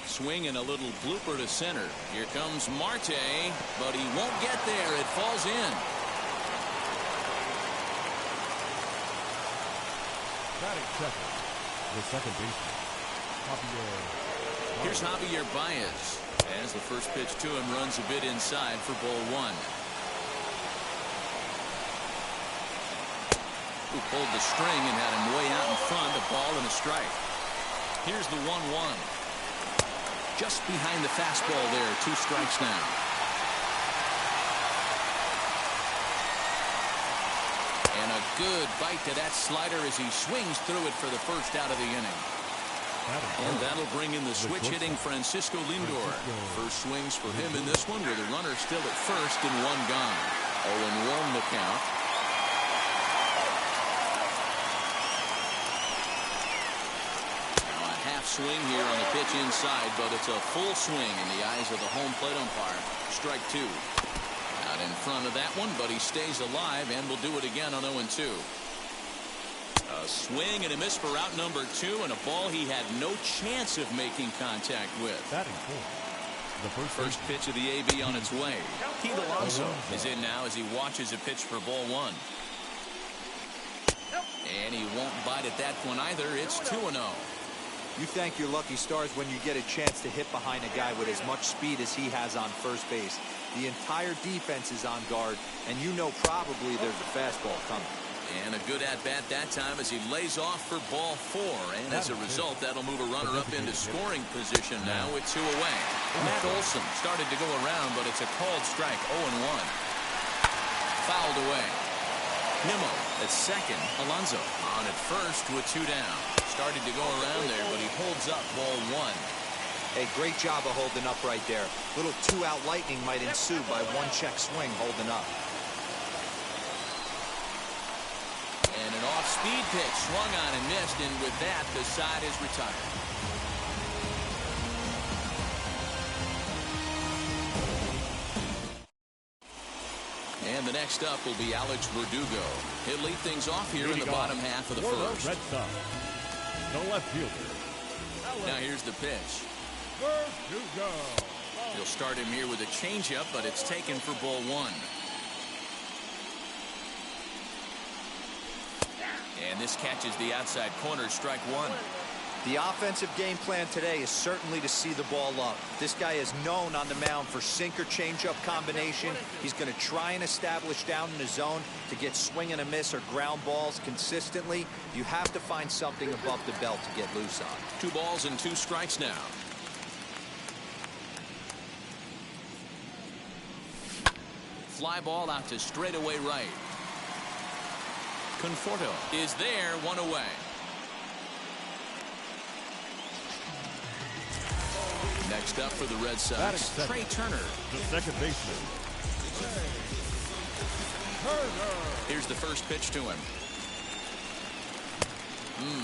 Swing and a little blooper to center. Here comes Marte, but he won't get there. It falls in. Batting second, the second baseman, Javier. Here's Javier Baez as the first pitch to him runs a bit inside for ball 1. Who pulled the string and had him way out in front, a ball and a strike. Here's the 1-1. Just behind the fastball there, 2 strikes now. And a good bite to that slider as he swings through it for the first out of the inning. And that'll bring in the switch hitting Francisco Lindor. First swings for him in this one with a runner still at first and 1 gone. 0-1 the count. Now a half swing here on the pitch inside, but it's a full swing in the eyes of the home plate umpire. Strike 2. Not in front of that one, but he stays alive and will do it again on 0-2. A swing and a miss for out number 2, and a ball he had no chance of making contact with. Batting fourth, the first pitch of the AB on its way. Pete Alonso is in now as he watches a pitch for ball 1. And he won't bite at that one either. It's 2-0. You thank your lucky stars when you get a chance to hit behind a guy with as much speed as he has on first base. The entire defense is on guard, and you know probably there's a fastball coming. And a good at-bat that time as he lays off for ball 4. And as a result, that'll move a runner up into scoring position now with 2 away. Matt Olson started to go around, but it's a called strike, 0-1. Fouled away. Nimmo at second. Alonso on at first with 2 down. Started to go around there, but he holds up ball 1. Hey, great job of holding up right there. Little 2-out lightning might ensue by 1-check swing holding up. And an off-speed pitch swung on and missed, and with that, the side is retired. And the next up will be Alex Verdugo. He'll lead things off here in the bottom half of the first. Red Sox, the left fielder. Now here's the pitch. Verdugo. He'll start him here with a changeup, but it's taken for ball 1. And this catches the outside corner, strike 1. The offensive game plan today is certainly to see the ball up. This guy is known on the mound for sinker changeup combination. He's going to try and establish down in the zone to get swing and a miss or ground balls consistently. You have to find something above the belt to get loose on. 2 balls and 2 strikes now. Fly ball out to straightaway right. Conforto is there, 1 away. Next up for the Red Sox, Trey Turner. The second baseman. Here's the first pitch to him.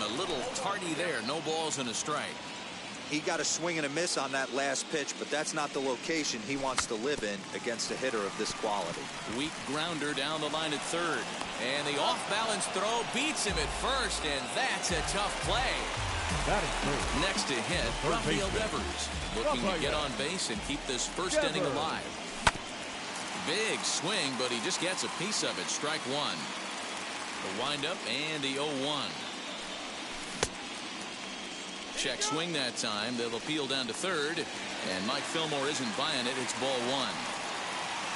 A little tardy there. No balls and a strike. He got a swing and a miss on that last pitch, but that's not the location he wants to live in against a hitter of this quality. Weak grounder down the line at third. And the off-balance throw beats him at first, and that's a tough play. That is true. Next to hit, Rafael Devers, looking to get on base and keep this first inning alive. Big swing, but he just gets a piece of it. Strike 1. The windup and the 0-1. Check swing that time. They'll appeal down to third, and Mike Fillmore isn't buying it. It's ball 1.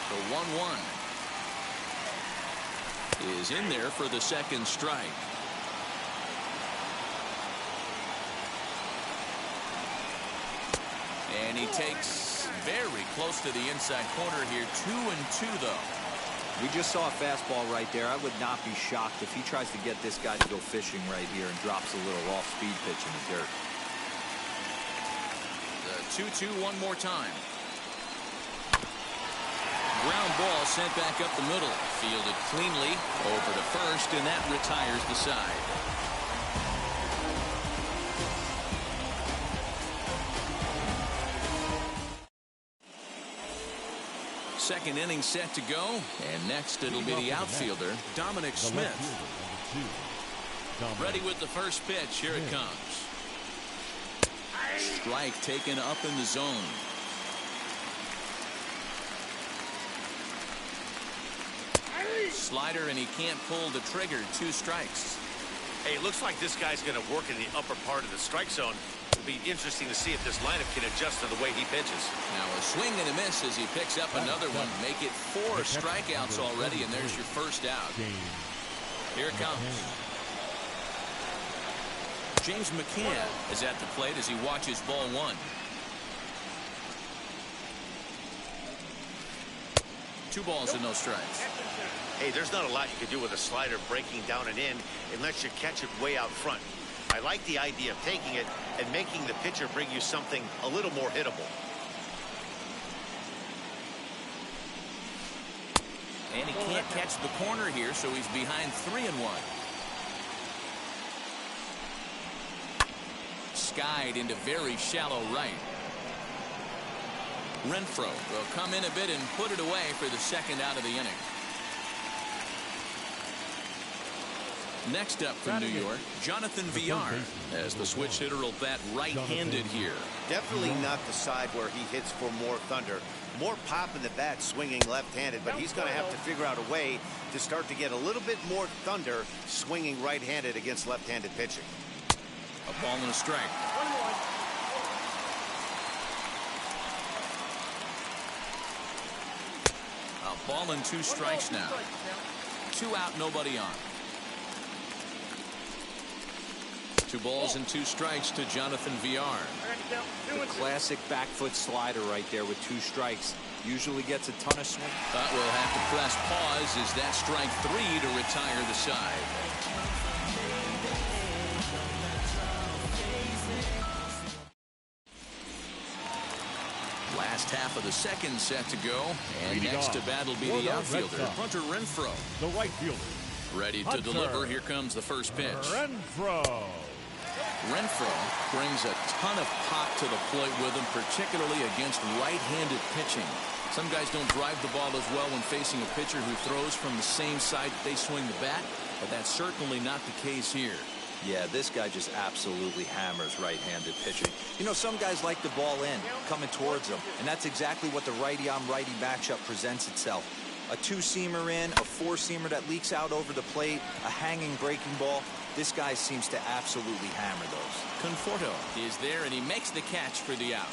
The 1-1 is in there for the second strike. And he takes very close to the inside corner here. 2-2 though. We just saw a fastball right there. I would not be shocked if he tries to get this guy to go fishing right here and drops a little off-speed pitch in the dirt. The 2-2 one more time. Ground ball sent back up the middle. Fielded cleanly over to first, and that retires the side. Second inning set to go, and next it'll be the outfielder, Dominic Smith. Ready with the first pitch. Here it comes. Strike taken up in the zone. Slider, and he can't pull the trigger. 2 strikes. Hey, it looks like this guy's going to work in the upper part of the strike zone. It'll be interesting to see if this lineup can adjust to the way he pitches. Now a swing and a miss as he picks up another one. Make it 4 strikeouts already, and there's your first out. Here it comes. James McCann is at the plate as he watches ball 1. 2 balls and no strikes. Hey, there's not a lot you can do with a slider breaking down and in unless you catch it way out front. I like the idea of taking it and making the pitcher bring you something a little more hittable. And he can't catch the corner here, so he's behind 3-1. Skied into very shallow right. Renfroe will come in a bit and put it away for the second out of the inning. Next up from New York, Jonathan Villar, as the switch hitter will bat right-handed here. Definitely not the side where he hits for more thunder. More pop in the bat swinging left-handed, but he's going to have to figure out a way to start to get a little bit more thunder swinging right-handed against left-handed pitching. A ball and a strike. Ball and 2 strikes now. 2 out, nobody on. 2 balls and 2 strikes to Jonathan Villar. The classic back foot slider right there with 2 strikes. Usually gets a ton of swing. But we'll have to press pause as that strike 3 to retire the side. Last half of the second set to go, and next to bat will be the outfielder, Hunter Renfroe. The right fielder. Ready to deliver. Here comes the first pitch. Renfroe brings a ton of pop to the plate with him, particularly against right-handed pitching. Some guys don't drive the ball as well when facing a pitcher who throws from the same side that they swing the bat, but that's certainly not the case here. Yeah, this guy just absolutely hammers right-handed pitching. You know, some guys like the ball in, coming towards them, and that's exactly what the righty-on-righty matchup presents itself. A 2-seamer in, a 4-seamer that leaks out over the plate, a hanging breaking ball. This guy seems to absolutely hammer those. Conforto is there, and he makes the catch for the out.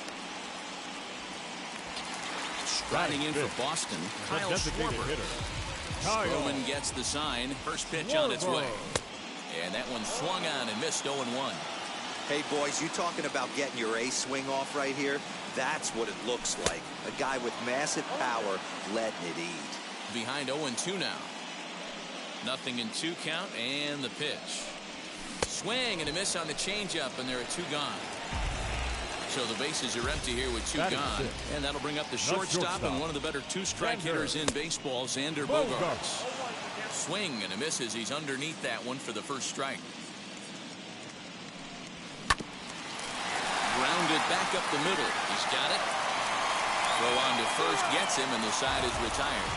Striding in for Boston, Kyle Schwarber. Stroman gets the sign. First pitch on its way. And that one swung on and missed 0-1. Hey, boys, you talking about getting your ace swing off right here? That's what it looks like. A guy with massive power letting it eat. Behind 0-2 now. 0-2 count, and the pitch. Swing and a miss on the changeup, and there are 2 gone. So the bases are empty here with 2 gone, and that'll bring up the shortstop and one of the better 2-strike hitters in baseball, Xander Bogaerts. Swing and a miss as he's underneath that one for the first strike. Grounded back up the middle. He's got it. Throw on to first, gets him, and the side is retired.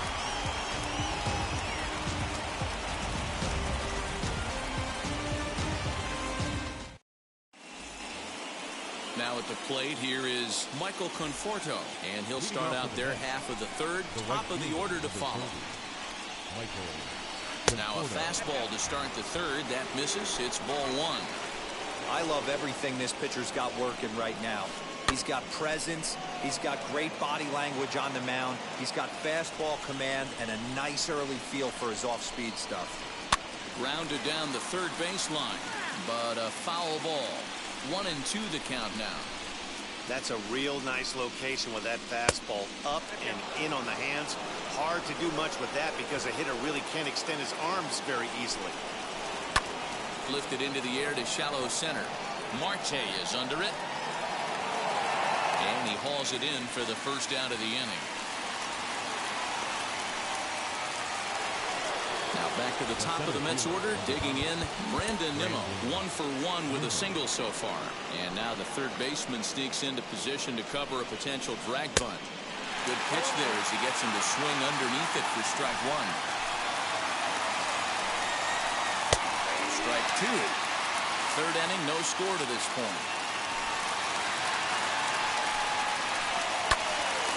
Now at the plate, here is Michael Conforto, and he'll start out their half of the third, top of the order to follow. Now a fastball to start the third. That misses. It's ball 1. I love everything this pitcher's got working right now. He's got presence. He's got great body language on the mound. He's got fastball command and a nice early feel for his off-speed stuff. Grounded down the third baseline, but a foul ball. 1-2 the count now. That's a real nice location with that fastball up and in on the hands. Hard to do much with that because a hitter really can't extend his arms very easily. Lifted into the air to shallow center. Marte is under it. And he hauls it in for the first out of the inning. Now back to the top of the Mets order, digging in, Brandon Nimmo, 1 for 1 with a single so far. And now the third baseman sneaks into position to cover a potential drag bunt. Good pitch there as he gets him to swing underneath it for strike 1. Strike 2. Third inning, no score to this point.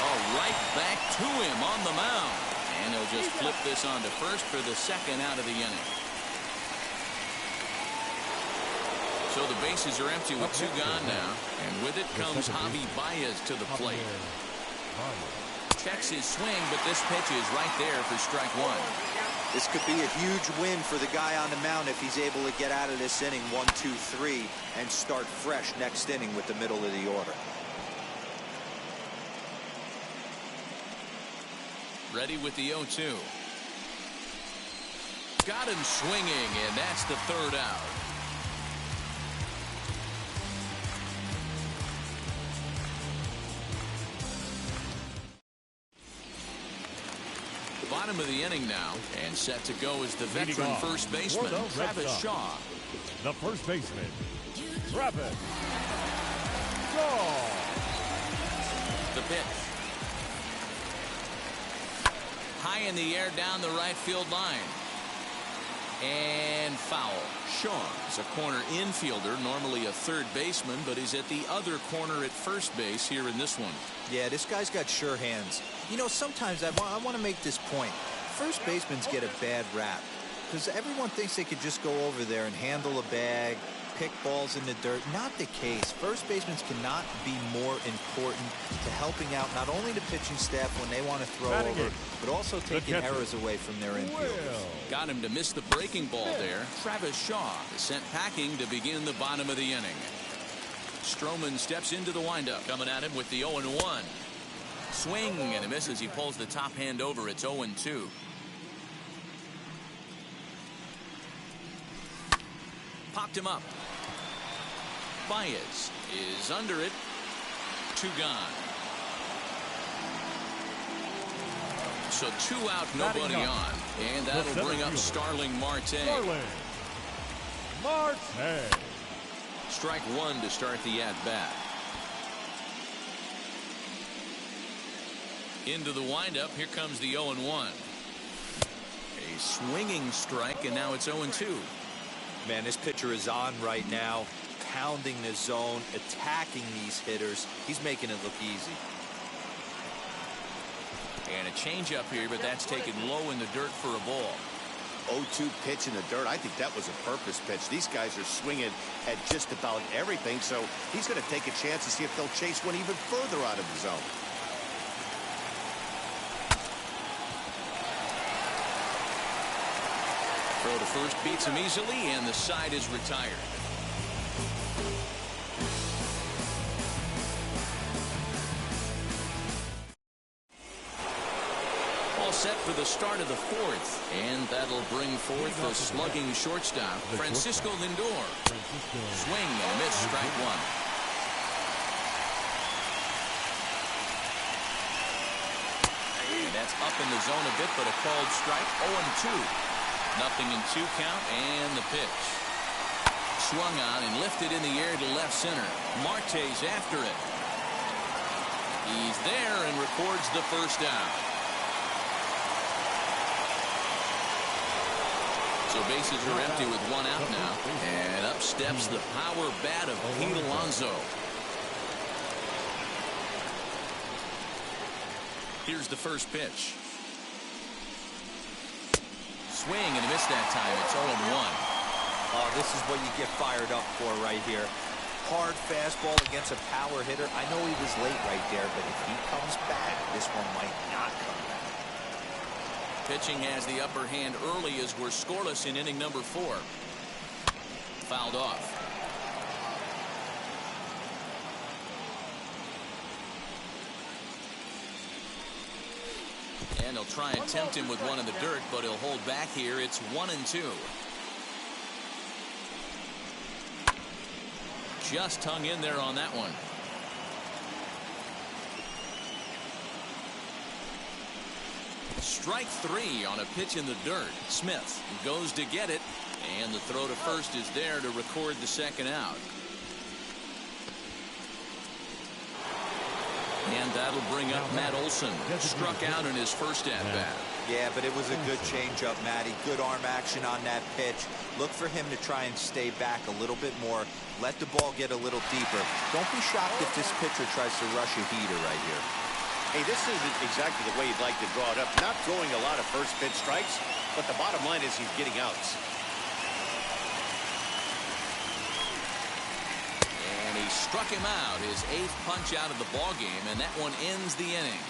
Oh, right back to him on the mound. And he'll just flip this on to first for the second out of the inning. So the bases are empty with 2 gone now. And with it comes Javi Baez to the plate. Checks his swing, but this pitch is right there for strike 1. This could be a huge win for the guy on the mound if he's able to get out of this inning 1, 2, 3 and start fresh next inning with the middle of the order. Ready with the 0-2. Got him swinging, and that's the third out. Bottom of the inning now, and set to go is the veteran first baseman, Travis Shaw. The first baseman, Travis Shaw. The pitch. High in the air down the right field line. And foul. Shaw is a corner infielder, normally a third baseman, but he's at the other corner at first base here in this one. Yeah, this guy's got sure hands. You know, sometimes I want to make this point. First basemen get a bad rap because everyone thinks they could just go over there and handle a bag, pick balls in the dirt. Not the case. First basemen cannot be more important to helping out not only the pitching staff when they want to throw over, but also taking errors away from their infielders. Got him to miss the breaking ball there. Travis Shaw is sent packing to begin the bottom of the inning. Stroman steps into the windup, coming at him with the 0-1. Swing and a miss as he pulls the top hand over. It's 0-2. Popped him up. Baez is under it. 2 gone. So 2 out, nobody on. And that'll bring up Starling Marte. Strike 1 to start the at-bat. Into the windup. Here comes the 0-1. A swinging strike, and now it's 0-2. Man, this pitcher is on right now, pounding the zone, attacking these hitters. He's making it look easy. And a changeup here, but that's taken low in the dirt for a ball. 0-2 pitch in the dirt. I think that was a purpose pitch. These guys are swinging at just about everything, so he's going to take a chance to see if they'll chase one even further out of the zone. Throw to first beats him easily, and the side is retired. All set for the start of the 4th, and that'll bring forth the slugging shortstop, Francisco Lindor. Swing and a miss, strike 1. And that's up in the zone a bit, but a called strike. 0-2. Nothing in 2 count, and the pitch. Swung on and lifted in the air to left center. Marte's after it. He's there and records the first out. So bases are empty with 1 out now. And up steps the power bat of Pete Alonso. Here's the first pitch. Swing and a miss that time. It's 0-1. Oh, this is what you get fired up for right here. Hard fastball against a power hitter. I know he was late right there, but if he comes back, this one might not come back. Pitching has the upper hand early as we're scoreless in inning number 4. Fouled off. And they'll try and tempt him with one in the dirt, but he'll hold back here. It's 1-2. Just hung in there on that one. Strike 3 on a pitch in the dirt. Smith goes to get it, and the throw to first is there to record the second out. And that'll bring up Matt Olson. Struck out in his first at-bat. Yeah, but it was a good changeup, Matty. Good arm action on that pitch. Look for him to try and stay back a little bit more. Let the ball get a little deeper. Don't be shocked if this pitcher tries to rush a heater right here. Hey, this isn't exactly the way you'd like to draw it up. Not throwing a lot of first pitch strikes, but the bottom line is he's getting outs. He struck him out, his 8th punch out of the ball game, and that one ends the inning.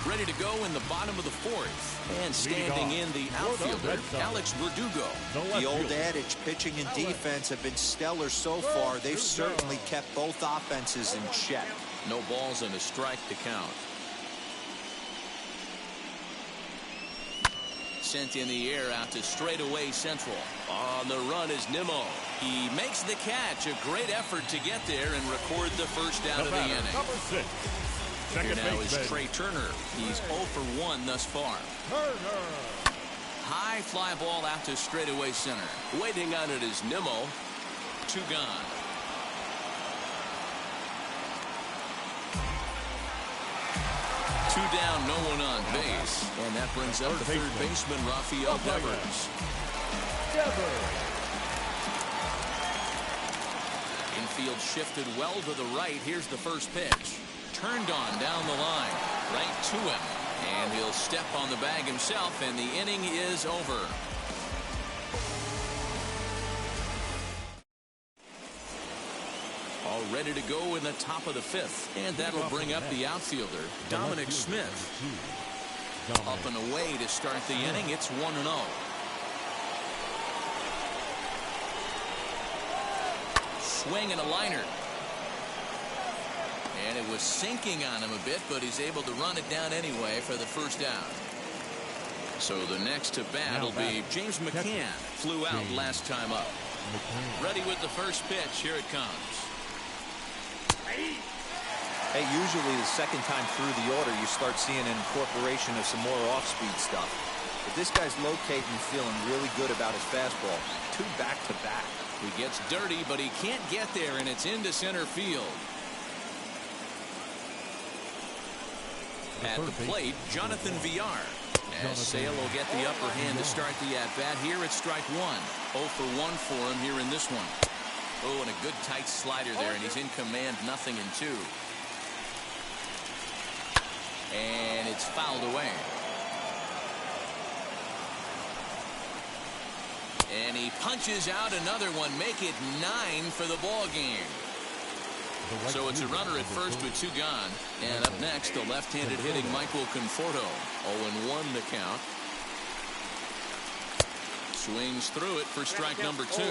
Ready to go in the bottom of the 4th, and standing in the outfielder, Alex Verdugo. The old adage, pitching and defense have been stellar so far. They've certainly kept both offenses in check. No balls and a strike to count. Sent in the air out to straightaway central. On the run is Nimmo. He makes the catch. A great effort to get there and record the first out of the inning. Here now is Trey Turner. He's 0 for 1 thus far. High fly ball out to straightaway center. Waiting on it is Nimmo. 2 gone. Two down, no one on base. And that brings up the third baseman, Rafael Devers. Infield shifted well to the right. Here's the first pitch. Turned on down the line. Right to him. And he'll step on the bag himself, and the inning is over. All ready to go in the top of the fifth. And that'll bring up the outfielder, Dominic Smith. Up and away to start the inning. It's 1-0. Swing and a liner. And it was sinking on him a bit, but he's able to run it down anyway for the first down. So the next to bat will be James McCann. Flew out last time up. Ready with the first pitch. Here it comes. Hey, usually the second time through the order, you start seeing an incorporation of some more off-speed stuff. But this guy's locating and feeling really good about his fastball. 2 back-to-back. He gets dirty, but he can't get there, and it's into center field. At the plate, Jonathan Villar. As Sale will get the upper hand to start the at-bat. Here it's strike 1. 0 for 1 for him here in this one. Oh, and a good tight slider there, and he's in command, 0-2. And it's fouled away. And he punches out another one, make it 9 for the ball game. So it's a runner at first with 2 gone. And up next, the left-handed hitting Michael Conforto. 0-1 the count. Swings through it for strike number 2.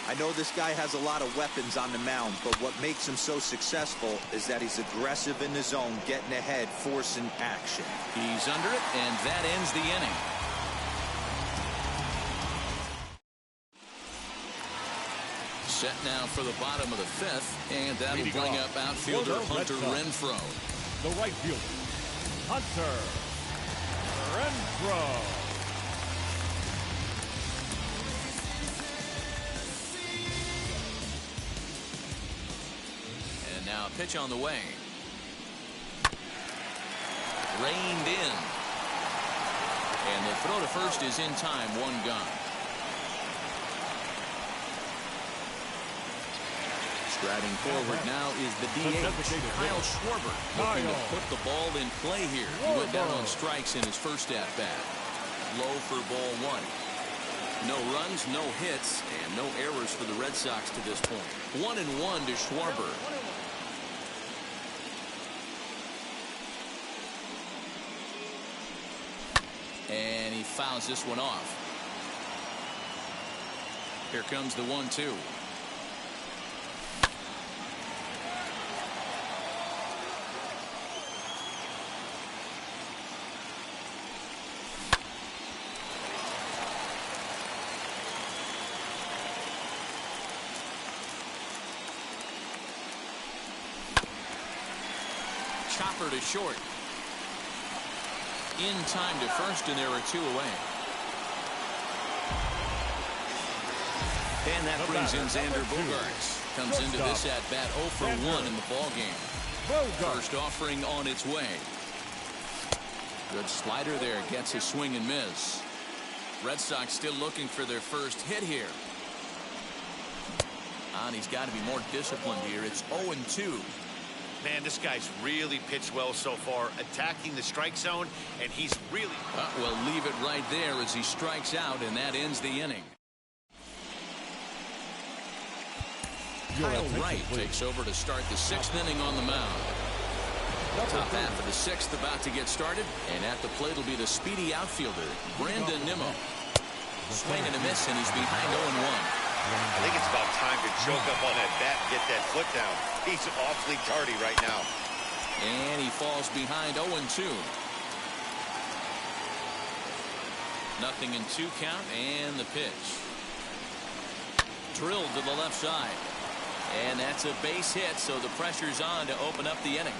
I know this guy has a lot of weapons on the mound, but what makes him so successful is that he's aggressive in the zone, getting ahead, forcing action. He's under it, and that ends the inning. Set now for the bottom of the fifth, and that'll bring up outfielder Hunter Renfroe. The right fielder, Hunter Renfroe. And now a pitch on the way. Reined in. And the throw to first is in time, 1 gone. Striding forward now is the DH, Kyle Schwarber, looking to put the ball in play here. He went down on strikes in his first at-bat. Low for ball 1. No runs, no hits, and no errors for the Red Sox to this point. 1-1 to Schwarber. And he fouls this one off. Here comes the 1-2. Chopper to short. In time to first, and there are 2 away. And that brings in Xander Bogaerts. Comes into this at-bat 0 for 1 in the ball game. First offering on its way. Good slider there, gets a swing and miss. Red Sox still looking for their first hit here. And he's got to be more disciplined here. It's 0-2. Man, this guy's really pitched well so far, attacking the strike zone, and he's really... We'll leave it right there as he strikes out, and that ends the inning. Kyle Wright takes over to start the 6th inning on the mound. Top half of the 6th about to get started, and at the plate will be the speedy outfielder, Brandon Nimmo. Swing and a miss, and he's behind 0-1. I think it's about time to choke up on that bat and get that foot down. He's awfully tardy right now. And he falls behind 0-2. 0-2 count, and the pitch. Drilled to the left side. And that's a base hit, so the pressure's on to open up the inning.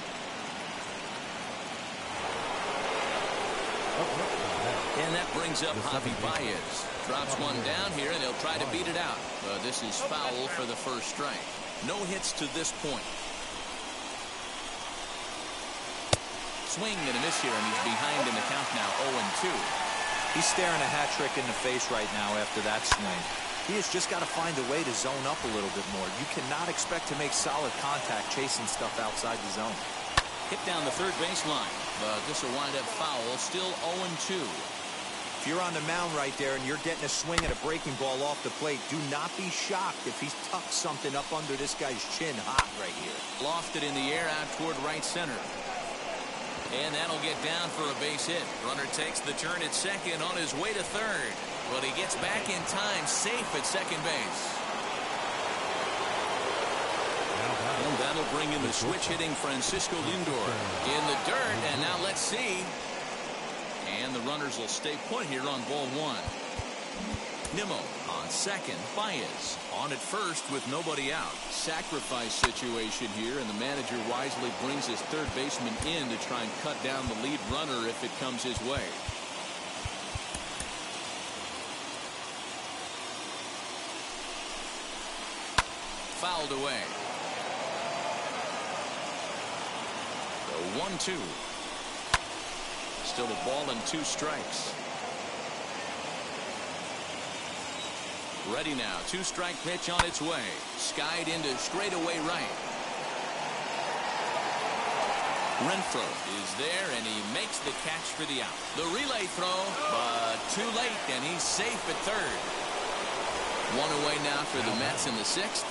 And that brings up Javi Baez. Drops one down here, and they'll try to beat it out. This is foul for the first strike. No hits to this point. Swing and a miss here, and he's behind in the count now, 0-2. He's staring a hat trick in the face right now after that swing. He has just got to find a way to zone up a little bit more. You cannot expect to make solid contact chasing stuff outside the zone. Hit down the third baseline, but this will wind up foul. Still 0-2. If you're on the mound right there and you're getting a swing at a breaking ball off the plate, do not be shocked if he's tucked something up under this guy's chin hot right here. Lofted in the air out toward right center. And that'll get down for a base hit. Runner takes the turn at second on his way to third. But he gets back in time, safe at second base. And that'll bring in the switch-hitting Francisco Lindor in the dirt. And now let's see. And the runners will stay put here on ball one. Nimmo on second. Baez on at first with nobody out. Sacrifice situation here, and the manager wisely brings his third baseman in to try and cut down the lead runner if it comes his way. Fouled away. The 1-2. Still a ball and 2 strikes. Ready now. 2-strike pitch on its way. Skied into straightaway right. Renfroe is there, and he makes the catch for the out. The relay throw, but too late, and he's safe at third. One away now for the Mets in the 6th,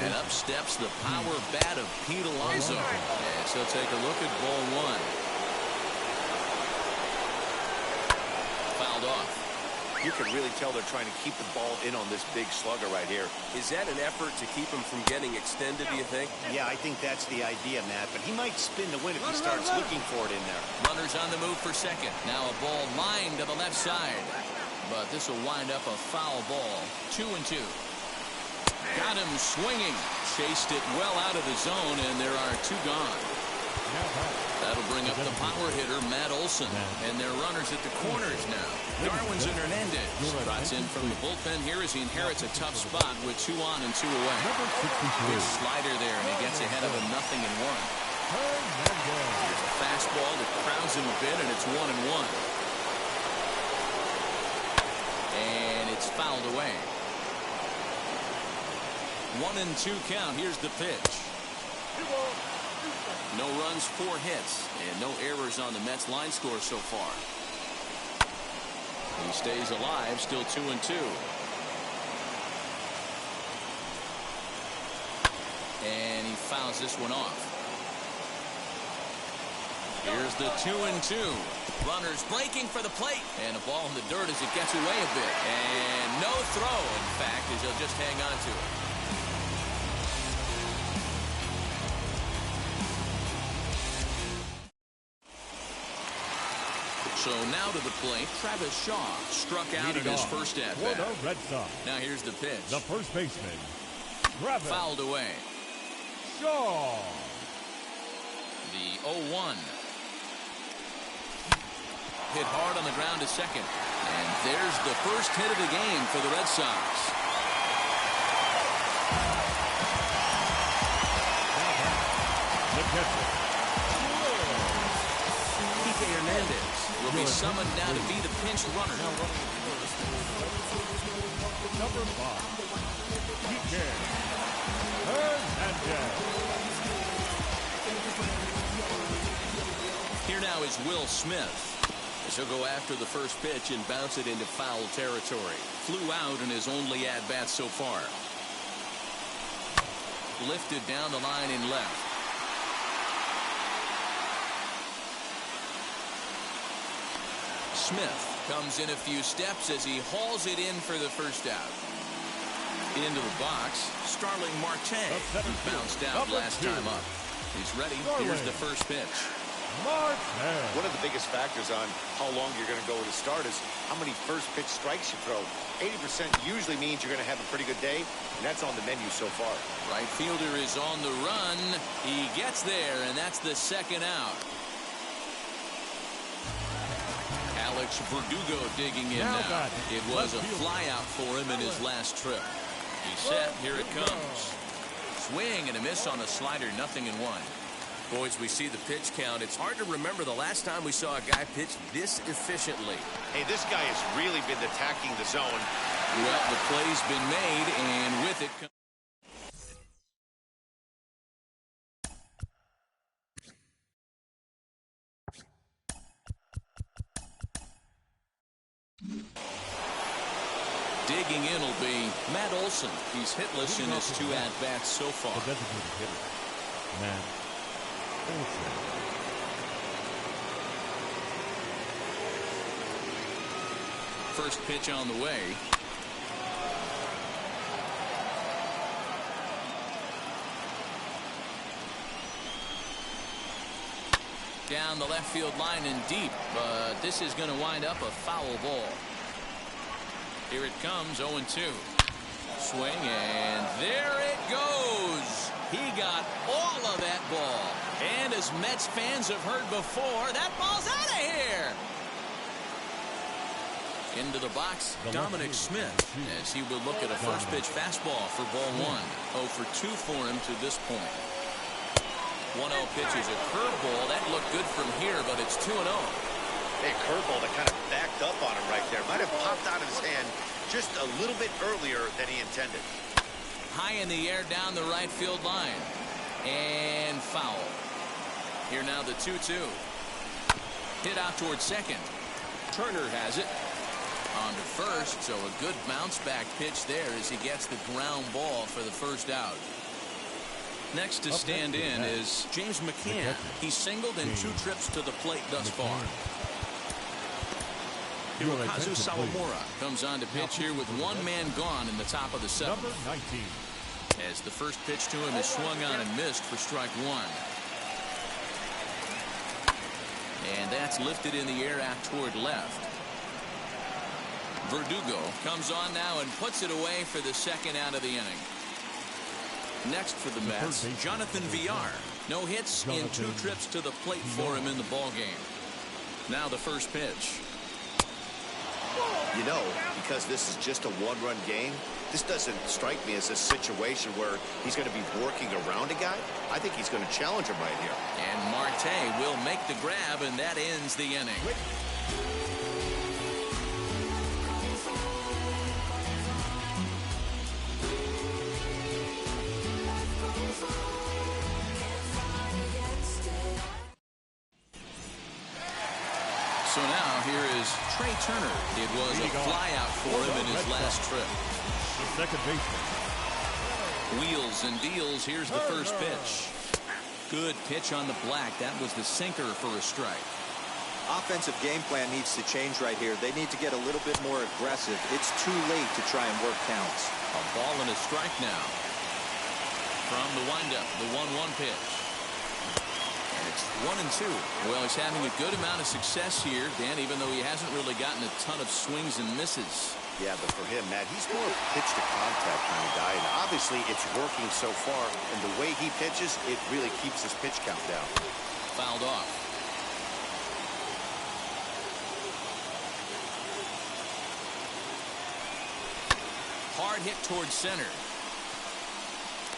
and up steps the power bat of Pete Alonso. And so take a look at ball one. Fouled off. You can really tell they're trying to keep the ball in on this big slugger right here. Is that an effort to keep him from getting extended, do you think? Yeah, I think that's the idea, Matt. But he might spin the win if he starts looking for it in there. Runners on the move for second. Now a ball lined to the left side. But this will wind up a foul ball. 2-2. Got him swinging. Chased it well out of the zone, and there are 2 gone. That'll bring up the power hitter, Matt Olson. And their runners at the corners now. Darwinzon Hernandez trots in from the bullpen here as he inherits a tough spot with 2 on and 2 away. Good slider there, and he gets ahead of him 0-1. Here's a fastball that crowds him a bit, and it's 1-1. And it's fouled away. 1-2 count. Here's the pitch. No runs, 4 hits, and no errors on the Mets line score so far. He stays alive, still 2-2. And he fouls this one off. Here's the 2-2. Runners breaking for the plate, and a ball in the dirt as it gets away a bit. And no throw, in fact, as he'll just hang on to it. So now to the plate, Travis Shaw struck out in his first at-bat. Red Sox. Now here's the pitch. The first baseman, Travis Fouled away. Shaw. The 0-1. Hit hard on the ground to second. And there's the first hit of the game for the Red Sox. The catcher, Kike Hernandez will be summoned now to be the pinch runner. number 5, Kike Hernandez. Here now is Will Smith. As he'll go after the first pitch and bounce it into foul territory. Flew out in his only at-bat so far. Lifted down the line in left. Smith comes in a few steps as he hauls it in for the first out. Into the box, Starling Marte. He bounced out last time up. He's ready. Here's the first pitch. One of the biggest factors on how long you're going to go with a start is how many first pitch strikes you throw. 80% usually means you're going to have a pretty good day, and that's on the menu so far. Right fielder is on the run. He gets there, and that's the second out. Alex Verdugo digging in now. It was a fly out for him in his last trip. He's set. Here it comes. Swing and a miss on the slider. 0-1. Boys, we see the pitch count. It's hard to remember the last time we saw a guy pitch this efficiently. Hey, this guy has really been attacking the zone. Well, the play's been made, and with it comes Digging in will be Matt Olson. He's hitless in his 2 at-bats so far. The designated hitter, Matt Olson. First pitch on the way. Down the left field line and deep, but this is going to wind up a foul ball. Here it comes, 0-2. Swing, and there it goes. He got all of that ball. And as Mets fans have heard before, that ball's out of here. Into the box, Dominic Smith, as he will look at a first pitch fastball for ball 1. 0 for 2 for him to this point. 1-0 pitch is a curveball. That looked good from here, but it's 2-0. A curveball that kind of backed up on him right there. Might have popped out of his hand just a little bit earlier than he intended. High in the air down the right field line. And foul. Here now the 2-2. Hit out towards second. Turner has it. On to first, so a good bounce back pitch there as he gets the ground ball for the first out. Next to stand in is James McCann. He's singled in 2 trips to the plate thus far. Hirokazu Sawamura comes on to pitch here with 1 man gone in the top of the 7th. Number 19. As the first pitch to him is swung on and missed for strike 1. And that's lifted in the air out toward left. Verdugo comes on now and puts it away for the 2nd out of the inning. Next for the Mets, Jonathan Villar. No hits in 2 trips to the plate for him in the ballgame. Now the first pitch. You know, because this is just a 1-run game, this doesn't strike me as a situation where he's going to be working around a guy. I think he's going to challenge him right here. And Marte will make the grab, and that ends the inning. So now here is Trey Turner. It was a flyout for him in his last trip. The second baseman. Wheels and deals. Here's the first pitch. Good pitch on the black. That was the sinker for a strike. Offensive game plan needs to change right here. They need to get a little bit more aggressive. It's too late to try and work counts. A ball and a strike now. From the windup, the 1-1 pitch. It's 1-2. Well, he's having a good amount of success here, Dan, even though he hasn't really gotten a ton of swings and misses. Yeah, but for him, Matt, he's more a pitch-to-contact kind of guy. And obviously, it's working so far. And the way he pitches, it really keeps his pitch count down. Fouled off. Hard hit towards center.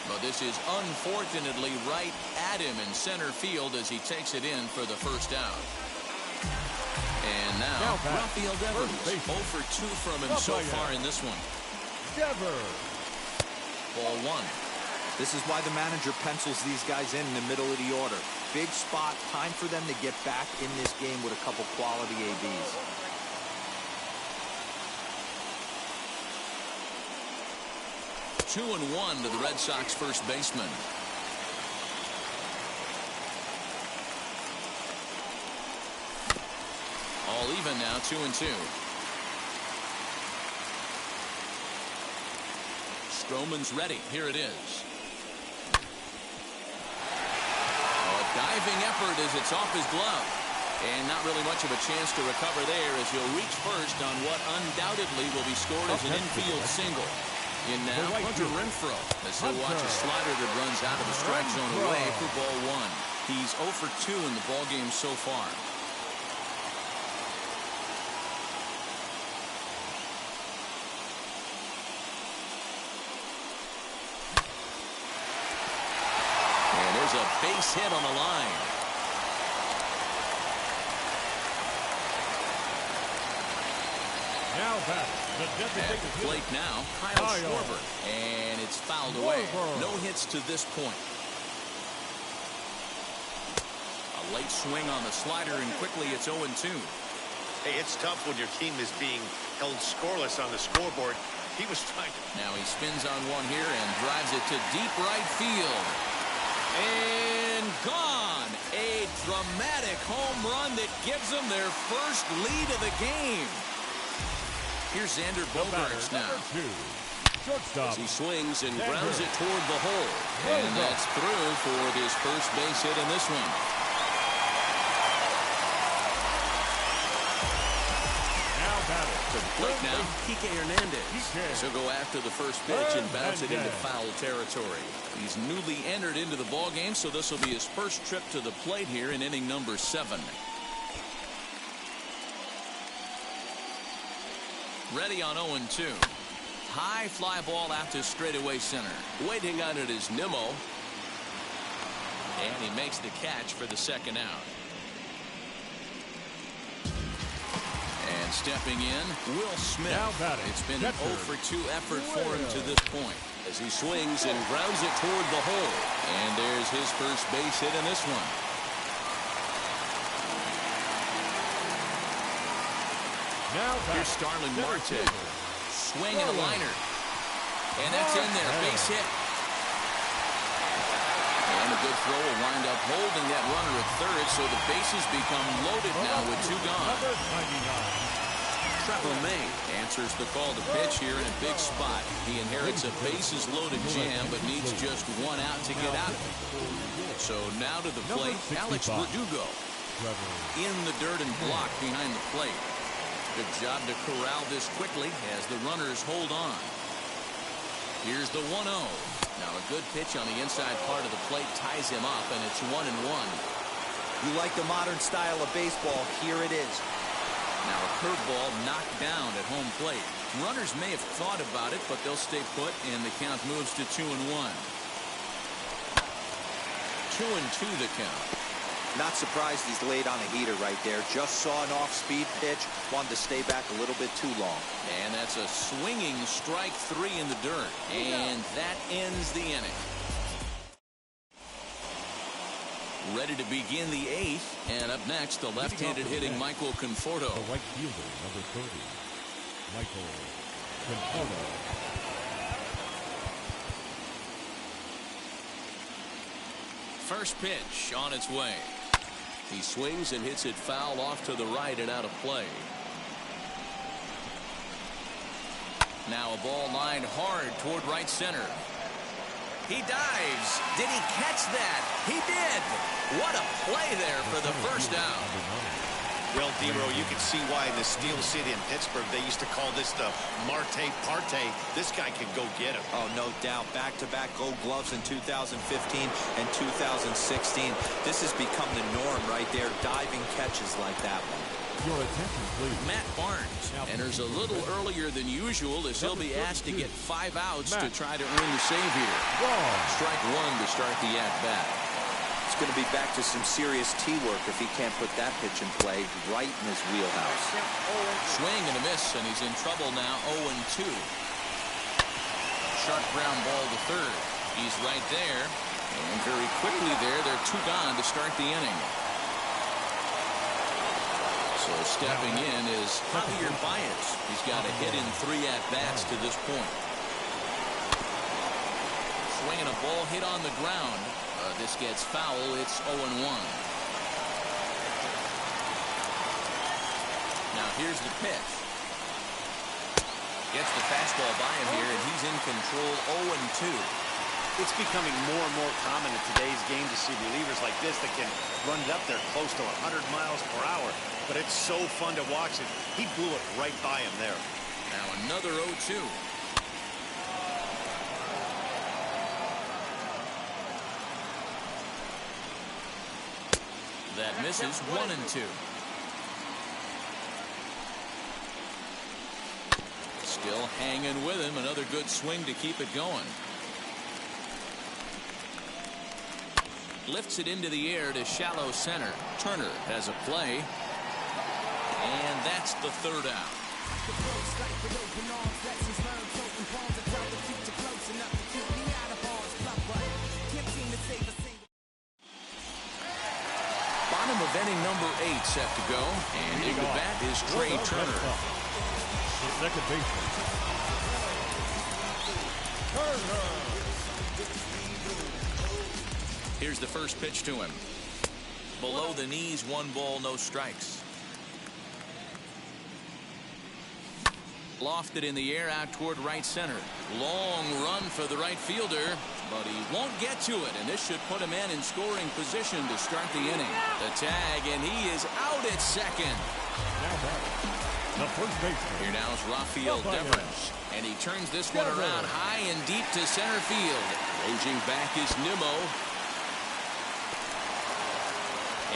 But this is unfortunately right at him in center field as he takes it in for the first out. And now Rafael Devers, 0 for 2 from him so far in this one. Devers. Ball 1. This is why the manager pencils these guys in the middle of the order. Big spot, time for them to get back in this game with a couple quality ABs. Two and 1 to the Red Sox first baseman. All even now, 2-2. Stroman's ready. Here it is. A diving effort as it's off his glove. And not really much of a chance to recover there as he'll reach first on what undoubtedly will be scored as an infield single. In now, Hunter Renfroe, as he'll watch a slider that runs out of the strike zone away for ball 1. He's 0 for 2 in the ballgame so far. And there's a base hit on the line. Now back. At the plate now, Kyle Schwarber. And it's fouled away. No hits to this point. A late swing on the slider, and quickly it's 0-2. Hey, it's tough when your team is being held scoreless on the scoreboard. He was trying to... Now he spins on one here and drives it to deep right field. And gone. A dramatic home run that gives them their first lead of the game. Here's Xander Bogaerts now. As he swings and grounds it toward the hole. And that's through for this first base hit in this one. To the plate now, Kike Hernandez. He'll go after the first pitch and bounce it into foul territory. He's newly entered into the ball game, so this will be his first trip to the plate here in inning number 7. Ready on 0-2. High fly ball out to straightaway center. Waiting on it is Nimmo. And he makes the catch for the second out. And stepping in, Will Smith. It's been an 0-for-2 effort for him to this point. As he swings and grounds it toward the hole. And there's his first base hit in this one. Here's Starlin Marte. Swing and a liner. And that's in there. Base hit. And a good throw will wind up holding that runner at third, so the bases become loaded now with 2 gone. Trevor May answers the call to pitch here in a big spot. He inherits a bases-loaded jam, but needs just 1 out to get out of it. So now to the plate, Alex Verdugo. In the dirt and blocked behind the plate. Good job to corral this quickly as the runners hold on. Here's the 1-0. Now a good pitch on the inside part of the plate ties him up, and it's 1-1. You like the modern style of baseball, here it is. Now a curveball knocked down at home plate. Runners may have thought about it, but they'll stay put, and the count moves to 2-1. 2-2 the count. Not surprised he's laid on a heater right there. Just saw an off-speed pitch. Wanted to stay back a little bit too long. And that's a swinging strike 3 in the dirt. And that ends the inning. Ready to begin the 8th. And up next, the left-handed hitting Michael Conforto. The right fielder, number 30, Michael Conforto. First pitch on its way. He swings and hits it foul off to the right and out of play. Now a ball lined hard toward right center. He dives. Did he catch that? He did. What a play there for the first out. Well, Dero, you can see why in the Steel City in Pittsburgh they used to call this the Marte Parte. This guy can go get him. Oh, no doubt. Back-to-back Gold Gloves in 2015 and 2016. This has become the norm right there. Diving catches like that one. Your attention, please. Matt Barnes enters a little earlier than usual as he'll be asked to get 5 outs to try to earn the save here. Strike 1 to start the at-bat. It's going to be back to some serious T-work if he can't put that pitch in play right in his wheelhouse. Swing and a miss, and he's in trouble now, 0-2. Sharp ground ball to third. He's right there, and very quickly they're 2 gone to start the inning. So stepping in is Javier Baez. He's got a hit in 3 at-bats to this point. Swinging a ball hit on the ground. This gets foul. It's 0-1. Now here's the pitch. Gets the fastball by him here, and he's in control. 0-2. It's becoming more and more common in today's game to see relievers like this that can run it up there close to 100 miles per hour. But it's so fun to watch it. He blew it right by him there. Now another 0-2. That misses. 1-2. Still hanging with him. Another good swing to keep it going. Lifts it into the air to shallow center. Turner has a play. And that's the 3rd out. Bottom of Inning number 8 set to go. And in the bat is Trey Turner. The second baseman. Here's the first pitch to him. Below the knees, 1 ball, no strikes. Lofted in the air out toward right center. Long run for the right fielder, but he won't get to it, and this should put him in scoring position to start the inning. The tag, and he is out at second. Now batting, the first baseman. Here now is Rafael Devers, and he turns this one around high and deep to center field. Raging back is Nimmo.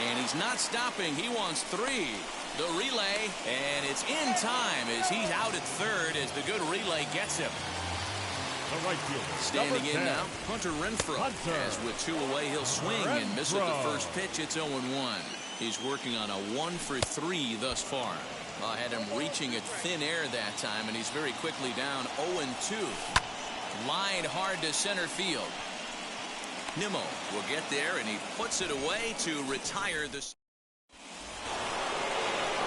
And he's not stopping. He wants 3. The relay, and it's in time as he's out at third as the good relay gets him. The right fielder. Standing in now, Hunter Renfroe. As with 2 away, he'll swing and miss at the first pitch. It's 0-1. He's working on a 1 for 3 thus far. I had him reaching at thin air that time, and he's very quickly down 0-2. Line hard to center field. Nimmo will get there, and he puts it away to retire the...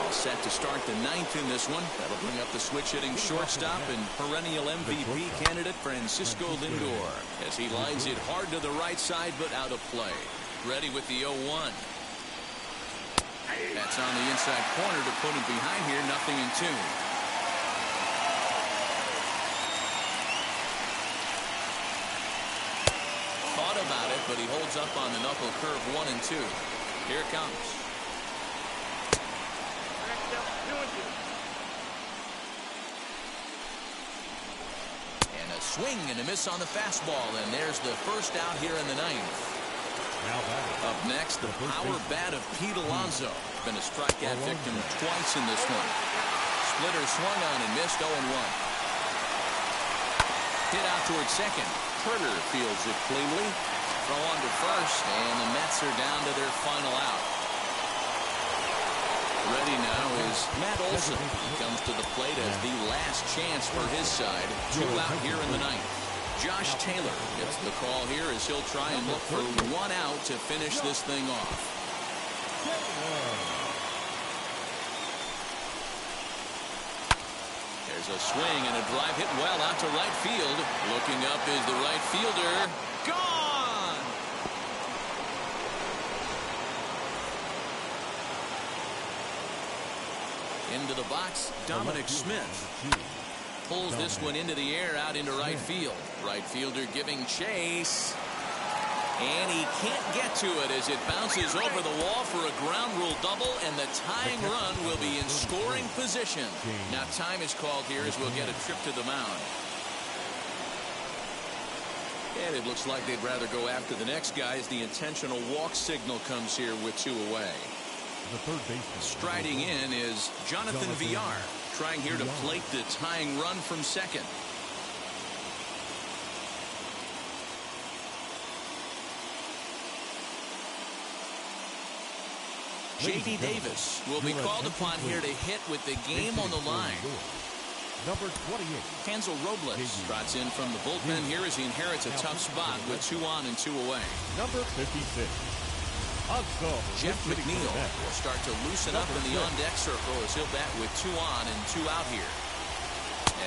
All set to start the 9th in this one. That'll bring up the switch-hitting shortstop and perennial MVP candidate Francisco Lindor as he lines it hard to the right side, but out of play. Ready with the 0-1. That's on the inside corner to put him behind here. 0-2. Thought about it, but he holds up on the knuckle curve. 1-2. Here it comes. And a swing and a miss on the fastball, and there's the first out here in the 9th. Now batting. Up next, the power bat of Pete Alonso. Been a strikeout victim twice in this one. Splitter swung on and missed. 0-1. Hit out towards second. Turner fields it cleanly. Throw on to first, and the Mets are down to their final out. Ready now is Matt Olson. He comes to the plate as the last chance for his side. 2 out here in the 9th. Josh Taylor gets the call here as he'll try and look for 1 out to finish this thing off. There's a swing and a drive hit well out to right field. Looking up is the right fielder. Gone! Into the box, Dominic Smith. Pulls this one into the air out into right field. Right fielder giving chase. And he can't get to it as it bounces over the wall for a ground rule double, and the tying run will be in scoring position. Now time is called here as we'll get a trip to the mound. And it looks like they'd rather go after the next guy as the intentional walk signal comes here with 2 away. The third baseman. Striding in is Jonathan Villar, trying here to plate the tying run from second. J.D. Davis will be called upon here to hit with the game on the line. Number 28. Hansel Robles trots in from the bullpen here as he inherits a tough spot with 2 on and 2 away. Number 56. Jeff McNeil will start to loosen up in the on-deck circle as he'll bat with 2 on and 2 out here.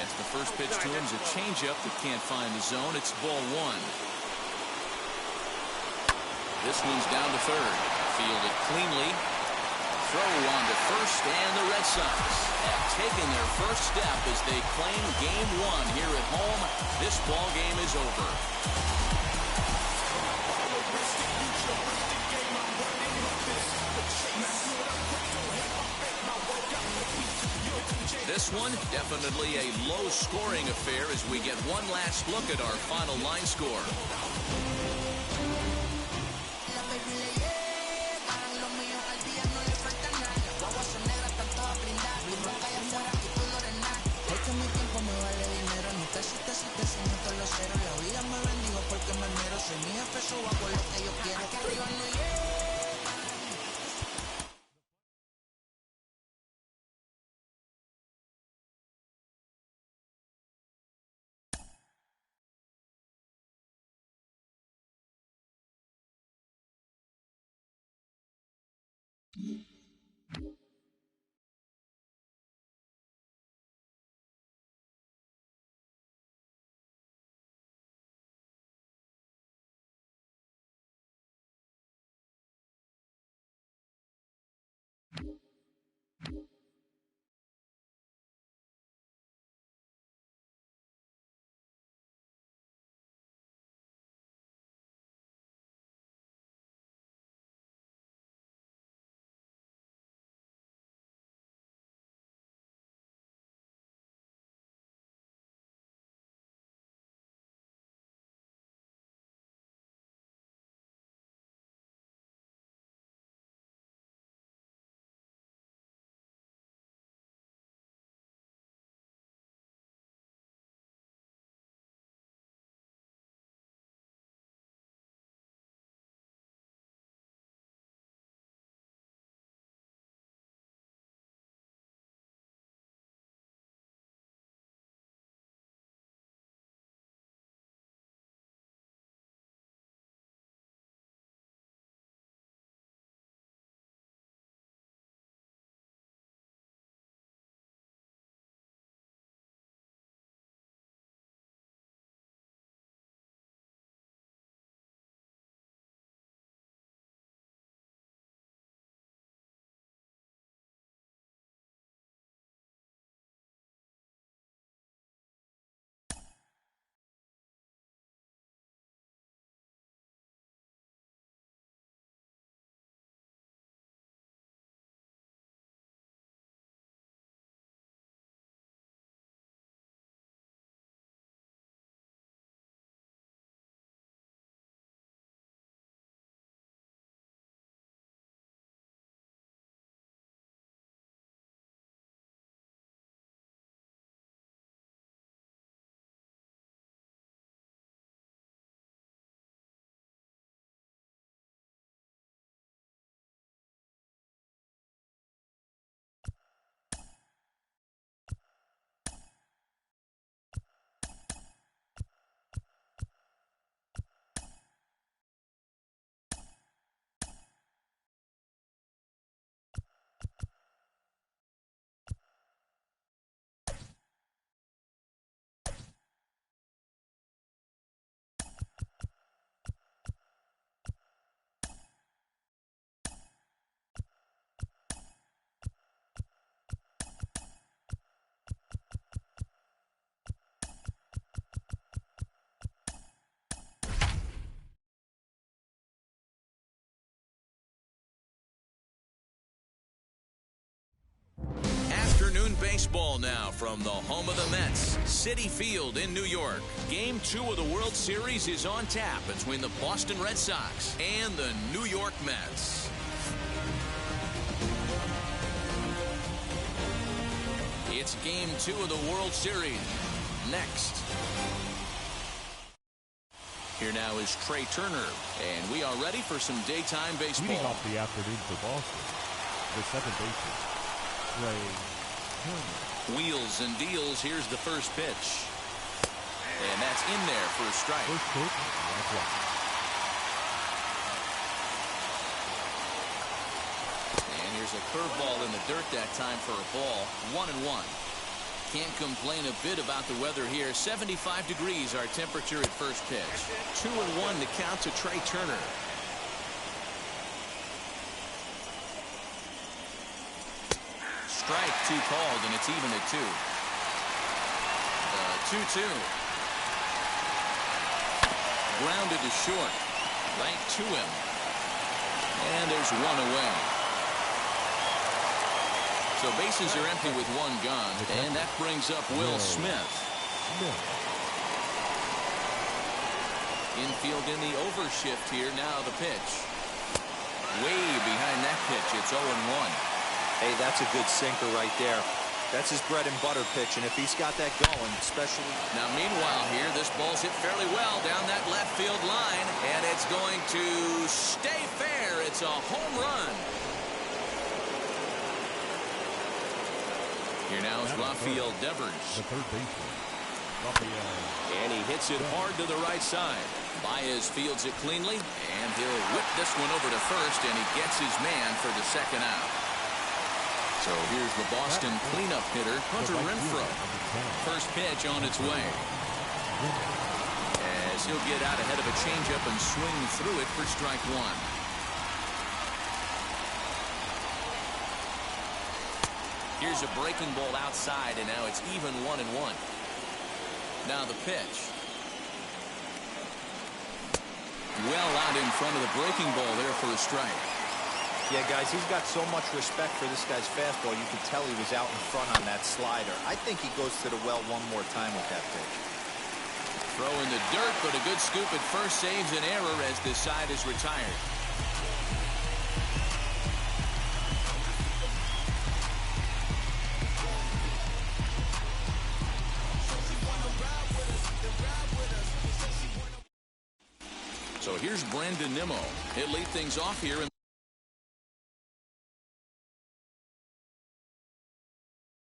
As the first pitch to him is a changeup that can't find the zone. It's ball 1. This one's down to third. Fielded cleanly. Throw on to first, and the Red Sox have taken their first step as they claim game 1 here at home. This ball game is over. This one, definitely a low-scoring affair as we get one last look at our final line score. baseball now from the home of the Mets, Citi Field in New York. Game 2 of the World Series is on tap between the Boston Red Sox and the New York Mets. It's Game 2 of the World Series. Next. Here now is Trey Turner, and we are ready for some daytime baseball. Leading off the afternoon for Boston, the second baseman, Trey Turner. Wheels and deals. Here's the first pitch. And that's in there for a strike. First pitch, that's right. And here's a curveball in the dirt that time for a ball. 1-1. Can't complain a bit about the weather here. 75 degrees our temperature at first pitch. 2-1 to count to Trey Turner. Strike 2 called, and it's even at 2. 2-2. Grounded to short. Right to him. And there's one away. So bases are empty with one gone, and that brings up Will Smith. Infield in the overshift here. Now the pitch. Way behind that pitch. It's 0-1. Hey, that's a good sinker right there. That's his bread and butter pitch, and if he's got that going, especially... Now, meanwhile here, this ball's hit fairly well down that left field line, and it's going to stay fair. It's a home run. Here now is Rafael Devers. The third baseman, Rafael. And he hits it hard to the right side. Baez fields it cleanly, and he'll whip this one over to first, and he gets his man for the second out. So here's the Boston cleanup hitter, Hunter Renfroe. First pitch on its way. As he'll get out ahead of a changeup and swing through it for strike 1. Here's a breaking ball outside, and now it's even 1-1. Now the pitch. Well out in front of the breaking ball there for a strike. Yeah, guys, he's got so much respect for this guy's fastball. You can tell he was out in front on that slider. I think he goes to the well one more time with that pitch. Throw in the dirt, but a good scoop at first saves an error as this side is retired. So here's Brandon Nimmo. He'll lead things off here in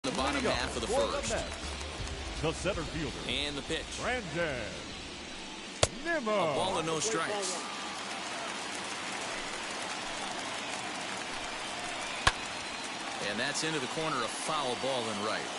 the bottom half of the first. The center fielder. And the pitch. Brandon Nimmo. A ball and no strikes. And that's into the corner, a foul ball and right.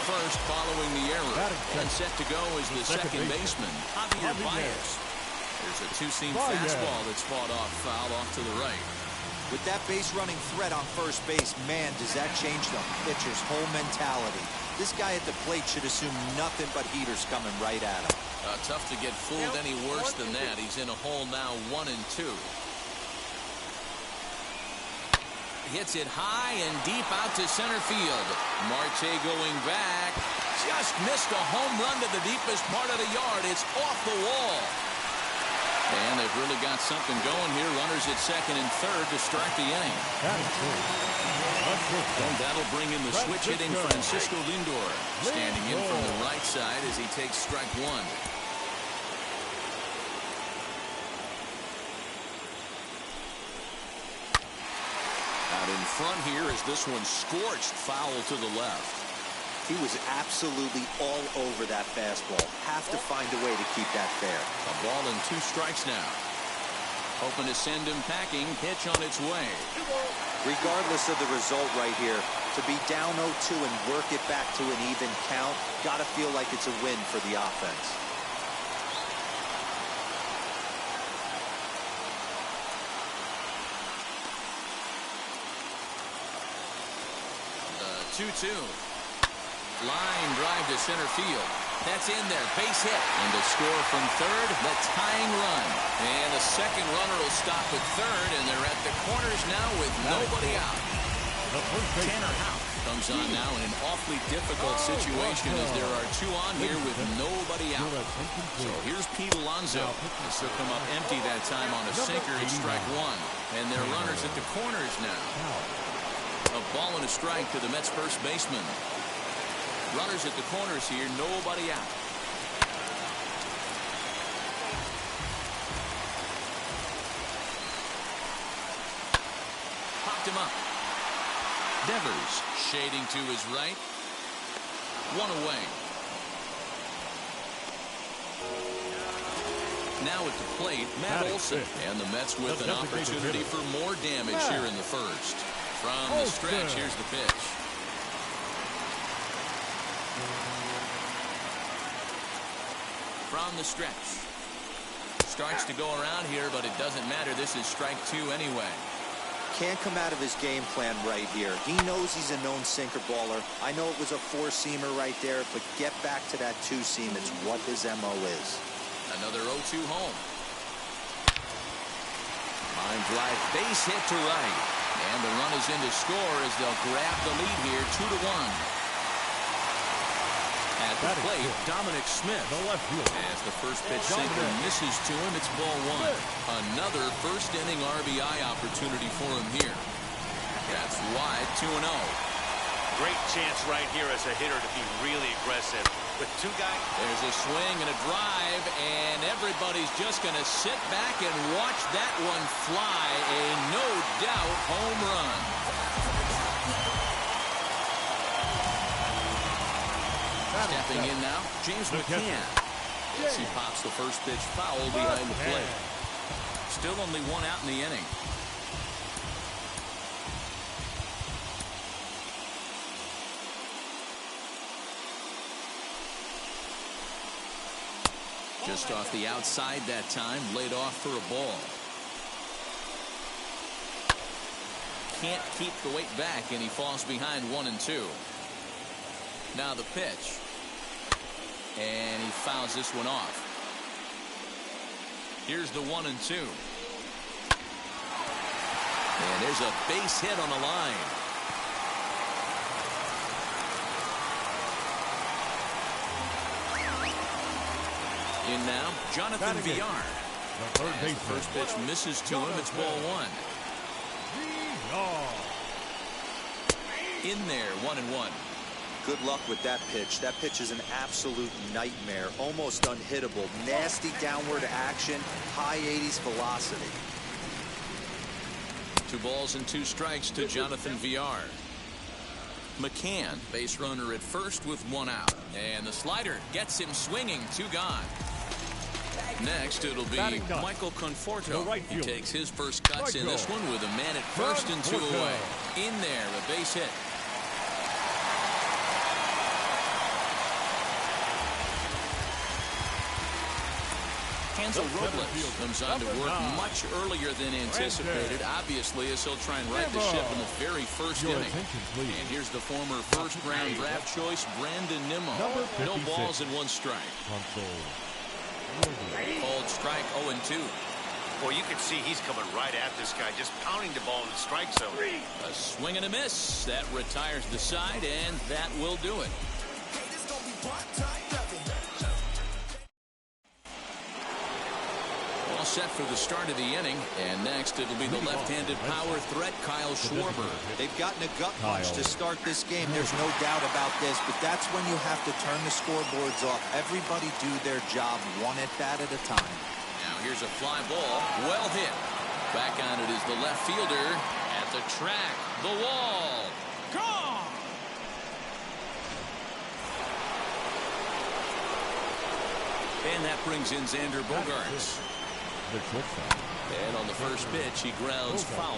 First following the error. And set to go is the second baseman, Javier Baez. There's a two-seam fastball that's fought off foul off to the right. With that base running threat on first base, man, does that change the pitcher's whole mentality. This guy at the plate should assume nothing but heaters coming right at him. Tough to get fooled any worse than that. He's in a hole now, 1-2. Hits it high and deep out to center field. Marte going back. Just missed a home run to the deepest part of the yard. It's off the wall. And they've really got something going here. Runners at second and third to start the inning. And that'll bring in the switch hitting Francisco Lindor. Standing in from the right side as he takes strike 1. Out in front here as this one scorched foul to the left. He was absolutely all over that fastball. Have to find a way to keep that fair. A ball and 2 strikes now. Hoping to send him packing. Pitch on its way. Regardless of the result right here, to be down 0-2 and work it back to an even count, gotta feel like it's a win for the offense. 2-2. Line drive to center field. That's in there. Base hit. And to score from third, the tying run. And the second runner will stop at third, and they're at the corners now with nobody out. Tanner Houck comes on now in an awfully difficult situation as there are two on here with nobody out. So here's Pete Alonso. This will come up empty that time on a sinker at strike one. And they're runners at the corners now. A ball and a strike to the Mets first baseman. Runners at the corners here, nobody out. Popped him up. Devers shading to his right. One away. Now at the plate, Matt Olson. And the Mets with an opportunity for more damage here in the first. From the stretch, here's the pitch. From the stretch. Starts to go around here, but it doesn't matter. This is strike two anyway. Can't come out of his game plan right here. He knows he's a known sinker baller. I know it was a four-seamer right there, but get back to that two-seam. It's what his MO is. Another 0-2 home. Line drive, base hit to right. And the run is in to score as they'll grab the lead here, 2-1. At the plate, Dominic Smith. As the first pitch sinker misses to him, it's ball one. Another first inning RBI opportunity for him here. That's wide, 2-0. Great chance right here as a hitter to be really aggressive. With two guys. There's a swing and a drive, and everybody's just going to sit back and watch that one fly. A no-doubt home run. Stepping in now, James McCann. As he pops the first pitch foul behind the plate. Still only one out in the inning. Just off the outside that time, laid off for a ball. Can't keep the weight back, and he falls behind 1-2. Now the pitch. And he fouls this one off. Here's the 1-2. And there's a base hit on the line. In now, Jonathan Villar. The first pitch misses to him. It's ball one. In there, 1-1. Good luck with that pitch. That pitch is an absolute nightmare. Almost unhittable. Nasty downward action. High 80s velocity. 2 balls and 2 strikes to Jonathan Villar. McCann, base runner at first with 1 out. And the slider gets him swinging. 2 gone. Next, it'll be Michael Conforto. He takes his first cuts in this one with a man at first and 2 away. In there, a base hit. Hansel Robles comes on to work much earlier than anticipated, obviously, as he'll try and right the ship in the very first inning. And here's the former first-round draft choice, Brandon Nimmo. No balls and 1 strike. Called strike 0-2. Well, you can see he's coming right at this guy, just pounding the ball in the strike zone. A swing and a miss. That retires the side, and that will do it. All set for the start of the inning, and next it'll be the left-handed power threat, Kyle Schwarber. They've gotten a gut punch to start this game. There's no doubt about this, but that's when you have to turn the scoreboards off. Everybody do their job 1 at-bat at a time. Now here's a fly ball, well hit. Back on it is the left fielder at the track, the wall, gone. And that brings in Xander Bogaerts. And on the first pitch, he grounds foul.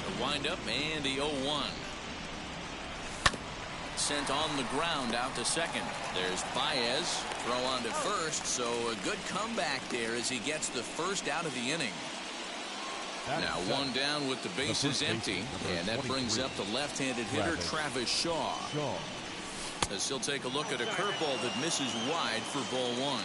The windup and the 0-1. Sent on the ground out to second. There's Baez. Throw on to first. So a good comeback there as he gets the first out of the inning. Now one down with the bases empty, and that brings up the left-handed hitter Travis Shaw. As he'll take a look at a curveball that misses wide for ball one.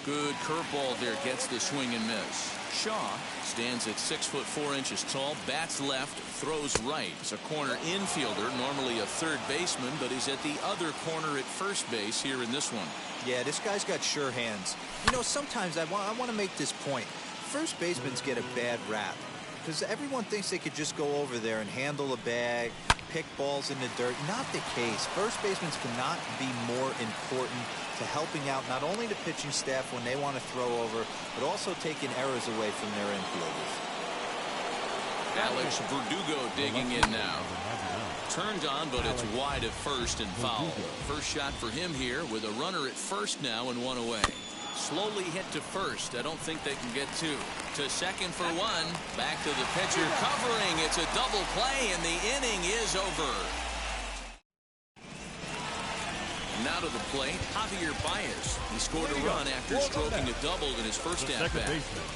Good curveball there, gets the swing and miss. Shaw stands at 6'4" tall, bats left, throws right. He's a corner infielder, normally a third baseman, but he's at the other corner at first base here in this one. Yeah, this guy's got sure hands. You know, sometimes I want to make this point. First basemen get a bad rap because everyone thinks they could just go over there and handle a bag, pick balls in the dirt. Not the case. First basemen cannot be more important to helping out not only the pitching staff when they want to throw over, but also taking errors away from their infielders. Alex Verdugo digging in now. Turned on, but it's wide at first and foul. First shot for him here with a runner at first now and one away. Slowly hit to first. I don't think they can get two. To second for one. Back to the pitcher covering. It's a double play and the inning is over. Now to the plate, Javier Baez. He scored a run after stroking a double in his first at-bat.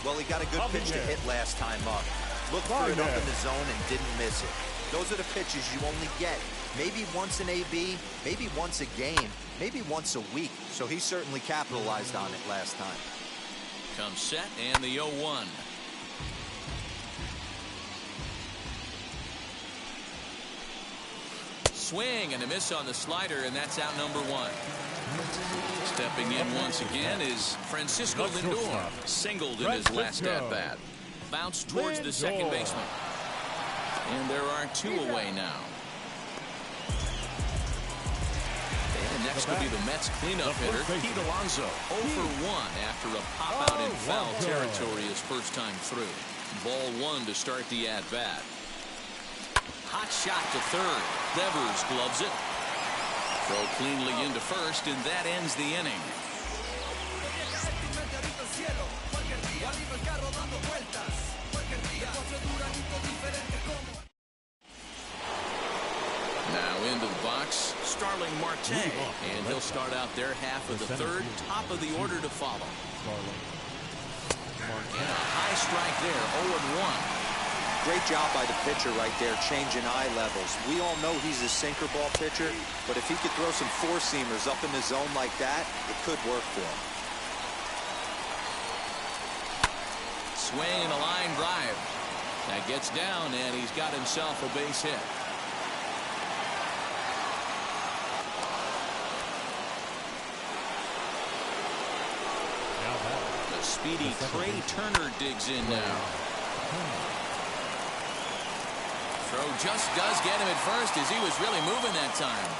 Well, he got a good pitch to hit last time up. Looked for it up in the zone and didn't miss it. Those are the pitches you only get maybe once an AB, maybe once a game, maybe once a week. So he certainly capitalized on it last time. Comes set and the 0-1. Swing and a miss on the slider, and that's out number one. Stepping in once again is Francisco Lindor. Singled in his last at-bat. Bounce towards the second baseman. And there are two away now. And next will be the Mets cleanup hitter, Pete Alonso. 0 for 1 after a pop out in foul territory his first time through. Ball one to start the at-bat. Hot shot to third. Devers gloves it. Throw cleanly into first, and that ends the inning. Now into the box, Starling Marte, and he'll start out their half of the third, top of the order to follow. And a high strike there, 0-1. Great job by the pitcher right there, changing eye levels. We all know he's a sinker ball pitcher, but if he could throw some four-seamers up in the zone like that, it could work for him. Swing and a line drive. That gets down, and he's got himself a base hit. The speedy Trey Turner digs in now. Throw just does get him at first as he was really moving that time.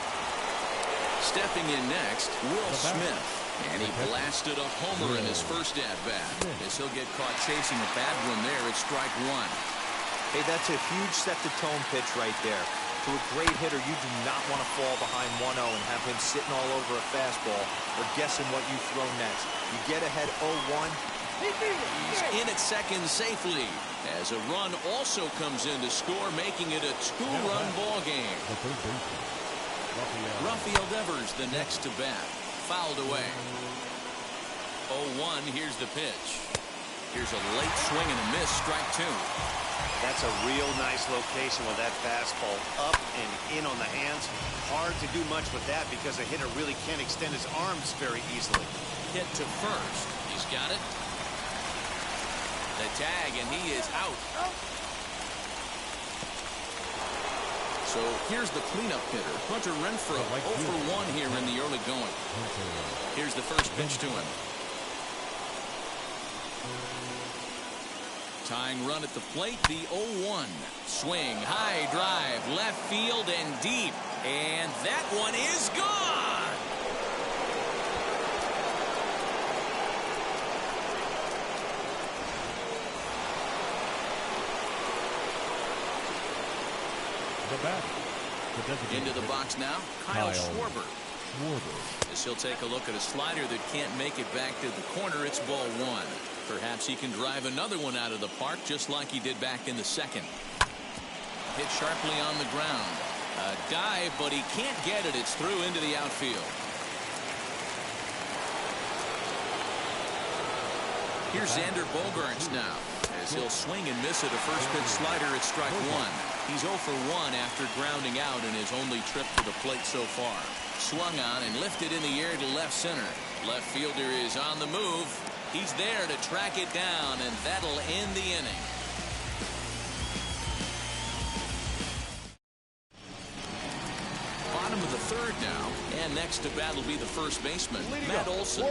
Stepping in next, Will Smith. And he blasted a homer in his first at-bat. As he'll get caught chasing a bad one there at strike one. Hey, that's a huge set-the-tone pitch right there. To a great hitter, you do not want to fall behind 1-0 and have him sitting all over a fastball or guessing what you throw next. You get ahead 0-1. He's in at second safely as a run also comes in to score, making it a two-run ball game. Rafael Devers the next to bat. Fouled away. 0-1. Here's the pitch. Here's a late swing and a miss. Strike two. That's a real nice location with that fastball up and in on the hands. Hard to do much with that because a hitter really can't extend his arms very easily. Hit to first. He's got it. The tag, and he is out. So here's the cleanup hitter, Hunter Renfroe, 0 for 1 here in the early going. Here's the first pitch to him. Tying run at the plate, the 0-1. Swing, high drive, left field and deep. And that one is gone. Into the box now, Kyle Schwarber. As he'll take a look at a slider that can't make it back to the corner, it's ball one. Perhaps he can drive another one out of the park just like he did back in the second. Hit sharply on the ground. A dive, but he can't get it. It's through into the outfield. Here's Xander Bogaerts now, as he'll swing and miss at a first pitch slider at strike one. He's 0 for 1 after grounding out in his only trip to the plate so far. Swung on and lifted in the air to left center. Left fielder is on the move. He's there to track it down, and that'll end the inning. Bottom of the third now, and next to bat will be the first baseman, Matt Olson.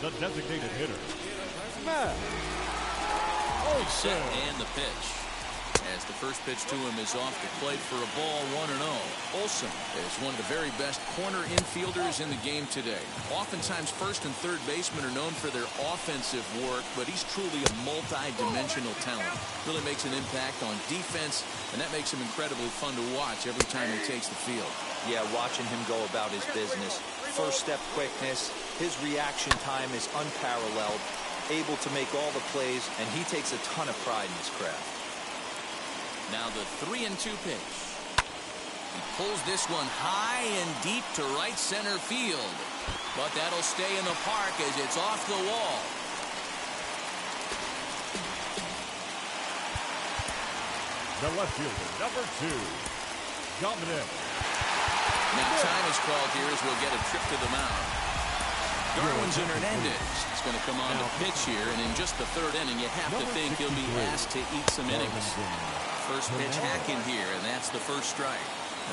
The designated hitter, Matt Olson. Set and the pitch. As the first pitch to him is off the plate for a ball, 1-0. Olson is one of the very best corner infielders in the game today. Oftentimes first and third basemen are known for their offensive work, but he's truly a multi-dimensional talent. Really makes an impact on defense, and that makes him incredibly fun to watch every time he takes the field. Yeah, watching him go about his business. First step quickness, his reaction time is unparalleled, able to make all the plays, and he takes a ton of pride in his craft. Now the 3-2 pitch. He pulls this one high and deep to right center field. But that'll stay in the park as it's off the wall. The left fielder, number 2, Dominic. Now time is called here as we'll get a trip to the mound. Darwinzon Hernandez is going to come on to pitch here, and in just the third inning, you have to think he'll be asked to eat some innings. First pitch hack in here, and that's the first strike.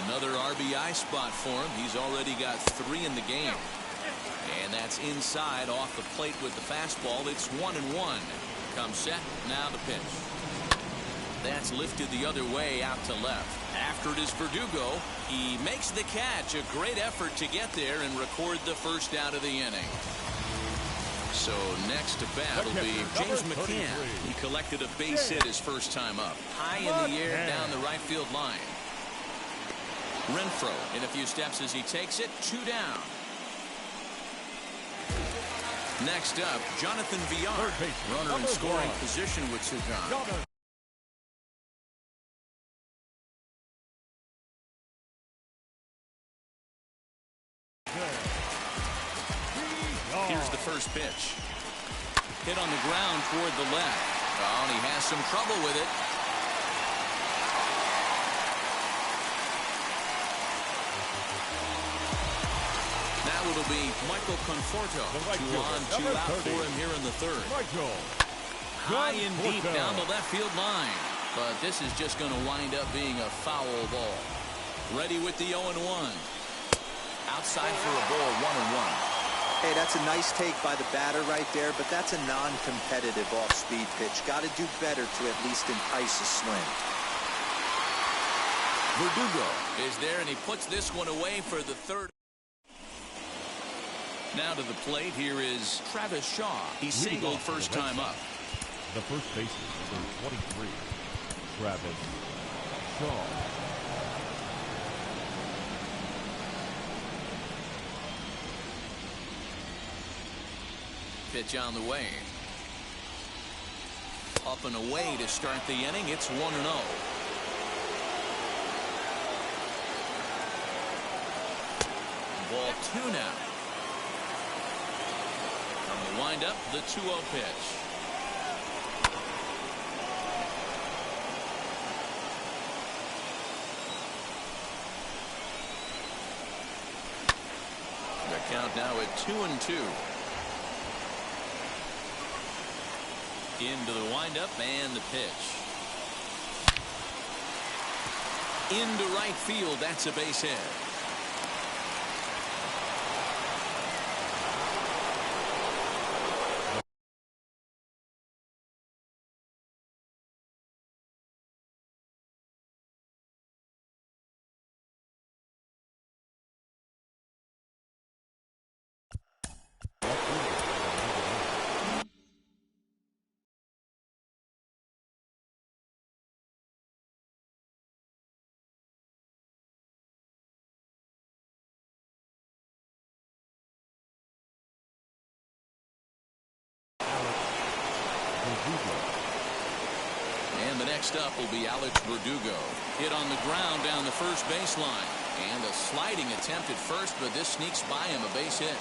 Another RBI spot for him. He's already got 3 in the game. And that's inside off the plate with the fastball. It's 1-1. Comes set, now the pitch. That's lifted the other way out to left. After it is Verdugo. He makes the catch. A great effort to get there and record the first out of the inning. So next to bat will be James McCann. He collected a base hit his first time up. High in the air down the right field line. Renfroe in a few steps as he takes it. 2 down. Next up, Jonathan Villar. Runner in scoring position with Sugan. Here's the first pitch. Hit on the ground toward the left. Oh, and he has some trouble with it. Now it'll be Michael Conforto. 2 on, 2 out for him here in the third. High and deep down the left field line. But this is just going to wind up being a foul ball. Ready with the 0-1. Outside for a ball, 1-1. Hey, that's a nice take by the batter right there, but that's a non-competitive off-speed pitch. Got to do better to at least entice a swing. Verdugo is there, and he puts this one away for the third. Now to the plate, here is Travis Shaw. He singled first time up. The first baseman, number 23, Travis Shaw. Pitch on the way. Up and away to start the inning. It's 1-0. Ball 2 now. From the windup, the 2-0 pitch. The count now at 2-2. Into the windup and the pitch. Into right field. That's a base hit. And the next up will be Alex Verdugo. Hit on the ground down the first baseline. And a sliding attempt at first, but this sneaks by him, a base hit.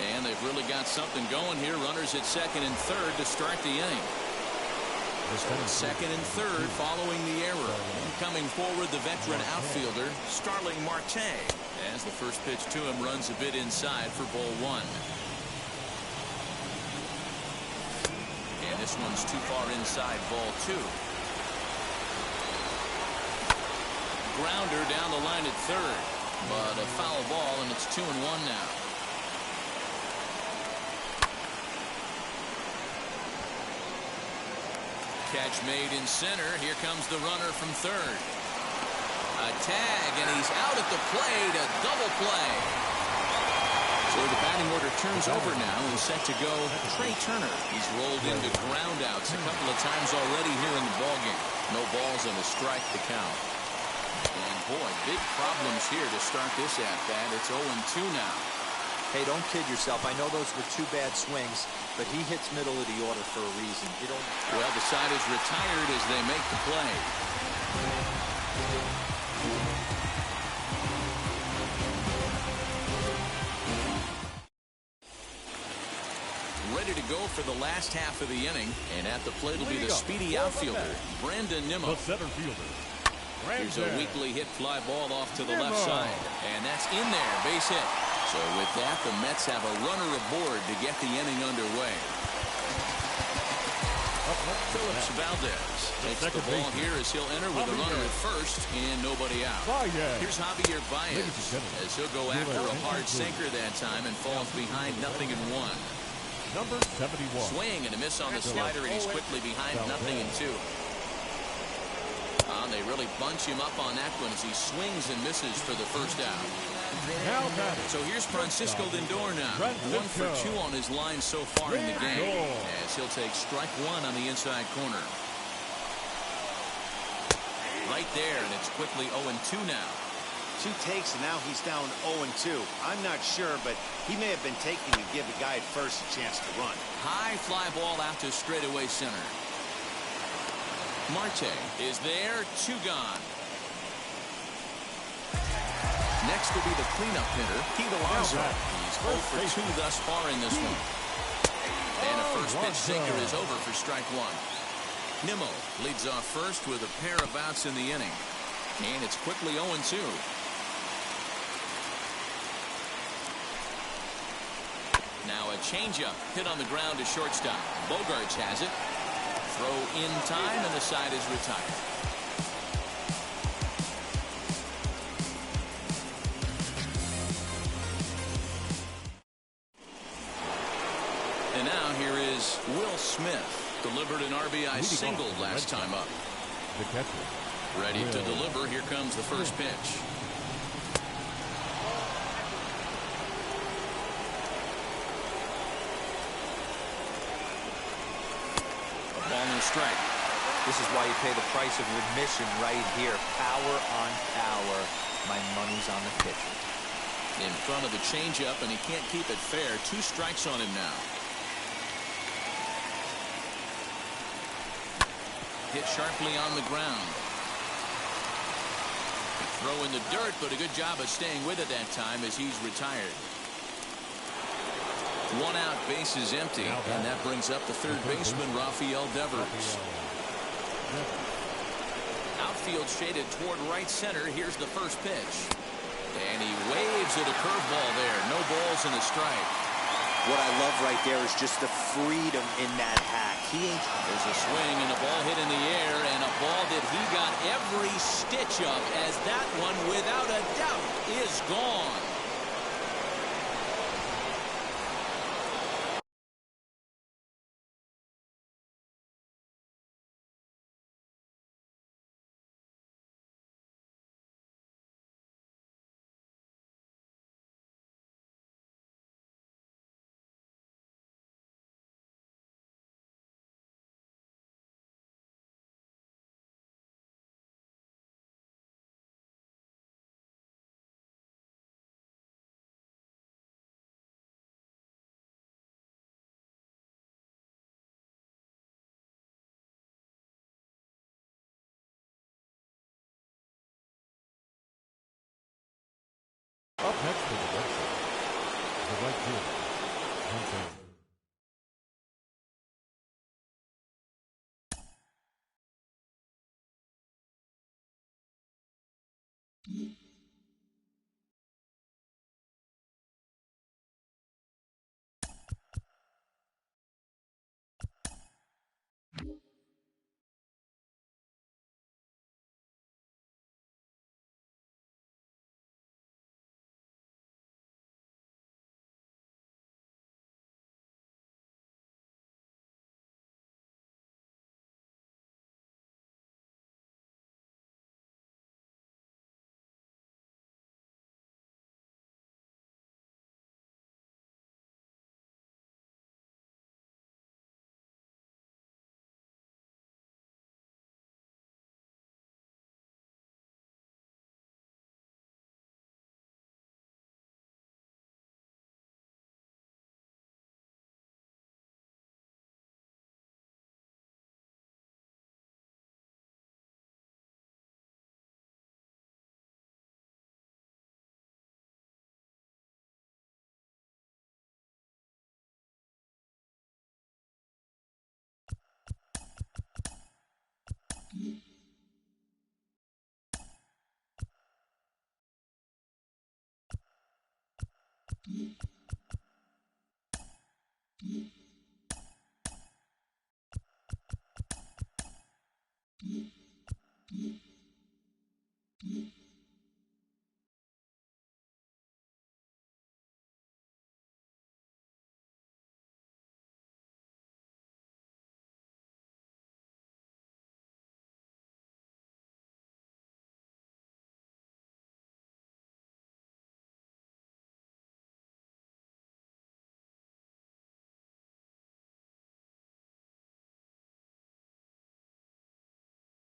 And they've really got something going here. Runners at second and third to start the inning. Second and third following the error. And coming forward, the veteran outfielder, Starling Marte, as the first pitch to him runs a bit inside for ball one. And this one's too far inside, ball two. Grounder down the line at third, but a foul ball, and it's 2-1 now. Catch made in center. Here comes the runner from third. A tag, and he's out at the plate. A double play. So the batting order turns over now and set to go Trey Turner. He's rolled into groundouts a couple of times already here in the ballgame. No balls and a strike to count. And boy, big problems here to start this at-bat. It's 0-2 now. Hey, don't kid yourself. I know those were two bad swings, but he hits middle of the order for a reason. Well, the side is retired as they make the play. Ready to go for the last half of the inning, and at the plate will be the speedy outfielder, Brandon Nimmo. The center fielder. Here's a weakly hit fly ball off to the left side, and that's in there, base hit. So with that, the Mets have a runner aboard to get the inning underway. Phillips Valdez takes the ball here as he'll enter with a runner at first and nobody out. Here's Javier Baez as he'll go after a hard sinker that time and falls behind 0-1. Number 71. Swing and a miss on the slider, and he's quickly behind 0-2. They really bunch him up on that one as he swings and misses for the first out. So here's Francisco Lindor now. 1 for 2 on his line so far in the game, as he'll take strike one on the inside corner. Right there, and it's quickly 0-2 now. 2 takes, and now he's down 0-2. I'm not sure, but he may have been taking to give the guy at first a chance to run. High fly ball out to straightaway center. Marte is there, 2 gone. Next will be the cleanup hitter, Pete Alonso. He's 0 for 2 thus far in this one. And a first pitch sinker is over for strike one. Nimmo leads off first with a pair of outs in the inning. And it's quickly 0-2. Now a changeup hit on the ground to shortstop. Bogarts has it. Throw in time, and the side is retired. And now here is Will Smith. Delivered an RBI single last time up. The catcher. Ready to deliver. Here comes the first pitch. Ball and a strike. This is why you pay the price of admission right here. Power on power. My money's on the pitcher. In front of the changeup, and he can't keep it fair. 2 strikes on him now. Hit sharply on the ground. Throw in the dirt, but a good job of staying with it that time as he's retired. 1 out, base is empty, and that brings up the third baseman, Rafael Devers. Outfield shaded toward right center. Here's the first pitch. And he waves at a curveball there. No balls and a strike. What I love right there is just the freedom in that hack. There's a swing and a ball hit in the air, and a ball that he got every stitch of, as that one, without a doubt, is gone. Up next for the Red Sox, the right fielder, Hunter.